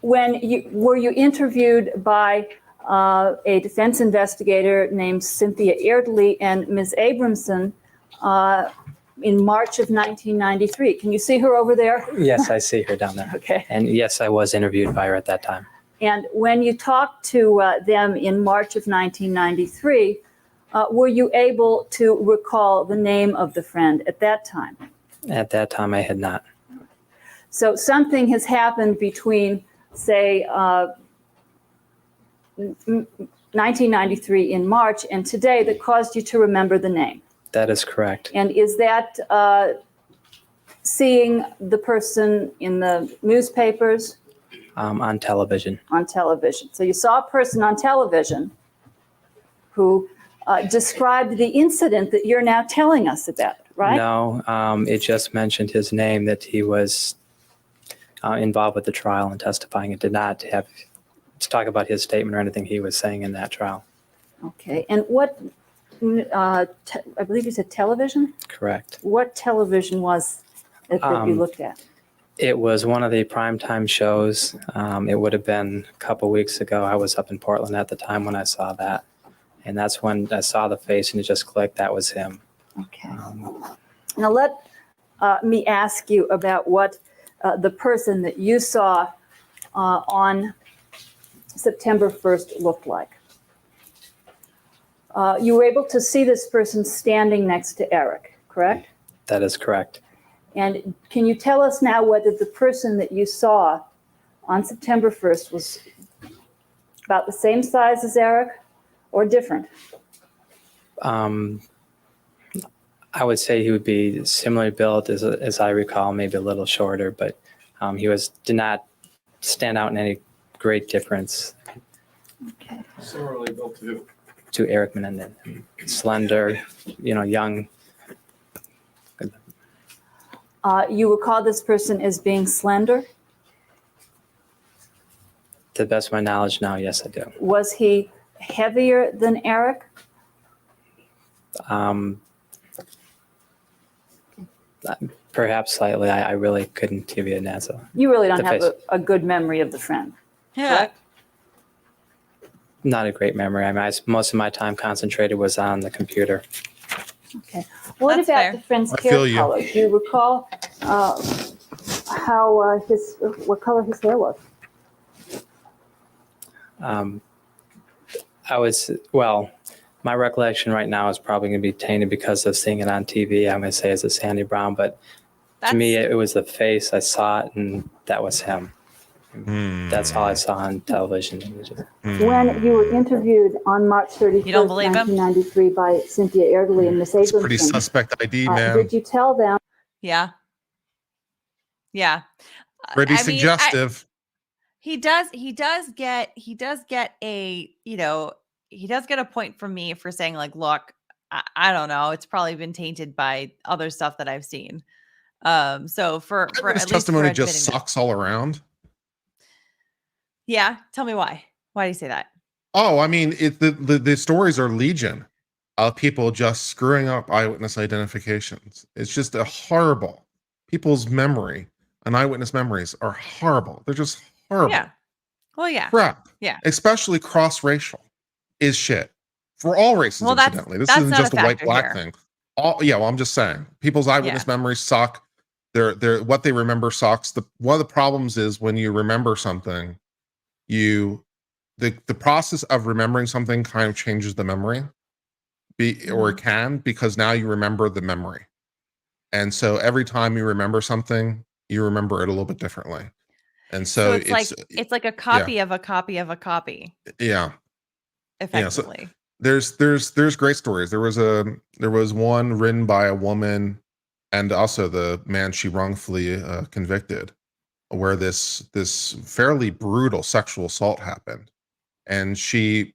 were you interviewed by a defense investigator named Cynthia Erdely and Ms. Abramson in March of 1993? Can you see her over there? Yes, I see her down there. Okay. And yes, I was interviewed by her at that time. And when you talked to them in March of 1993, were you able to recall the name of the friend at that time? At that time, I had not. So something has happened between, say, 1993 in March and today that caused you to remember the name. That is correct. And is that seeing the person in the newspapers? On television. On television. So you saw a person on television who described the incident that you're now telling us about, right? No, it just mentioned his name, that he was involved with the trial and testifying. It did not have to talk about his statement or anything he was saying in that trial. Okay. And what, I believe you said television? Correct. What television was it that you looked at? It was one of the primetime shows. It would have been a couple weeks ago. I was up in Portland at the time when I saw that. And that's when I saw the face and it just clicked. That was him. Okay. Now let me ask you about what the person that you saw on September 1st looked like. You were able to see this person standing next to Erik, correct? That is correct. And can you tell us now whether the person that you saw on September 1st was about the same size as Erik or different? I would say he would be similarly built as I recall, maybe a little shorter, but he did not stand out in any great difference. Okay. Similarly built to Erik Menendez. Slender, young. You recall this person as being slender? To the best of my knowledge now, yes, I do. Was he heavier than Erik? Perhaps slightly. I really couldn't give you an answer. You really don't have face. a good memory of the friend. Yeah. Correct? Not a great memory. I mean, most of my time concentrated was on the computer. Okay. What That's about fair. the friend's I hair feel you. color? Do you recall what color his hair was? My recollection right now is probably going to be tainted because of seeing it on TV. I'm going to say it's a sandy brown, but to me, it was the face. I saw it, and that was him. That's all I saw on television. When you were interviewed on March 31st, You don't believe him? 1993 by Cynthia Erdely and Miss It's a pretty Abramson, suspect ID, man. did you tell them? Yeah. Yeah. Pretty I mean, suggestive. he does get a point from me for saying, like, look, I don't know, it's probably been tainted by other stuff that I've seen. So for Eyewitness at least for testimony just admitting that. sucks all around. Yeah, tell me why. Why do you say that? Oh, I mean, the stories are legion of people just screwing up eyewitness identifications. It's just a horrible. People's memory and eyewitness memories are horrible. They're just horrible. Yeah. Well, yeah. Crap. Yeah. Especially cross-racial is shit for all races. Well, that's- incidentally, this that's isn't not just a a white factor black here. thing. Well, I'm just saying, people's eyewitness memories suck. They're what they remember sucks. One of the problems is when you remember something, the process of remembering something kind of changes the memory, or it can, because now you remember the memory, and so every time you remember something, you remember it a little bit differently, and so it's like a copy of a copy of a copy. Yeah. Effectively. Yeah, so there's great stories. There was one written by a woman, and also the man she wrongfully convicted, where this fairly brutal sexual assault happened, and she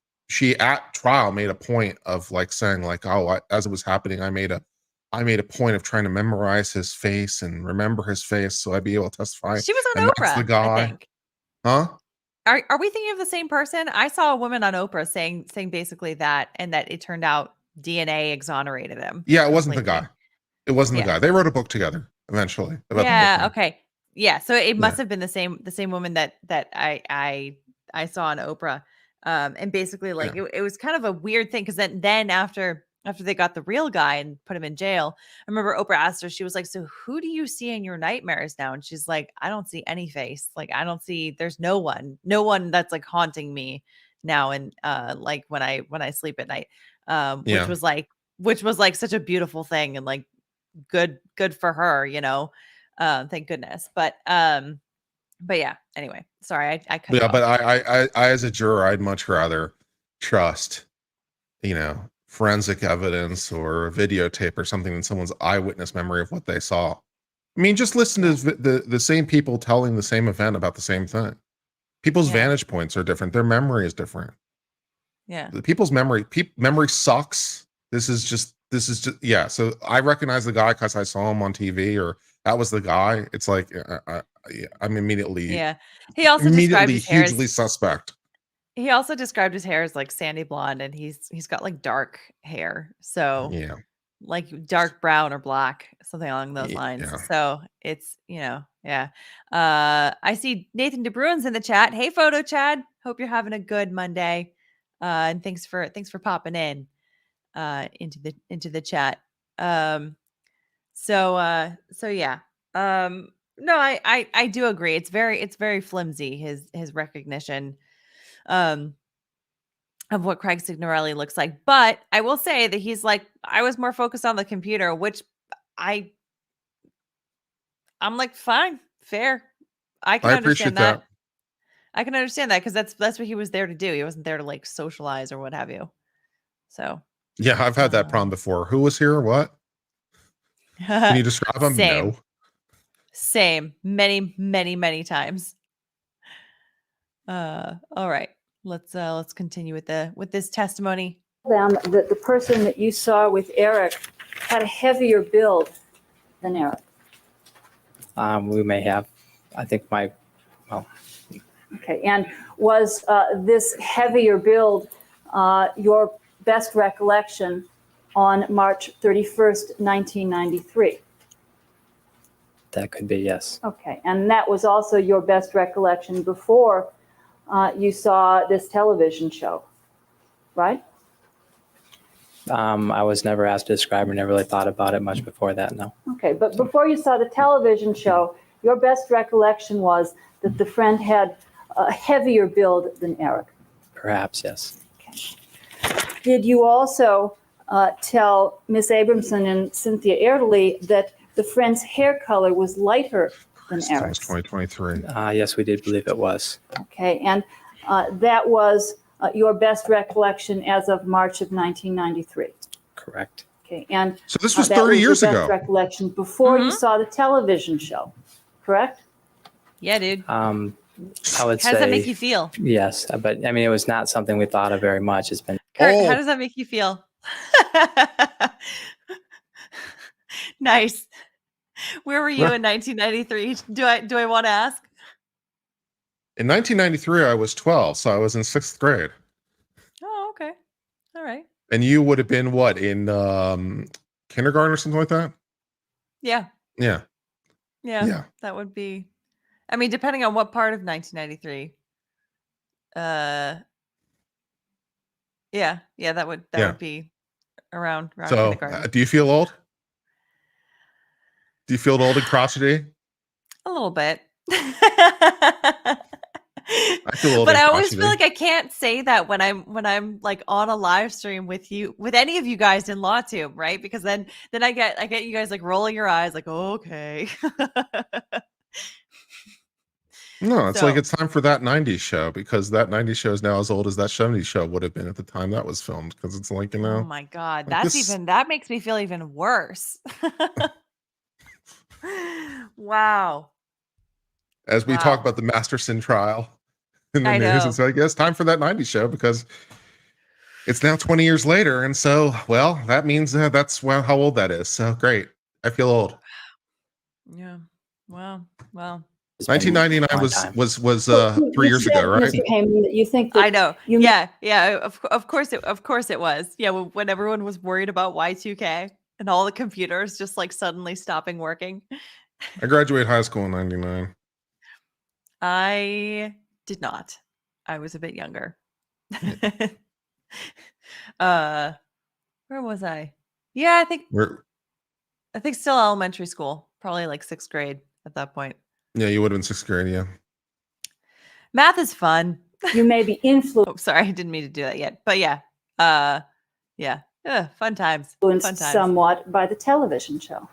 at trial made a point of like saying like, oh, as it was happening, I made a point of trying to memorize his face and remember his face so I'd be able to testify. She was on And Oprah, that's the guy. I think. Huh? Are we thinking of the same person? I saw a woman on Oprah saying basically that, and that it turned out DNA exonerated him. Yeah, it wasn't the completely. guy. It wasn't Yeah. the guy. They wrote a book together eventually. About the Yeah. book. Okay. Yeah. So it must Yeah. have been the same woman that I saw on Oprah. And basically like it was kind of a weird thing, because then after they got the real guy and put him in jail, I remember Oprah asked her, she was like, so who do you see in your nightmares now? And she's like, I don't see any face. Like, there's no one that's like haunting me now. And like when I sleep at night, Yeah. which was like such a beautiful thing, and like good for her, thank goodness. But yeah, anyway, sorry, I cut you Yeah, off. but I as a juror, I'd much rather trust, forensic evidence or a videotape or something than someone's eyewitness memory of what they saw. I mean, just listen to the same people telling the same event about the same thing. People's vantage points are different. Their memory is different. Yeah. The people's memory sucks. This is just yeah. So I recognize the guy because I saw him on TV, or that was the guy. It's like I'm immediately He also described his hair hugely suspect. He also described his hair as like sandy blonde, and he's got like dark hair. So Yeah. like dark brown or black, something along those lines. Yeah. So it's, yeah. I see Nathan DeBruin's in the chat. Hey, Photo Chad. Hope you're having a good Monday. And thanks for popping in into the chat. So yeah. No, I do agree. It's very flimsy, his recognition of what Craig Signorelli looks like. But I will say that he's like, I was more focused on the computer, which I'm like, fine, fair. I can understand that. I can understand that, because that's what he was there to do. He wasn't there to like socialize or what have you. So yeah, I've had that problem before. Who was here? What? Can you describe him? Same. No. Same. Many times. All right. Let's continue with this testimony. Them that the person that you saw with Erik had a heavier build than Erik. We may have. I think Okay, and was this heavier build your best recollection on March 31st, 1993? that could be, yes. Okay, and that was also your best recollection before you saw this television show, right? I was never asked to describe or never really thought about it much before that, no. Okay, but before you saw the television show, your best recollection was that the friend had a heavier build than Erik. Perhaps, yes. Okay. Did you also tell Miss Abramson and Cynthia Erdely that the friend's hair color was lighter than Erik's? 2023. Yes, we did believe it was. Okay, and that was your best recollection as of March of 1993. Correct. Okay, and So this was that 30 was years your ago. best recollection before you saw the television show, correct? Yeah, dude. I would How say. does that make you feel? Yes, but I mean, it was not something we thought of very much. It's been. Kurt, Oh. how does that make you feel? Nice. Where were you in 1993? Do I want to ask? In 1993, I was 12, so I was in 6th grade. Oh, okay. All right. And you would have been what, in kindergarten or something like that? Yeah. Yeah. Yeah. That would be, I mean, depending on what part of 1993. Yeah, that would be around So, kindergarten. do you feel old? Do you feel old and crotchety? A little bit. I feel old But and I always feel crotchety. like I can't say that when I'm like on a live stream with any of you guys in LawTube, right? Because then I get you guys like rolling your eyes like, oh, okay. No, it's like So- it's time for that 90s show, because that 90s show is now as old as that 70s show would have been at the time that was filmed, because it's like, you know. Oh my God. like That's this- that makes me feel even worse. Wow. As we Wow. talk about the Masterson trial in the I news, know. it's like, it's time for that 90s show, because it's now 20 years later. And so, well, that means that's how old that is. So great. I feel old. Yeah. Well. It's been a 1999 long time. was You 3 years said, ago, right? Mr. Hayman, that you think that I know. you Yeah. Of course it was. Yeah, when everyone was worried about Y2K and all the computers just like suddenly stopping working. I graduated high school in 99. I did not. I was a bit younger. Where was I? Yeah, I think still elementary school, probably like 6th grade at that point. Yeah, you would have been 6th grade, yeah. Math is fun. you may be influenced Oh, sorry, I didn't mean to do that yet. But yeah. Fun times. Fun times. somewhat by the television show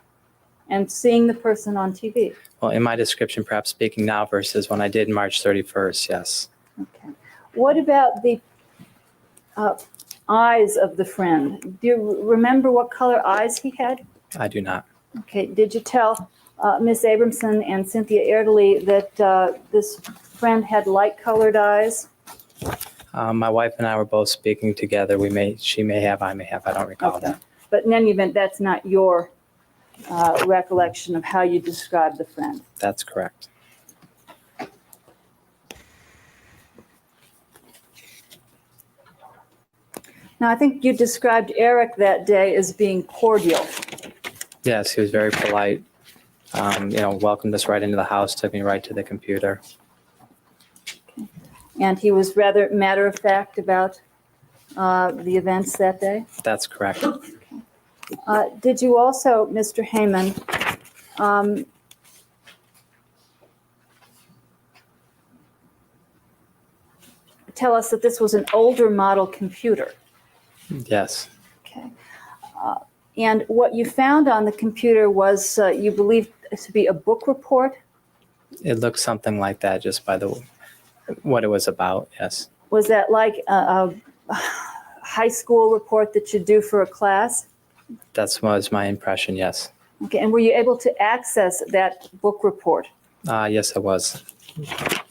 and seeing the person on TV. Well, in my description, perhaps speaking now versus when I did March 31st, yes. Okay. What about the eyes of the friend? Do you remember what color eyes he had? I do not. Okay. Did you tell Miss Abramson and Cynthia Erdely that this friend had light-colored eyes? My wife and I were both speaking together. She may have, I may have. I don't recall that. But in any event, that's not your recollection of how you described the friend. That's correct. Now, I think you described Erik that day as being cordial. Yes, he was very polite. Welcomed us right into the house, took me right to the computer. And he was rather matter-of-fact about the events that day. That's correct. Did you also, Mr. Hayman, tell us that this was an older model computer? Yes, Okay. And what you found on the computer was, you believed to be a book report? it looked something like that just by what it was about, yes. Was that like a high school report that you do for a class? That was my impression, yes. Okay, and were you able to access that book report? Yes, I was.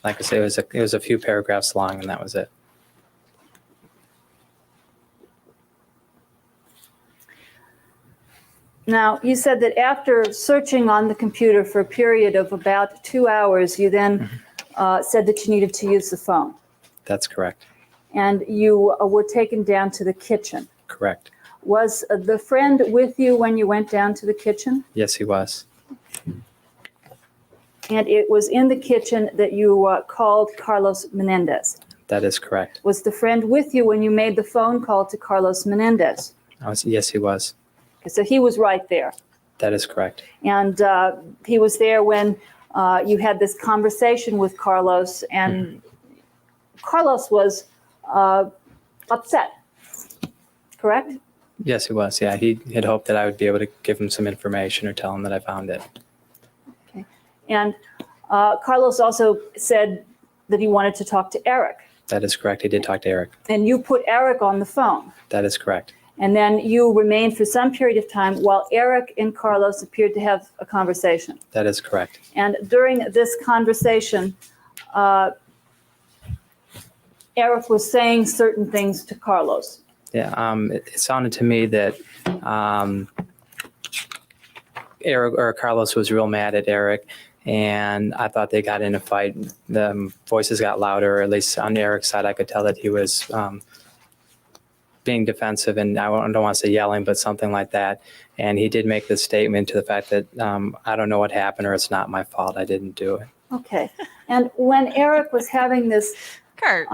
Like I say, it was a few paragraphs long, and that was it. Now, you said that after searching on the computer for a period of about 2 hours, you then said that you needed to use the phone. That's correct. And you were taken down to the kitchen. Correct. Was the friend with you when you went down to the kitchen? Yes, he was. And it was in the kitchen that you called Carlos Menendez. That is correct. Was the friend with you when you made the phone call to Carlos Menendez? Yes, he was. Okay, so he was right there. That is correct. And he was there when you had this conversation with Carlos, and Carlos was upset, correct? Yes, he was. Yeah, he had hoped that I would be able to give him some information or tell him that I found it. Okay. And Carlos also said that he wanted to talk to Erik. That is correct. He did talk to Erik. And you put Erik on the phone. That is correct. And then you remained for some period of time while Erik and Carlos appeared to have a conversation. That is correct. And during this conversation, Erik was saying certain things to Carlos. Yeah, it sounded to me that Carlos was real mad at Erik, and I thought they got in a fight. The voices got louder, or at least on Erik's side, I could tell that he was being defensive, and I don't want to say yelling, but something like that. And he did make this statement to the fact that I don't know what happened, or it's not my fault. I didn't do it. Okay. And when Erik was having this Kurt.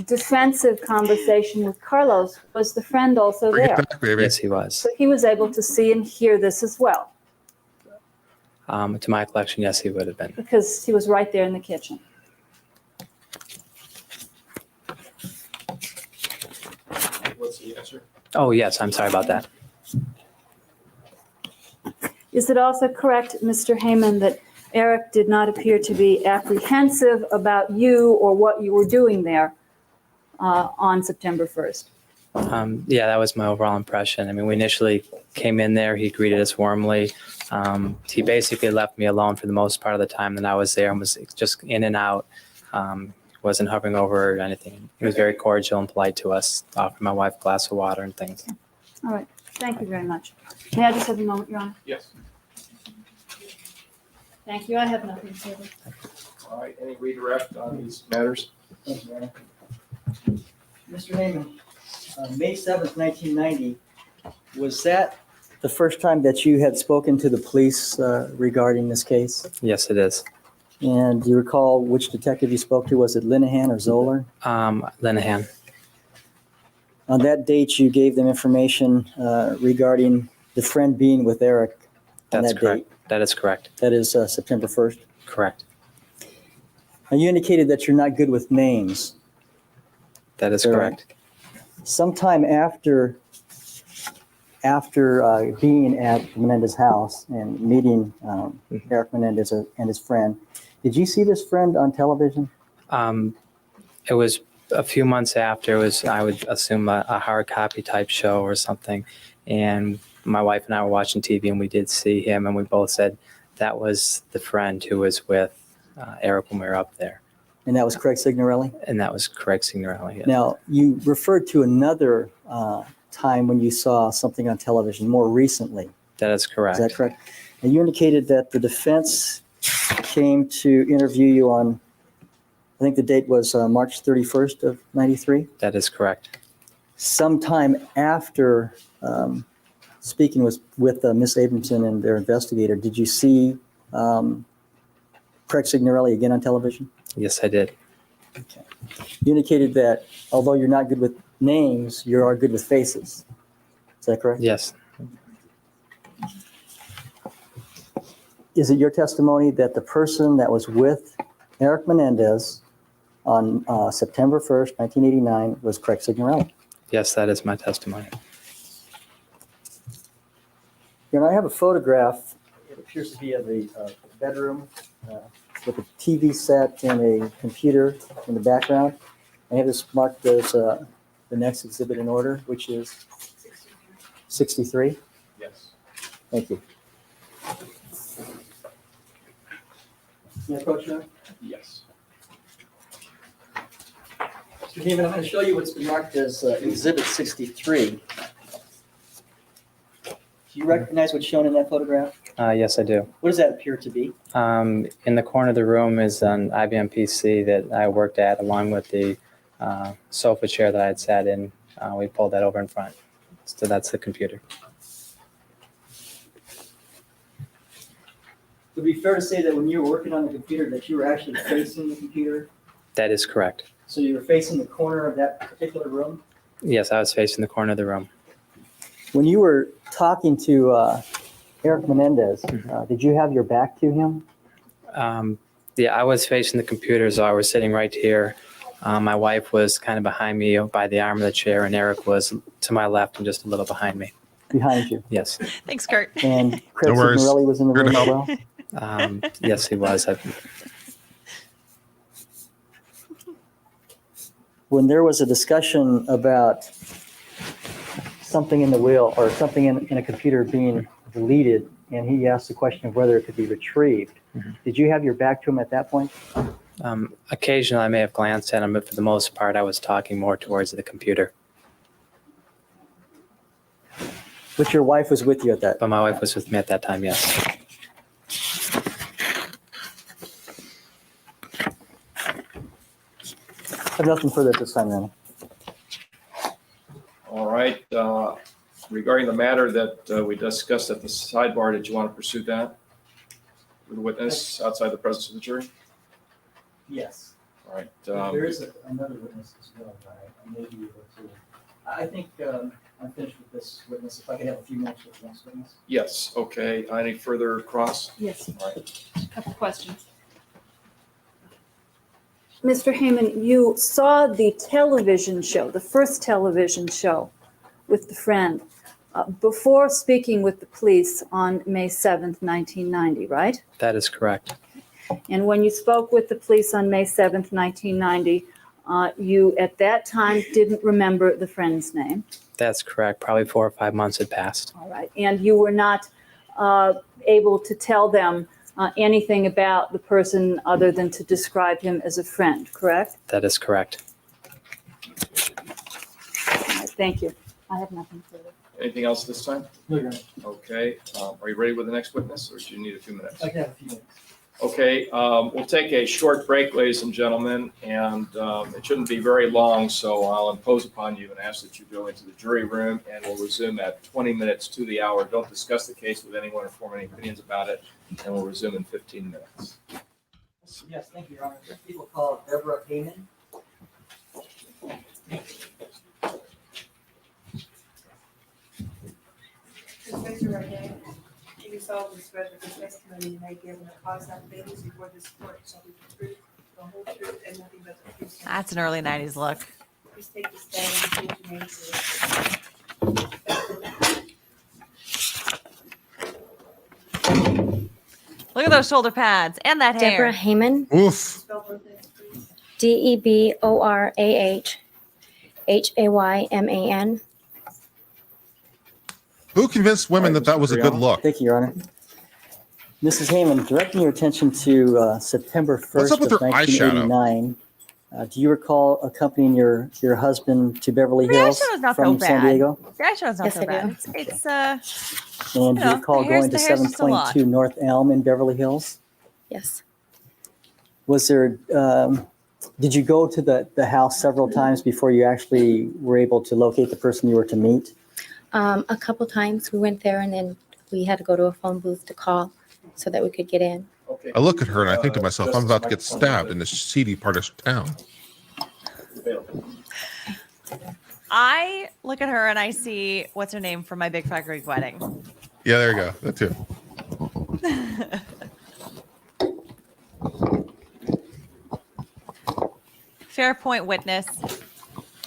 defensive conversation with Carlos, was the friend also Bring there? it back, baby. Yes, he was. So he was able to see and hear this as well, To my collection, yes, he would have been. because he was right there in the kitchen. What's the answer? Oh, yes, I'm sorry about that. Is it also correct, Mr. Hayman, that Erik did not appear to be apprehensive about you or what you were doing there on September 1st? Yeah, that was my overall impression. I mean, we initially came in there, he greeted us warmly. He basically left me alone for the most part of the time that I was there and was just in and out. Wasn't hovering over or anything. He was very cordial and polite to us, offered my wife a glass of water and things. All right, thank you very much. May I just have a moment, Your Honor? Yes. Thank you, I have nothing further. All right, any redirect on these matters? Thank you, Aaron. Mr. Hayman, May 7th, 1990, was that the first time that you had spoken to the police regarding this case? Yes, it is. And do you recall which detective you spoke to? Was it Linehan or Zoller? Linehan. On that date, you gave them information regarding the friend being with Erik on That's that correct. date. That is correct. That is September 1st. Correct. Now, you indicated that you're not good with names. That is correct. Sometime after being at Menendez's house and meeting Erik Menendez and his friend, did you see this friend on television? It was a few months after. It was, I would assume, a hard copy type show or something. And my wife and I were watching TV, and we did see him, and we both said that was the friend who was with Erik when we were up there. And that was Craig Signorelli? And that was Craig Signorelli. Yes. Now, you referred to another time when you saw something on television more recently. That is correct. Is that correct? And you indicated that the defense came to interview you on, I think the date was March 31st of 93? That is correct. Sometime after speaking with Miss Abramson and their investigator, did you see Craig Signorelli again on television? Yes, I did. Okay. You indicated that although you're not good with names, you are good with faces. Is that correct? Yes. Is it your testimony that the person that was with Erik Menendez on September 1st, 1989 was Craig Signorelli? Yes, that is my testimony. And I have a photograph. It appears to be of the bedroom with a TV set and a computer in the background. I have this marked as the next exhibit in order, which is 63. Yes. Thank you. Can I approach now? Yes. Mr. Hayman, I'm going to show you what's been marked as Exhibit 63. Do you recognize what's shown in that photograph? Yes, I do. What does that appear to be? In the corner of the room is an IBM PC that I worked at, along with the sofa chair that I had sat in. We pulled that over in front. So that's the computer. Would it be fair to say that when you were working on the computer that you were actually facing the computer? That is correct. So you were facing the corner of that particular room? Yes, I was facing the corner of the room. When you were talking to Erik Menendez, did you have your back to him? Yeah, I was facing the computer, so I was sitting right here. My wife was kind of behind me by the arm of the chair, and Erik was to my left and just a little behind me. Behind you? Yes. Thanks, Kurt. And Craig No worries. Signorelli was in the Here to room as help. well? Yes, he was. When there was a discussion about something in the will or something in a computer being deleted, and he asked the question of whether it could be retrieved, did you have your back to him at that point? Occasionally, I may have glanced at him, but for the most part, I was talking more towards the computer. But your wife was with you at that? But my wife was with me at that time, yes. I have nothing further at this time, Your Honor. All right. Regarding the matter that we discussed at the sidebar, did you want to pursue that with a witness outside the presence of the jury? Yes. All right. There is another witness as well, but I may be able to. I think I'm finished with this witness. If I could have a few minutes with the next witness. Yes. Okay. Any further cross? Yes, All right. a couple questions. Mr. Hayman, you saw the television show, the first television show with the friend, before speaking with the police on May 7th, 1990, right? That is correct. And when you spoke with the police on May 7th, 1990, you at that time didn't remember the friend's name. That's correct. Probably 4 or 5 months had passed. All right. And you were not able to tell them anything about the person other than to describe him as a friend, correct? That is correct. All right, thank you. I have nothing further. Anything else this time? No, Your Honor. Okay. Are you ready with the next witness, or do you need a few minutes? I can have a few minutes. Okay, we'll take a short break, ladies and gentlemen, and it shouldn't be very long, so I'll impose upon you and ask that you go into the jury room, and we'll resume at 20 minutes to the hour. Don't discuss the case with anyone or form any opinions about it, and we'll resume in 15 minutes. Yes, thank you, Your Honor. People call Deborah Hayman. Just raise your right hand. Do you solemnly swear that the testimony you may give in the cause of business before this court shall be the truth, the whole truth, and nothing but the truth? That's an early 90s look. Please take the stand and state your name for the record. Look at those shoulder pads and that hair. Deborah Hayman, Oof. Spell both names, please. DeborahHayman. Who convinced women that that was a good look? Thank you, Your Honor. Mrs. Hayman, directing your attention to September What's 1st up with of her eyeshadow? 1989. Do you recall accompanying your husband to Beverly Hills eyeshadow's not from so San bad. Diego? The eyeshadow's not Yes, so I bad. do. It's And do know, you recall the hair's- going to the hair's just a lot. 722 North Elm in Beverly Hills? Yes. Was there, did you go to the house several times before you actually were able to locate the person you were to meet? A couple times we went there and then we had to go to a phone booth to call so that we could get in. Okay. I look at her and I think to myself, I'm about to get stabbed in this seedy part of town. I look at her and I see what's her name from my big fat Greek wedding. Yeah, there you go. That too. Fair point, witness.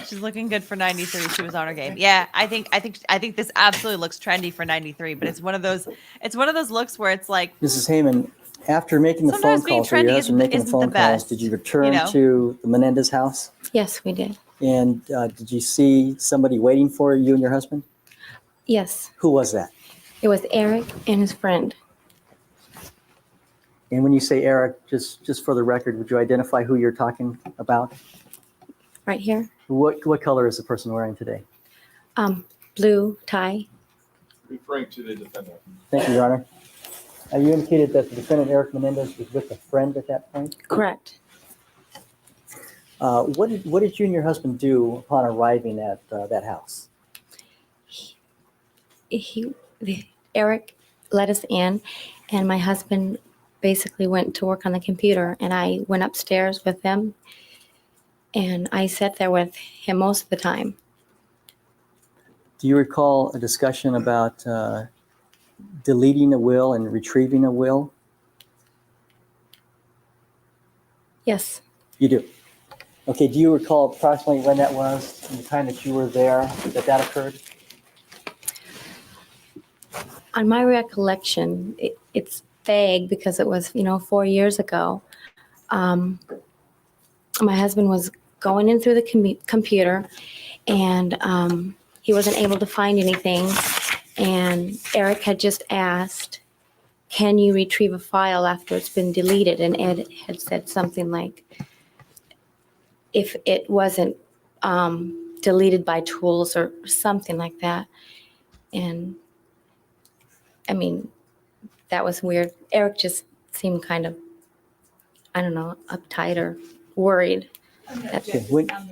She's looking good for 93. She was on her game. Yeah, I think this absolutely looks trendy for 93, but it's one of those looks where it's like Mrs. Hayman, after making the phone Sometimes being calls, or your trendy husband making the isn't phone the calls, best, did you return you know? to the Menendez house? Yes, we did. And did you see somebody waiting for you and your husband? Yes. Who was that? It was Erik and his friend. And when you say Erik, just for the record, would you identify who you're talking about? Right here. What color is the person wearing today? Blue tie. Referring to the defendant. Thank you, Your Honor. You indicated that the defendant, Erik Menendez, was with a friend at that point. Correct. What did you and your husband do upon arriving at that house? Erik let us in and my husband basically went to work on the computer and I went upstairs with them and I sat there with him most of the time. Do you recall a discussion about deleting a will and retrieving a will? Yes. You do. Okay, do you recall approximately when that was, and the time that you were there, that occurred? On my recollection, it's vague because it was, 4 years ago. My husband was going in through the computer and he wasn't able to find anything. And Erik had just asked, can you retrieve a file after it's been deleted? And Ed had said something like, if it wasn't deleted by tools or something like that. And I mean, that was weird. Erik just seemed kind of, I don't know, uptight or worried. Okay, when- All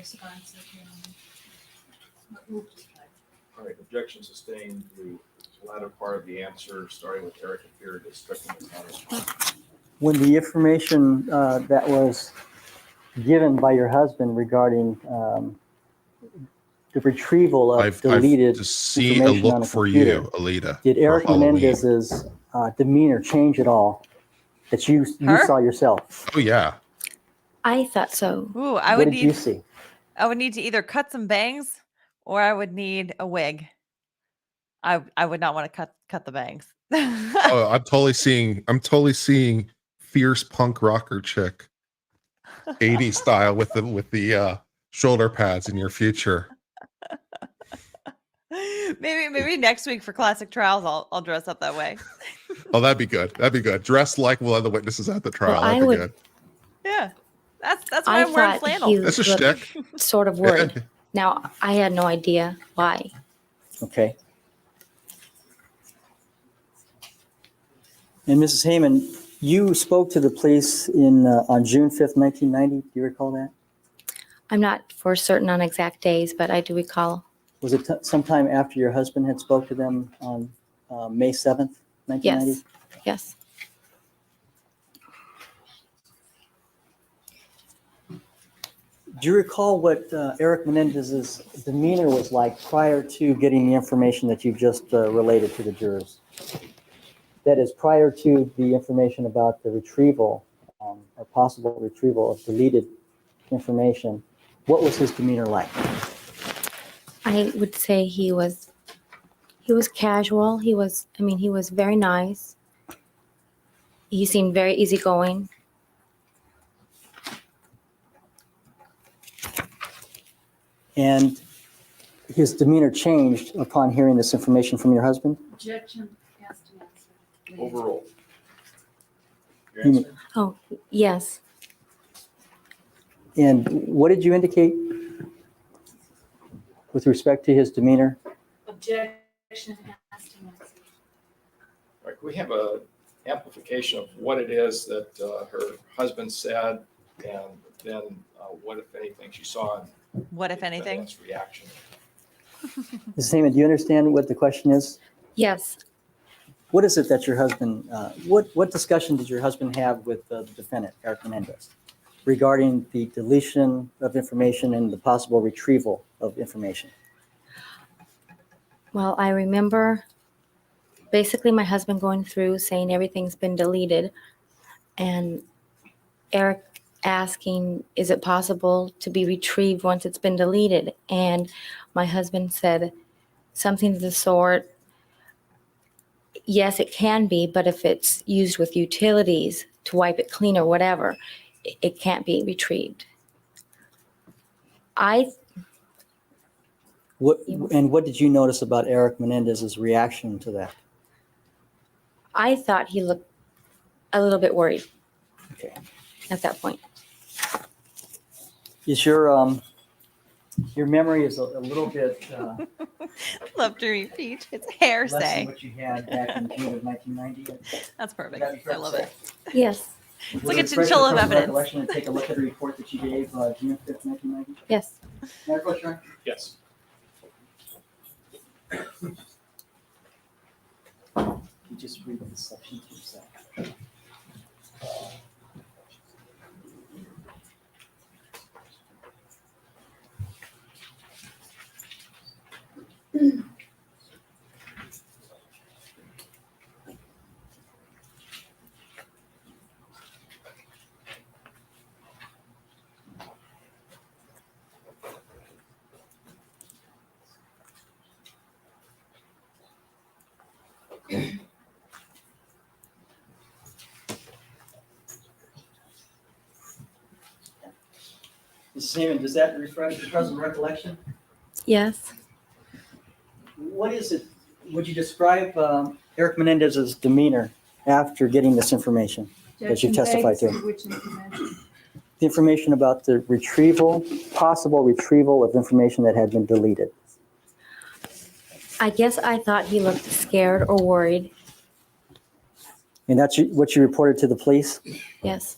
right, objection sustained. The latter part of the answer, starting with Erik, appeared as stricken as non-responsive. When the information that was given by your husband regarding the retrieval of I've deleted to see a information on look a for computer, you, Alita. did for Erik Halloween. Menendez's demeanor change at all that you Her? saw yourself? Oh yeah. I thought so. Ooh, I What would did you need see? I would need to either cut some bangs or I would need a wig. I would not want to cut the bangs. Oh, I'm totally seeing fierce punk rocker chick, 80s style with the shoulder pads in your future. Maybe next week for classic trials I'll dress up that way. Oh, that'd be good. That'd be good. Dressed like one of the witnesses at the trial. I That'd be would- good. Yeah. That's why I I'm wearing thought flannel. he That's a looked shtick. sort of worried. Now, I had no idea why. Okay. And Mrs. Hayman, you spoke to the police on June 5th, 1990. Do you recall that? I'm not for certain on exact days, but I do recall. Was it sometime after your husband had spoke to them on May 7th, 1990? Yes. Yes. Do you recall what Erik Menendez's demeanor was like prior to getting the information that you just related to the jurors? That is, prior to the information about the retrieval or possible retrieval of deleted information, what was his demeanor like? I would say he was casual. He was very nice. He seemed very easygoing. And his demeanor changed upon hearing this information from your husband? Objection, has to answer. Overruled. Your You- answer? Oh, yes. And what did you indicate with respect to his demeanor? Objection, has to answer. All right, can we have a amplification of what it is that her husband said, and then what, if anything, she saw in What if the anything? defendant's reaction? Mrs. Hayman, do you understand what the question is? Yes. What is it that your husband, what discussion did your husband have with the defendant, Erik Menendez, regarding the deletion of information and the possible retrieval of information? Well, I remember basically my husband going through saying everything's been deleted and Erik asking, is it possible to be retrieved once it's been deleted? And my husband said something to the sort, yes, it can be, but if it's used with utilities to wipe it clean or whatever, it can't be retrieved. What did you notice about Erik Menendez's reaction to that? I thought he looked a little bit worried. Okay. At that point. Is your memory is a little bit Love to repeat. It's less than hearsay. what you had back in June of 1990? That's perfect. Would that be fair I to love say? it. Yes. It's Would like a it refresh chinchilla your of evidence. recollection and take a look at the report that you gave June 5th, 1990? Yes. May I approach, Your Honor? Yes. You just read the section to yourself. Mrs. Hayman, does that refresh your present recollection? Yes. What is it? Would you describe Erik Menendez's demeanor after getting this information that you testified to? Which information? The information about the possible retrieval of information that had been deleted. I guess I thought he looked scared or worried. And that's what you reported to the police? Yes.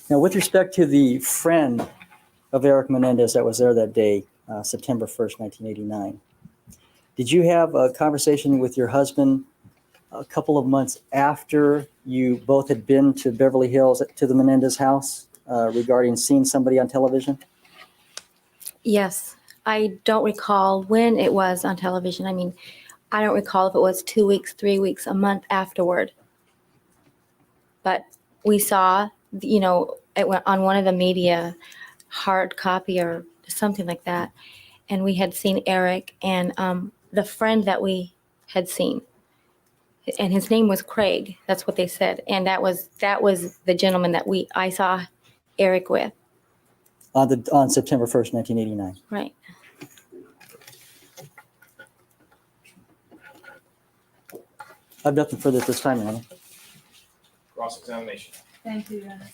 Now, with respect to the friend of Erik Menendez that was there that day, September 1st, 1989, did you have a conversation with your husband a couple of months after you both had been to Beverly Hills to the Menendez house regarding seeing somebody on television? Yes. I don't recall when it was on television. I mean, I don't recall if it was 2 weeks, 3 weeks, a month afterward. But we saw, it went on one of the media hard copy or something like that. And we had seen Erik and the friend that we had seen. And his name was Craig. That's what they said. And that was the gentleman that I saw Erik with. On September 1st, 1989. Right. I have nothing further at this time, Your Honor. Cross-examination. Thank you, Your Honor.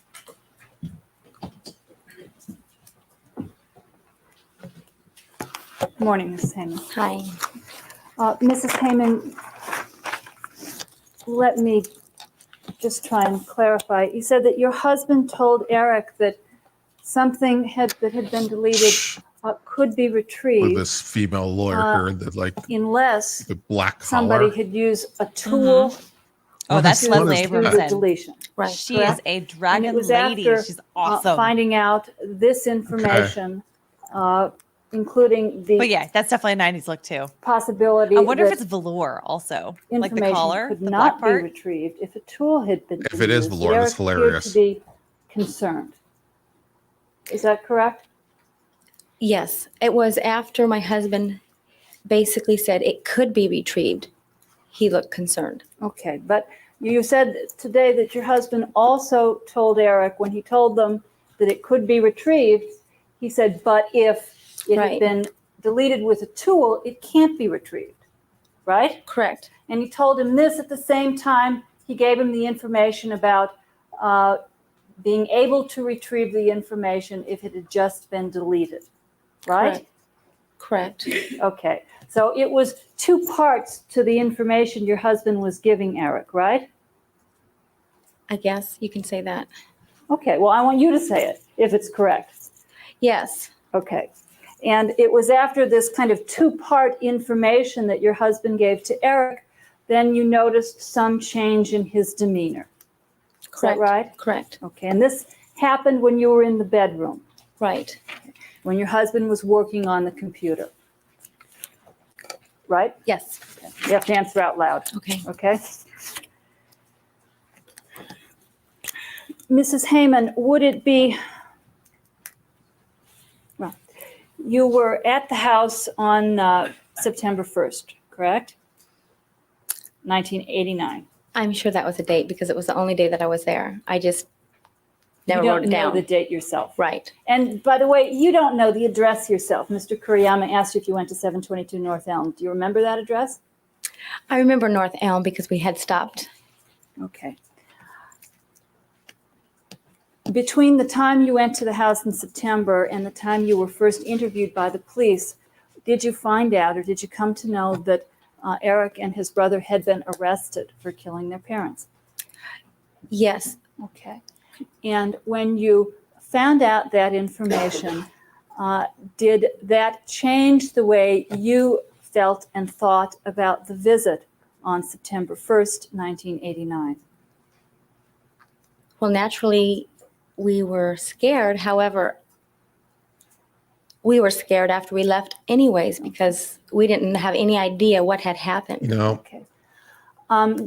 Good morning, Mrs. Hayman. Hi. Mrs. Hayman, let me just try and clarify. You said that your husband told Erik that something that had been deleted could be With retrieved this female lawyer that unless the black somebody collar. could use a tool Oh, that's to Leslie do the Abramson. deletion. Right. She correct? is a And dragon it was lady. after, She's awesome. finding out this information, including But the yeah, that's definitely a 90s look too. possibility I wonder if that it's velour also. Like the information collar, could the not black be part. retrieved if a tool had been If it is used. velour, that's Erik appeared hilarious. to be concerned. Is that correct? Yes. It was after my husband basically said it could be retrieved. He looked concerned. Okay, but you said today that your husband also told Erik when he told them that it could be retrieved, he said, but if it had Right. been deleted with a tool, it can't be retrieved, right? Correct. And he told him this at the same time he gave him the information about being able to retrieve the information if it had just been deleted, right? Correct. Okay, so it was two parts to the information your husband was giving Erik, right? I guess you can say that. Okay, well, I want you to say it, if it's correct. Yes. Okay. And it was after this kind of two-part information that your husband gave to Erik, then you noticed some change in his demeanor. Is that Correct. right? Correct. Okay, and this happened when you were in the bedroom, Right. when your husband was working on the computer. Right? Yes. You have to answer out loud. Okay. Okay? Mrs. Hayman, would it be, well, you were at the house on September 1st, correct? 1989. I'm sure that was a date because it was the only day that I was there. I just never You wrote don't it know down. the date yourself. Right. And by the way, you don't know the address yourself. Mr. Kuriyama asked you if you went to 722 North Elm. Do you remember that address? I remember North Elm because we had stopped. Okay. Between the time you went to the house in September and the time you were first interviewed by the police, did you find out or did you come to know that Erik and his brother had been arrested for killing their parents? Yes. Okay. And when you found out that information, did that change the way you felt and thought about the visit on September 1st, 1989? Well, naturally, we were scared. However, we were scared after we left anyways because we didn't have any idea what had happened. No. Okay.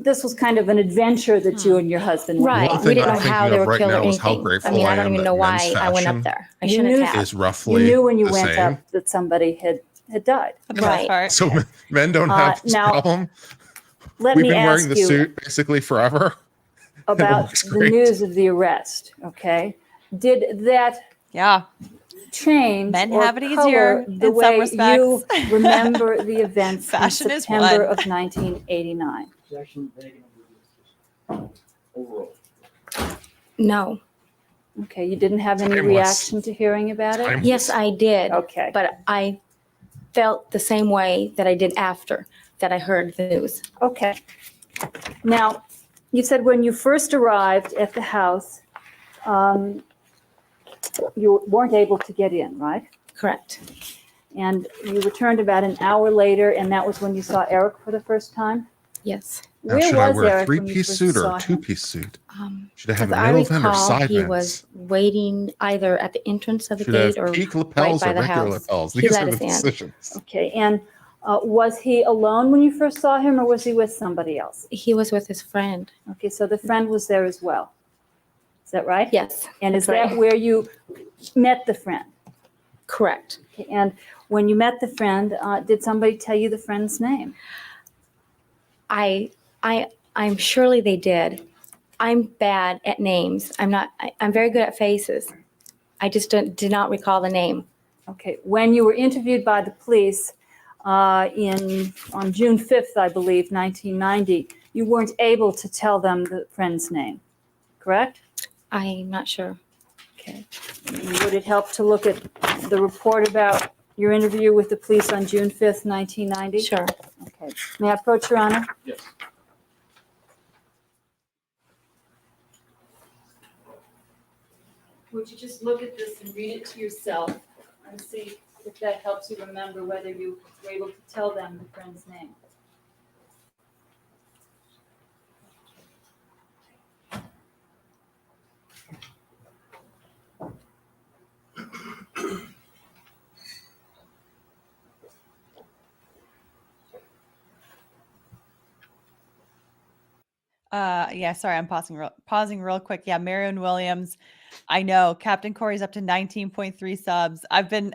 This was kind of an adventure that you and your husband went Right. on. One We thing didn't know I'm how thinking they of were right killed or now is how anything. I grateful mean, I I don't am even that know why men's I went up fashion there. I You shouldn't knew- have. is roughly You knew when you the went same. up that somebody had died. For the most Right. part. So men don't have this now, problem. Let We've me been wearing ask the you suit basically forever. about works the great. news of the arrest, okay? Did that Yeah. change Men or have it color easier the in some way respects. you remember the events in Fashion is September one. of 1989? Overall. No. Okay, you didn't have any Timeless. reaction to hearing about it? Timeless. Yes, I did. Okay. But I felt the same way that I did after that I heard the news. Okay. Now, you said when you first arrived at the house, you weren't able to get in, right? Correct. And you returned about an hour later, and that was when you saw Erik for the first time? Yes. Now, Where should I was wear a Erik when you three-piece first suit or saw a him? two-piece suit? Should I have As I middle vent or recall, side he vents? was waiting either at the entrance of the Should I gate have or peak right lapels by or the regular house. lapels? He These let are the us in. decisions. Okay, and was he alone when you first saw him, or was he with somebody else? He was with his friend. Okay, so the friend was there as well. Is that right? Yes. And is that's right. that where you met the friend? Correct. Okay, and when you met the friend, did somebody tell you the friend's name? I'm surely they did. I'm bad at names. I'm very good at faces. I just did not recall the name. Okay, when you were interviewed by the police on June 5th, I believe, 1990, you weren't able to tell them the friend's name, correct? I'm not sure. Okay. Would it help to look at the report about your interview with the police on June 5th, 1990? Sure. Okay. May I approach, Your Honor? Yes. Would you just look at this and read it to yourself and see if that helps you remember whether you were able to tell them the friend's name? Yeah, sorry, I'm pausing real quick. Yeah, Marion Williams. I know Captain Kori's up to 19.3 subs. I've been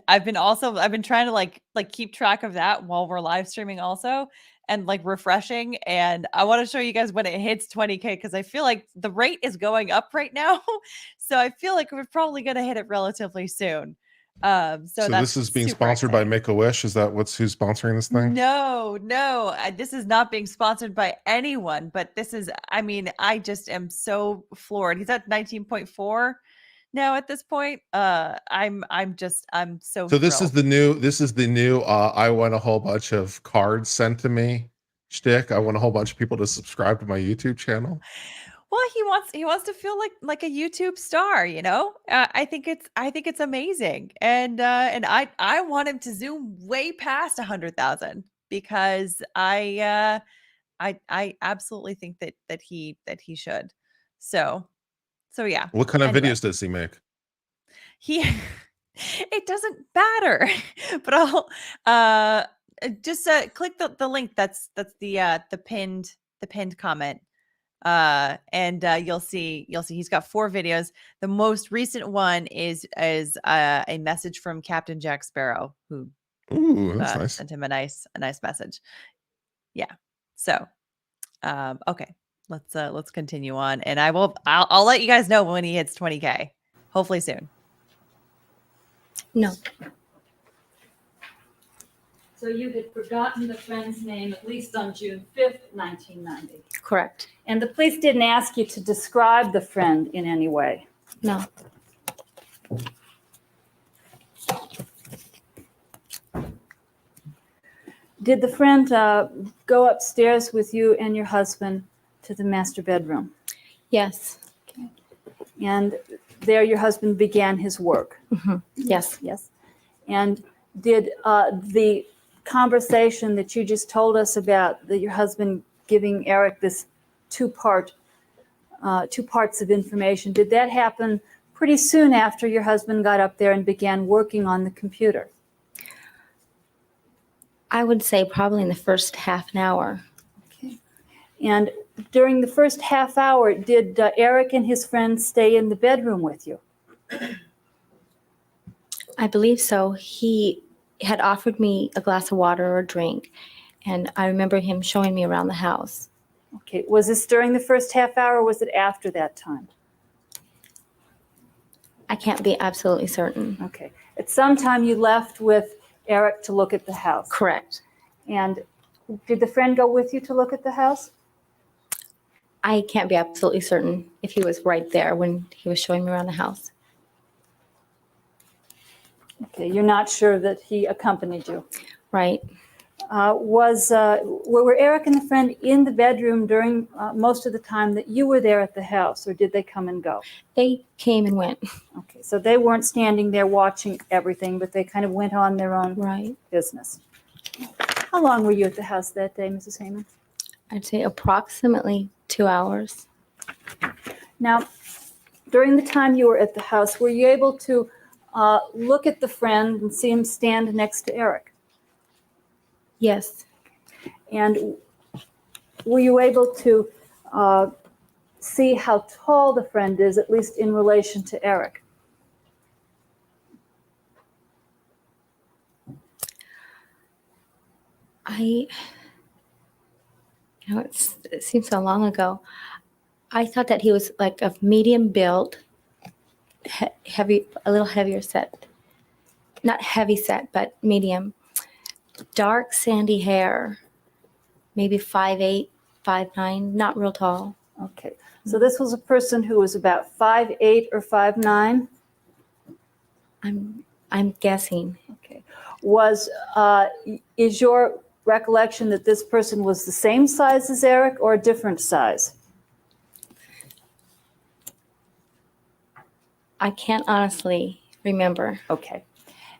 trying to like keep track of that while we're live streaming also and like refreshing. And I want to show you guys when it hits 20K because I feel like the rate is going up right now. So I feel like we're probably gonna hit it relatively soon. So that's this is being super sponsored by exciting. Make-A-Wish. Is that who's sponsoring this thing? No, this is not being sponsored by anyone, but this is, I mean, I just am so floored. He's at 19.4 now at this point. I'm so So this is thrilled. the new I want a whole bunch of cards sent to me shtick. I want a whole bunch of people to subscribe to my YouTube channel. Well, he wants to feel like a YouTube star, you know. I think it's amazing, and I want him to zoom way past 100,000 because I absolutely think that he should. So yeah. What kind of Anyway, videos does he make? it doesn't matter, but I'll just click the link that's the pinned comment. And you'll see he's got 4 videos. The most recent one is a message from Captain Jack Sparrow, who That's nice. sent him a nice message. Yeah. So okay, let's continue on, and I'll let you guys know when he hits 20K, hopefully soon. No. So you had forgotten the friend's name at least on June 5th, 1990. Correct. And the police didn't ask you to describe the friend in any way. No. Did the friend go upstairs with you and your husband to the master bedroom? Yes. Okay. And there your husband began his work? Mm-hmm. Yes. Yes. And did the conversation that you just told us about, that your husband giving Erik this two parts of information, did that happen pretty soon after your husband got up there and began working on the computer? I would say probably in the first half an hour. Okay. And during the first half hour, did Erik and his friends stay in the bedroom with you? I believe so. He had offered me a glass of water or a drink, and I remember him showing me around the house. Okay. Was this during the first half hour, or was it after that time? I can't be absolutely certain. Okay. At some time you left with Erik to look at the house? Correct. And did the friend go with you to look at the house? I can't be absolutely certain if he was right there when he was showing me around the house. Okay, you're not sure that he accompanied you? Right. Were Erik and the friend in the bedroom during most of the time that you were there at the house, or did they come and go? They came and went. Okay, so they weren't standing there watching everything, but they kind of went on their own Right. business. How long were you at the house that day, Mrs. Hayman? I'd say approximately 2 hours. Now, during the time you were at the house, were you able to look at the friend and see him stand next to Erik? Yes. And were you able to see how tall the friend is, at least in relation to Erik? It seems so long ago. I thought that he was like of medium build, heavy, a little heavier set. Not heavy set, but medium. Dark sandy hair, maybe 5'8", 5'9", not real tall. Okay, so this was a person who was about 5'8" or 5'9"? I'm guessing. Okay. Is your recollection that this person was the same size as Erik or a different size? I can't honestly remember. Okay.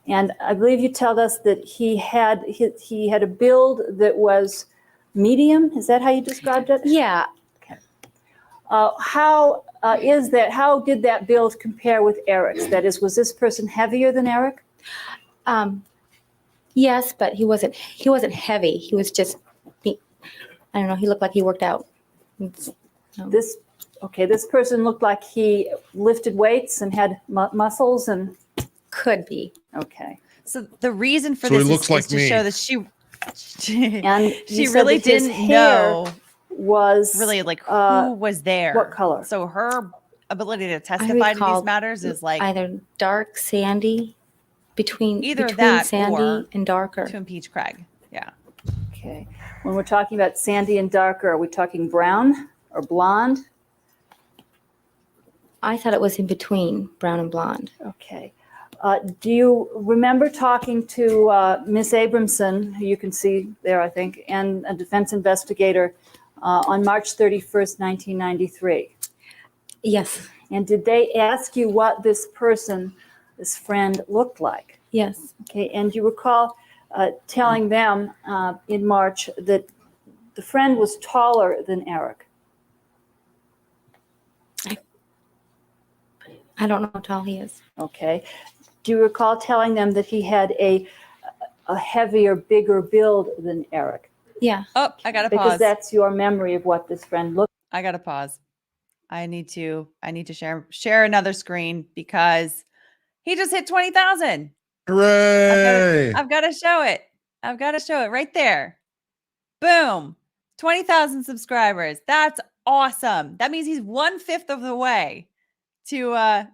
And I believe you told us that he had a build that was medium. Is that how you described it? Yeah. Okay. How did that build compare with Erik's? That is, was this person heavier than Erik? Yes, but he wasn't heavy. He was just, I don't know, he looked like he worked out. This person looked like he lifted weights and had muscles and... Could be. Okay. So the reason for So he this looks is like to me. show that she And she you said really that his didn't hair know was really like who was there. what color? So her ability to I testify to recall these matters is like either dark sandy, between that sandy or and darker. to impeach Craig. Yeah. Okay. When we're talking about sandy and darker, are we talking brown or blonde? I thought it was in between brown and blonde. Okay. Do you remember talking to Miss Abramson, who you can see there, I think, and a defense investigator on March 31st, 1993? Yes. And did they ask you what this person, this friend, looked like? Yes. Okay. And you recall telling them in March that the friend was taller than Erik? I don't know how tall he is. Okay. Do you recall telling them that he had a heavier, bigger build than Erik? Yeah. Oh, I gotta Because pause. that's your memory of what this friend looked I gotta pause. I need to share another screen because he just hit 20,000. Hooray! I've got to show it. I've got to show it right there. Boom. 20,000 subscribers. That's awesome. That means he's 1/5 of the way to Crack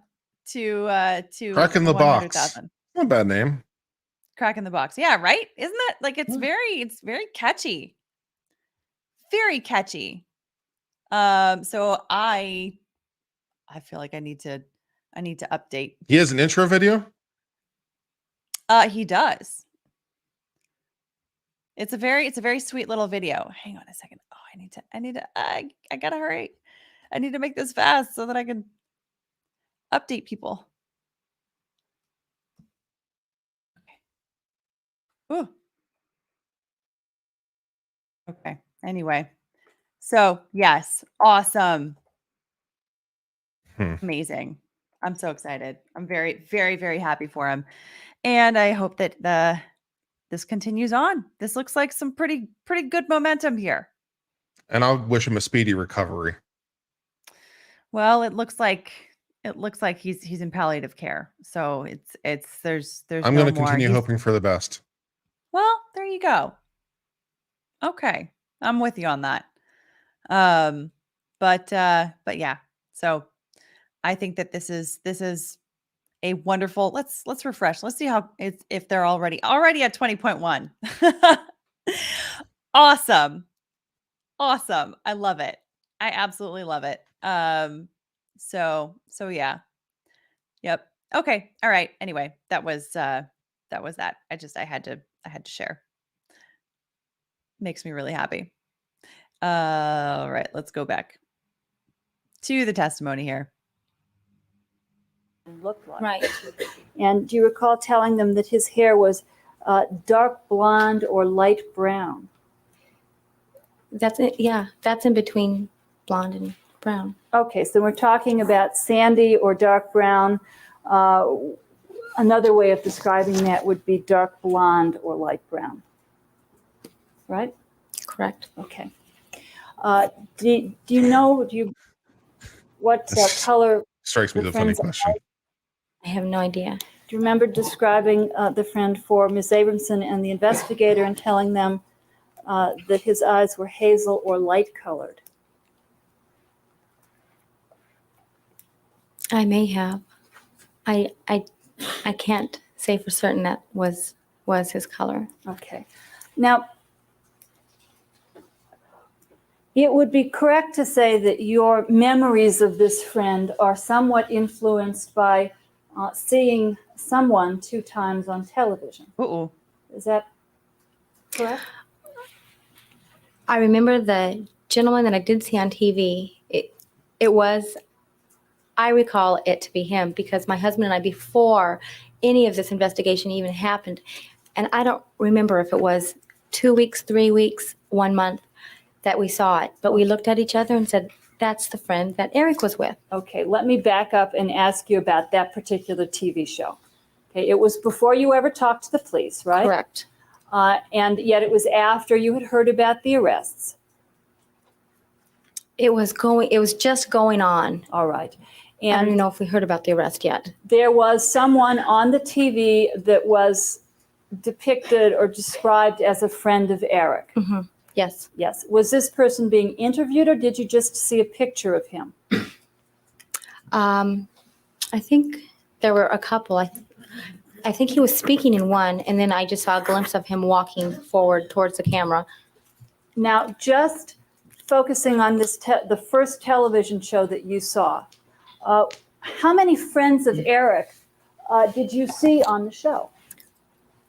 in the box. 100,000. Not a bad name. Crack in the box. Yeah, right? Isn't that like it's very catchy. Very catchy. So I feel like I need to update. He has an intro video? He does. It's a very sweet little video. Hang on a second. Oh, I gotta hurry. I need to make this fast so that I can update people. Okay. Ooh. Okay. Anyway. So yes, awesome. Amazing. I'm so excited. I'm very, very, very happy for him. And I hope that this continues on. This looks like some pretty good momentum here. And I'll wish him a speedy recovery. Well, it looks like he's in palliative care. So there's I'm no going to more. continue hoping for the best. Well, there you go. Okay. I'm with you on that. But yeah. So I think that this is a wonderful, let's refresh. Let's see how if they're already at 20.1. Awesome. Awesome. I love it. I absolutely love it. So yeah. Yep. Okay. All right. Anyway, that was that. I had to share. Makes me really happy. All right, let's go back to the testimony here. Looked like. Right. And do you recall telling them that his hair was dark blonde or light brown? That's it. Yeah, that's in between blonde and brown. Okay, so we're talking about sandy or dark brown. Another way of describing that would be dark blonde or light brown. Right? Correct. Okay. Do you know what color? Strikes me the as a funny friend's question. I have no idea. Do you remember describing the friend for Ms. Abramson and the investigator and telling them that his eyes were hazel or light colored? I may have. I can't say for certain that was his color. Okay. Now, it would be correct to say that your memories of this friend are somewhat influenced by seeing someone 2 times on television. Uh-oh. Is that correct? I remember the gentleman that I did see on TV. I recall it to be him because my husband and I, before any of this investigation even happened, and I don't remember if it was 2 weeks, 3 weeks, 1 month that we saw it, but we looked at each other and said, that's the friend that Erik was with. Okay, let me back up and ask you about that particular TV show. Okay, it was before you ever talked to the police, right? Correct. And yet it was after you had heard about the arrests. It was just going on. All right. I don't And even know if we heard about the arrest yet. there was someone on the TV that was depicted or described as a friend of Erik. Mm-hmm. Yes. Yes. Was this person being interviewed or did you just see a picture of him? I think there were a couple. I think he was speaking in one, and then I just saw a glimpse of him walking forward towards the camera. Now, just focusing on this the first television show that you saw, how many friends of Erik did you see on the show?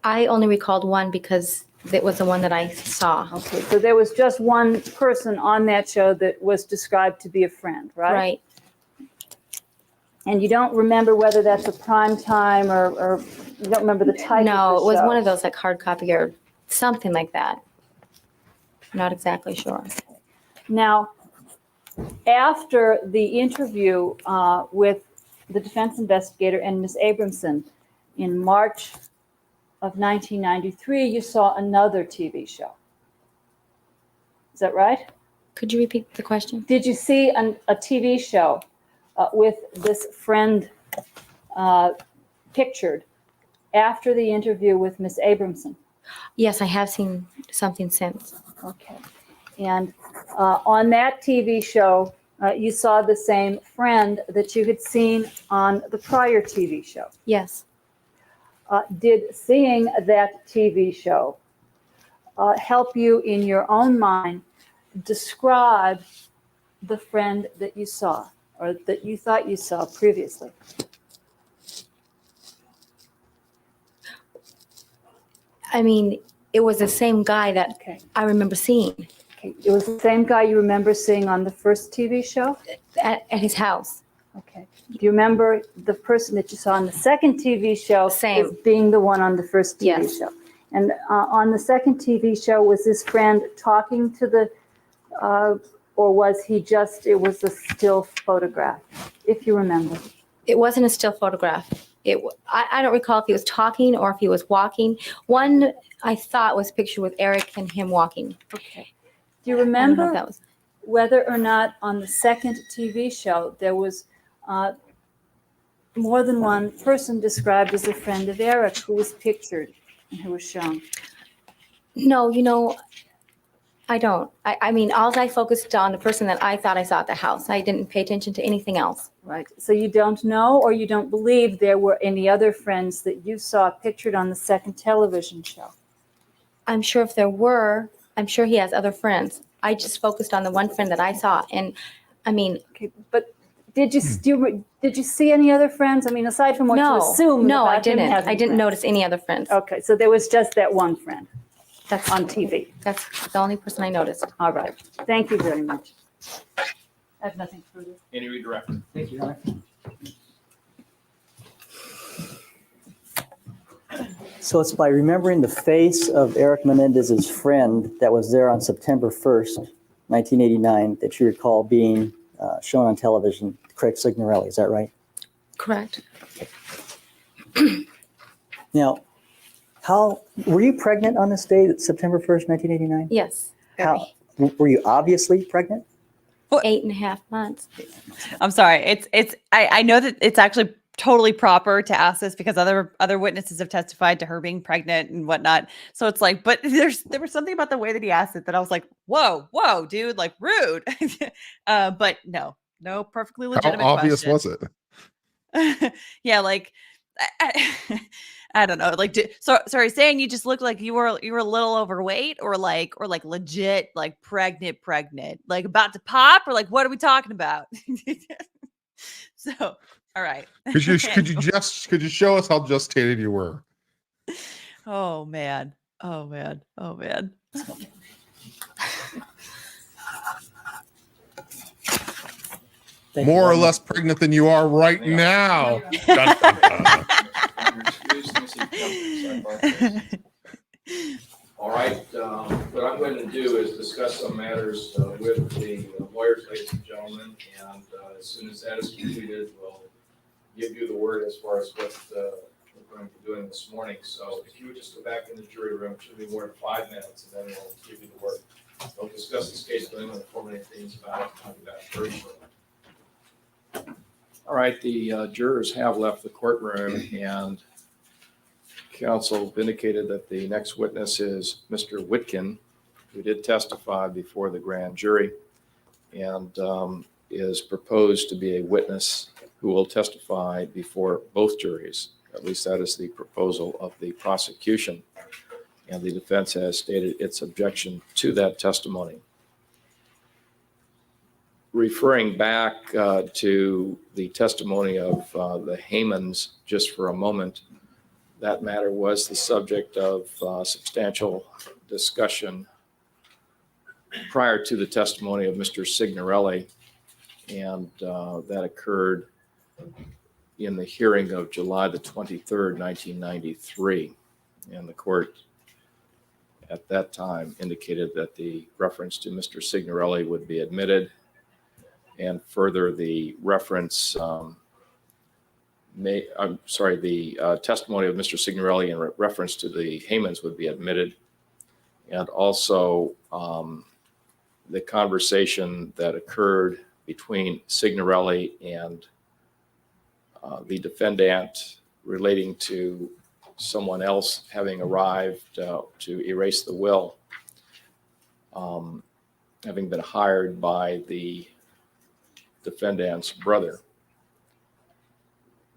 I only recalled one because it was the one that I saw. Okay, so there was just one person on that show that was described to be a friend, right? Right. And you don't remember whether that's a prime time or you don't remember the type No, of it was show? one of those like hard copy or something like that. Not exactly sure. Now, after the interview with the defense investigator and Ms. Abramson in March of 1993, you saw another TV show. Is that right? Could you repeat the question? Did you see a TV show with this friend pictured after the interview with Ms. Abramson? Yes, I have seen something since. Okay. And on that TV show, you saw the same friend that you had seen on the prior TV show. Yes. Did seeing that TV show help you in your own mind describe the friend that you saw or that you thought you saw previously? I mean, it was the same guy that I remember seeing. Okay. It was the same guy you remember seeing on the first TV show? At his house. Okay. Do you remember the person that you saw on the second TV show Same. as being the one on the first TV Yes. show? And on the second TV show, was this friend talking to the, or was he just, it was a still photograph, if you remember? It wasn't a still photograph. I don't recall if he was talking or if he was walking. One I thought was pictured with Erik and him walking. Okay. Do you I don't know remember if that was. whether or not on the second TV show there was more than one person described as a friend of Erik who was pictured and who was shown? No, I don't. I mean, all I focused on the person that I thought I saw at the house. I didn't pay attention to anything else. Right. So you don't know or you don't believe there were any other friends that you saw pictured on the second television show? I'm sure if there were, I'm sure he has other friends. I just focused on the one friend that I saw. And I mean, Okay, but did you see any other friends? I mean, aside from what you assumed no, I about him didn't. having I didn't friends. notice any other friends. Okay, so there was just that one friend. That's on TV. That's the only person I noticed. All right. Thank you very much. I have nothing further. Any redirect? Thank you, Your Honor. So it's by remembering the face of Erik Menendez's friend that was there on September 1st, 1989, that you recall being shown on television, Craig Signorelli. Is that right? Correct. Now, how were you pregnant on this day, September 1st, 1989? Yes. How were you obviously pregnant? 8.5 months. I'm sorry. I know that it's actually totally proper to ask this because other witnesses have testified to her being pregnant and whatnot. So it's like, but there was something about the way that he asked it that I was like, whoa, dude, like rude. But no, perfectly legitimate How obvious question. was it? Yeah, like I don't know. Like, sorry, saying you just looked like you were a little overweight, or like legit like pregnant, like about to pop, or like what are we talking about? So, all right. Could you show us how gestated you were? Oh man. More or less pregnant than you are right now. Dun, dun, dun. All right, what I'm going to do is discuss some matters with the lawyers, ladies and gentlemen, and as soon as that is completed, we'll give you the word as far as what we're going to be doing this morning. So if you would just go back in the jury room, it should be more than 5 minutes, and then we'll give you the word. We'll discuss this case with them and formulate things about it. I'll be back very shortly. All right, the jurors have left the courtroom, and counsel indicated that the next witness is Mr. Whitkin, who did testify before the grand jury and is proposed to be a witness who will testify before both juries. At least that is the proposal of the prosecution. And the defense has stated its objection to that testimony. Referring back to the testimony of the Haymans just for a moment, that matter was the subject of substantial discussion prior to the testimony of Mr. Signorelli, and that occurred in the hearing of July the 23rd, 1993. And the court at that time indicated that the reference to Mr. Signorelli would be admitted, and further the reference the testimony of Mr. Signorelli in reference to the Haymans would be admitted, and also the conversation that occurred between Signorelli and the defendant relating to someone else having arrived to erase the will, having been hired by the defendant's brother.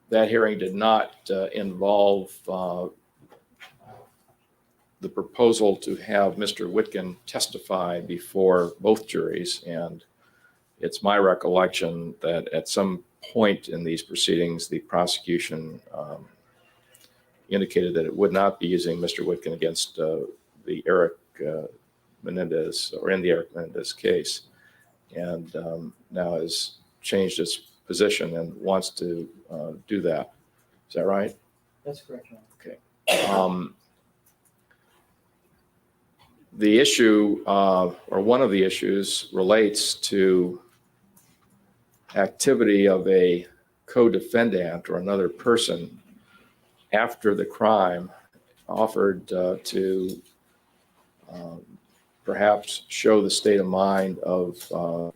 That hearing did not involve the proposal to have Mr. Whitkin testify before both juries, and it's my recollection that at some point in these proceedings, the prosecution indicated that it would not be using Mr. Whitkin against the Erik Menendez, or in the Erik Menendez case, and now has changed its position and wants to do that. Is that right? That's correct, Your Honor. Okay. The issue, or one of the issues, relates to activity of a co-defendant or another person after the crime offered to perhaps show the state of mind of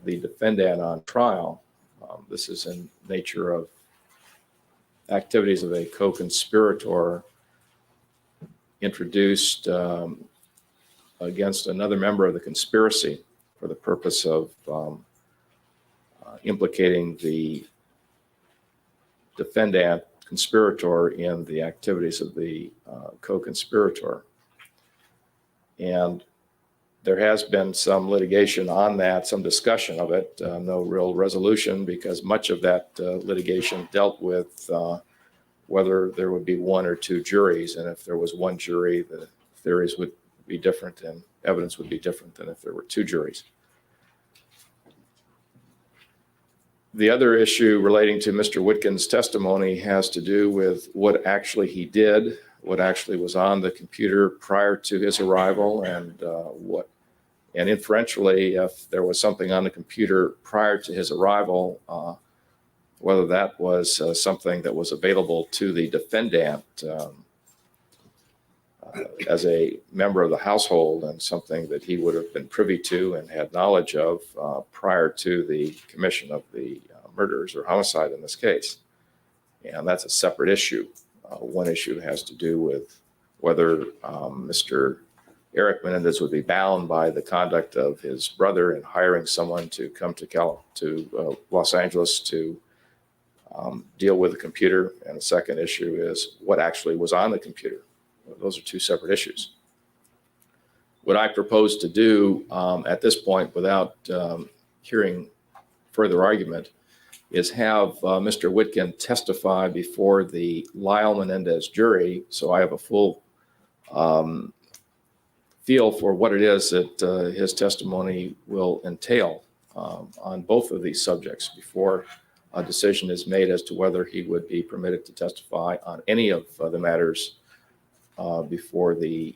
the defendant on trial. This is in nature of activities of a co-conspirator introduced against another member of the conspiracy for the purpose of implicating the defendant conspirator in the activities of the co-conspirator. And there has been some litigation on that, some discussion of it, no real resolution, because much of that litigation dealt with whether there would be one or two juries. And if there was one jury, the theories would be different and evidence would be different than if there were two juries. The other issue relating to Mr. Whitkin's testimony has to do with what actually he did, what actually was on the computer prior to his arrival, and inferentially, if there was something on the computer prior to his arrival, whether that was something that was available to the defendant as a member of the household and something that he would have been privy to and had knowledge of prior to the commission of the murders or homicide in this case. And that's a separate issue. One issue has to do with whether Mr. Erik Menendez would be bound by the conduct of his brother in hiring someone to come to Los Angeles to deal with the computer. And the second issue is what actually was on the computer. Those are two separate issues. What I propose to do at this point, without hearing further argument, is have Mr. Whitkin testify before the Lyle Menendez jury, so I have a full feel for what it is that his testimony will entail on both of these subjects before a decision is made as to whether he would be permitted to testify on any of the matters before the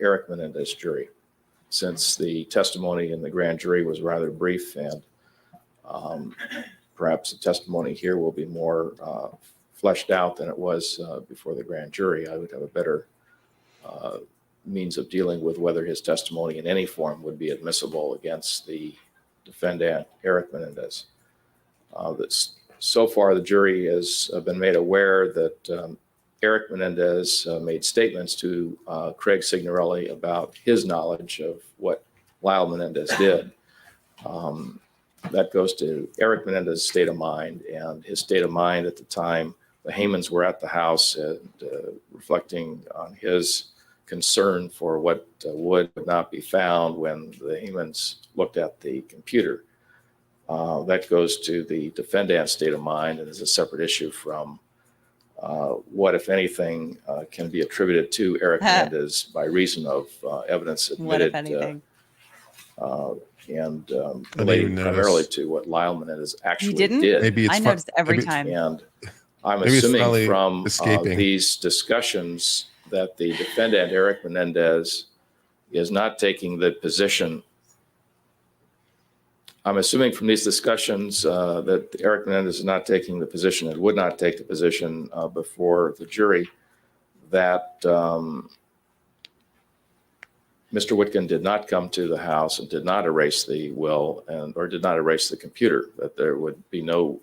Erik Menendez jury. Since the testimony in the grand jury was rather brief and perhaps the testimony here will be more fleshed out than it was before the grand jury, I would have a better means of dealing with whether his testimony in any form would be admissible against the defendant, Erik Menendez. So far, the jury has been made aware that Erik Menendez made statements to Craig Signorelli about his knowledge of what Lyle Menendez did. That goes to Erik Menendez's state of mind, and his state of mind at the time the Haymans were at the house, and reflecting on his concern for what would not be found when the Haymans looked at the computer. That goes to the defendant's state of mind and is a separate issue from what, if anything, can be attributed to Erik Menendez by reason of evidence admitted. What, if anything? Relating primarily to what Lyle Menendez actually did. Maybe I noticed every time. And I'm assuming from these discussions that the defendant, Erik Menendez, is not taking the position. I'm assuming from these discussions that Erik Menendez is not taking the position and would not take the position before the jury that Mr. Whitkin did not come to the house and did not erase the will or did not erase the computer, that there would be no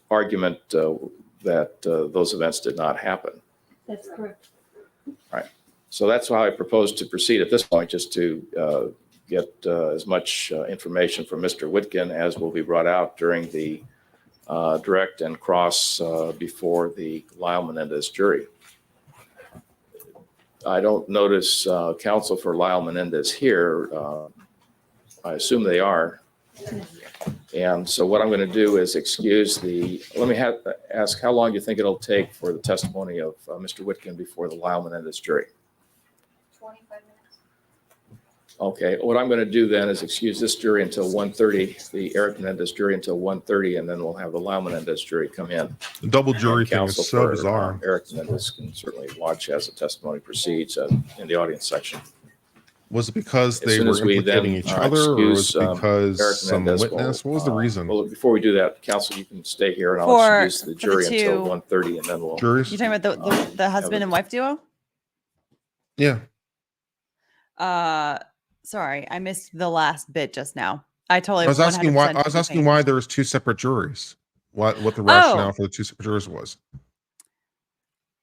argument that those events did not happen. That's correct. Right. So that's how I propose to proceed at this point, just to get as much information from Mr. Whitkin as will be brought out during the direct and cross before the Lyle Menendez jury. I don't notice counsel for Lyle Menendez here. I assume they are. And so what I'm going to do is excuse let me ask how long do you think it'll take for the testimony of Mr. Whitkin before the Lyle Menendez jury? 25 minutes. Okay, what I'm going to do then is excuse this jury until 1:30, the Erik Menendez jury until 1:30, and then we'll have the Lyle Menendez jury come in. The double jury thing Counsel is so for, bizarre. Erik Menendez can certainly watch as the testimony proceeds in the audience section. Was it because As they soon were as we implicating then, each other, or was it excuse, because Erik some Menendez witness? What was the reason? Well, before we do that, counsel, you can stay here and I'll For- excuse the for the jury until two- 1:30, and then we'll. Juries? You talking about the husband and wife duo? Yeah. Sorry, I missed the last bit just now. I totally. I was asking why. 100% I was asking agree. why there was two separate juries. What the Oh. rationale for the two separate juries was?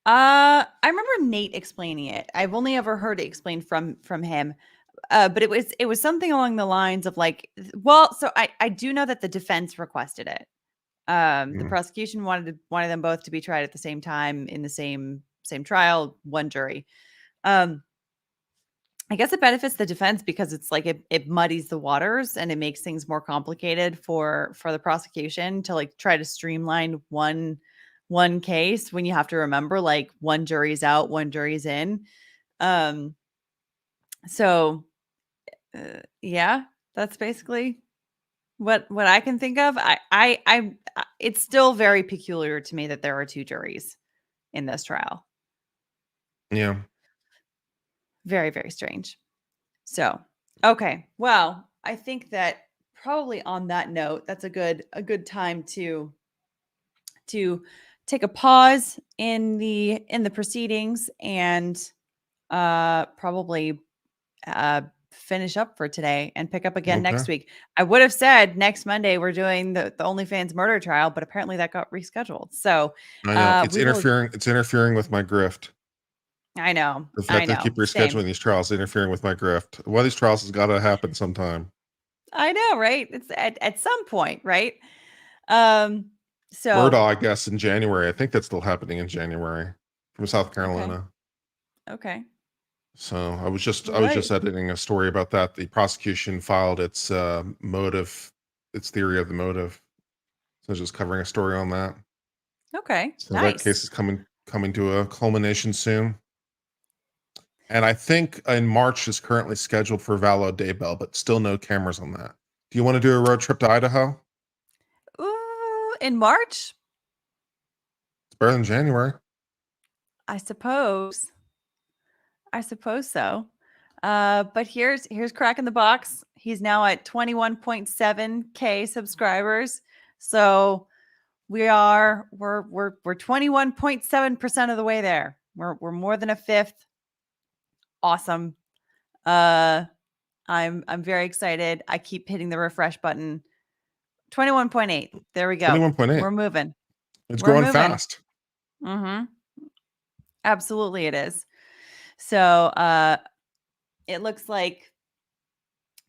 I remember Nate explaining it. I've only ever heard it explained from him. But it was something along the lines of like, well, so I do know that the defense requested it. The prosecution wanted them both to be tried at the same time in the same trial, one jury. I guess it benefits the defense because it's like it muddies the waters and it makes things more complicated for the prosecution to like try to streamline one case when you have to remember like one jury's out, one jury's in. So yeah, that's basically what I can think of. It's still very peculiar to me that there are 2 juries in this trial. Yeah. Very, very strange. So, okay. Well, I think that probably on that note, that's a good time to take a pause in the proceedings and probably finish up for today and pick up again next Okay. week. I would have said next Monday we're doing the OnlyFans murder trial, but apparently that got rescheduled. So I know it's we will. interfering. It's interfering with my grift. I know. The fact they keep rescheduling Same. these trials, interfering with my grift. One of these trials has got to happen sometime. I know, right? It's at some point, right? So Murdaugh, I guess, in January. I think that's still happening in January from South Carolina. Okay. So I was just Right. editing a story about that. The prosecution filed its motive, its theory of the motive. So I was just covering a story on that. Okay. So Nice. that case is coming to a culmination soon. And I think in March is currently scheduled for Valo Daybell, but still no cameras on that. Do you want to do a road trip to Idaho? Ooh, in March, It's better than January. I suppose. I suppose so. But here's Crack in the Box. He's now at 21.7K subscribers. So we're 21.7% of the way there. We're more than a fifth. Awesome. I'm very excited. I keep hitting the refresh button. 21.8. There we go. 21.8. We're moving. It's We're growing moving. fast. Mm-hmm. Absolutely it is. So it looks like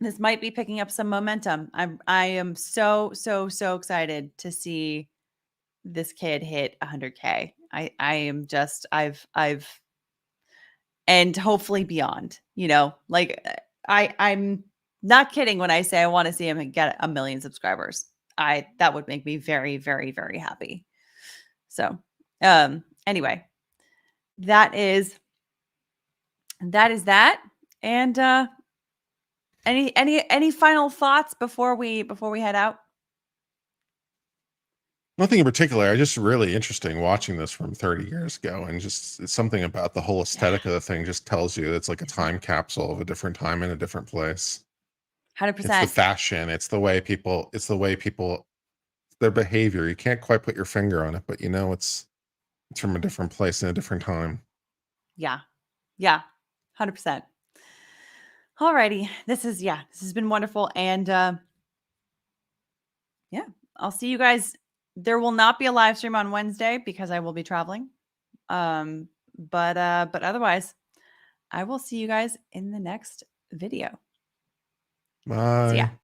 this might be picking up some momentum. I am so excited to see this kid hit 100K. I am just I've and hopefully beyond, like I'm not kidding when I say I want to see him get 1 million subscribers. That would make me very, very, very happy. So, anyway, that is that. And any final thoughts before we head out? Nothing in particular. I just really interesting watching this from 30 years ago, and just it's something about the whole aesthetic of the thing just tells you it's like a time capsule of a different time in a different place. 100%. It's the fashion. It's the way people. Their behavior. You can't quite put your finger on it, but it's from a different place in a different time. Yeah. 100%. Alrighty. This has been wonderful. And I'll see you guys. There will not be a live stream on Wednesday because I will be traveling. But otherwise, I will see you guys in the next video. Bye. See ya.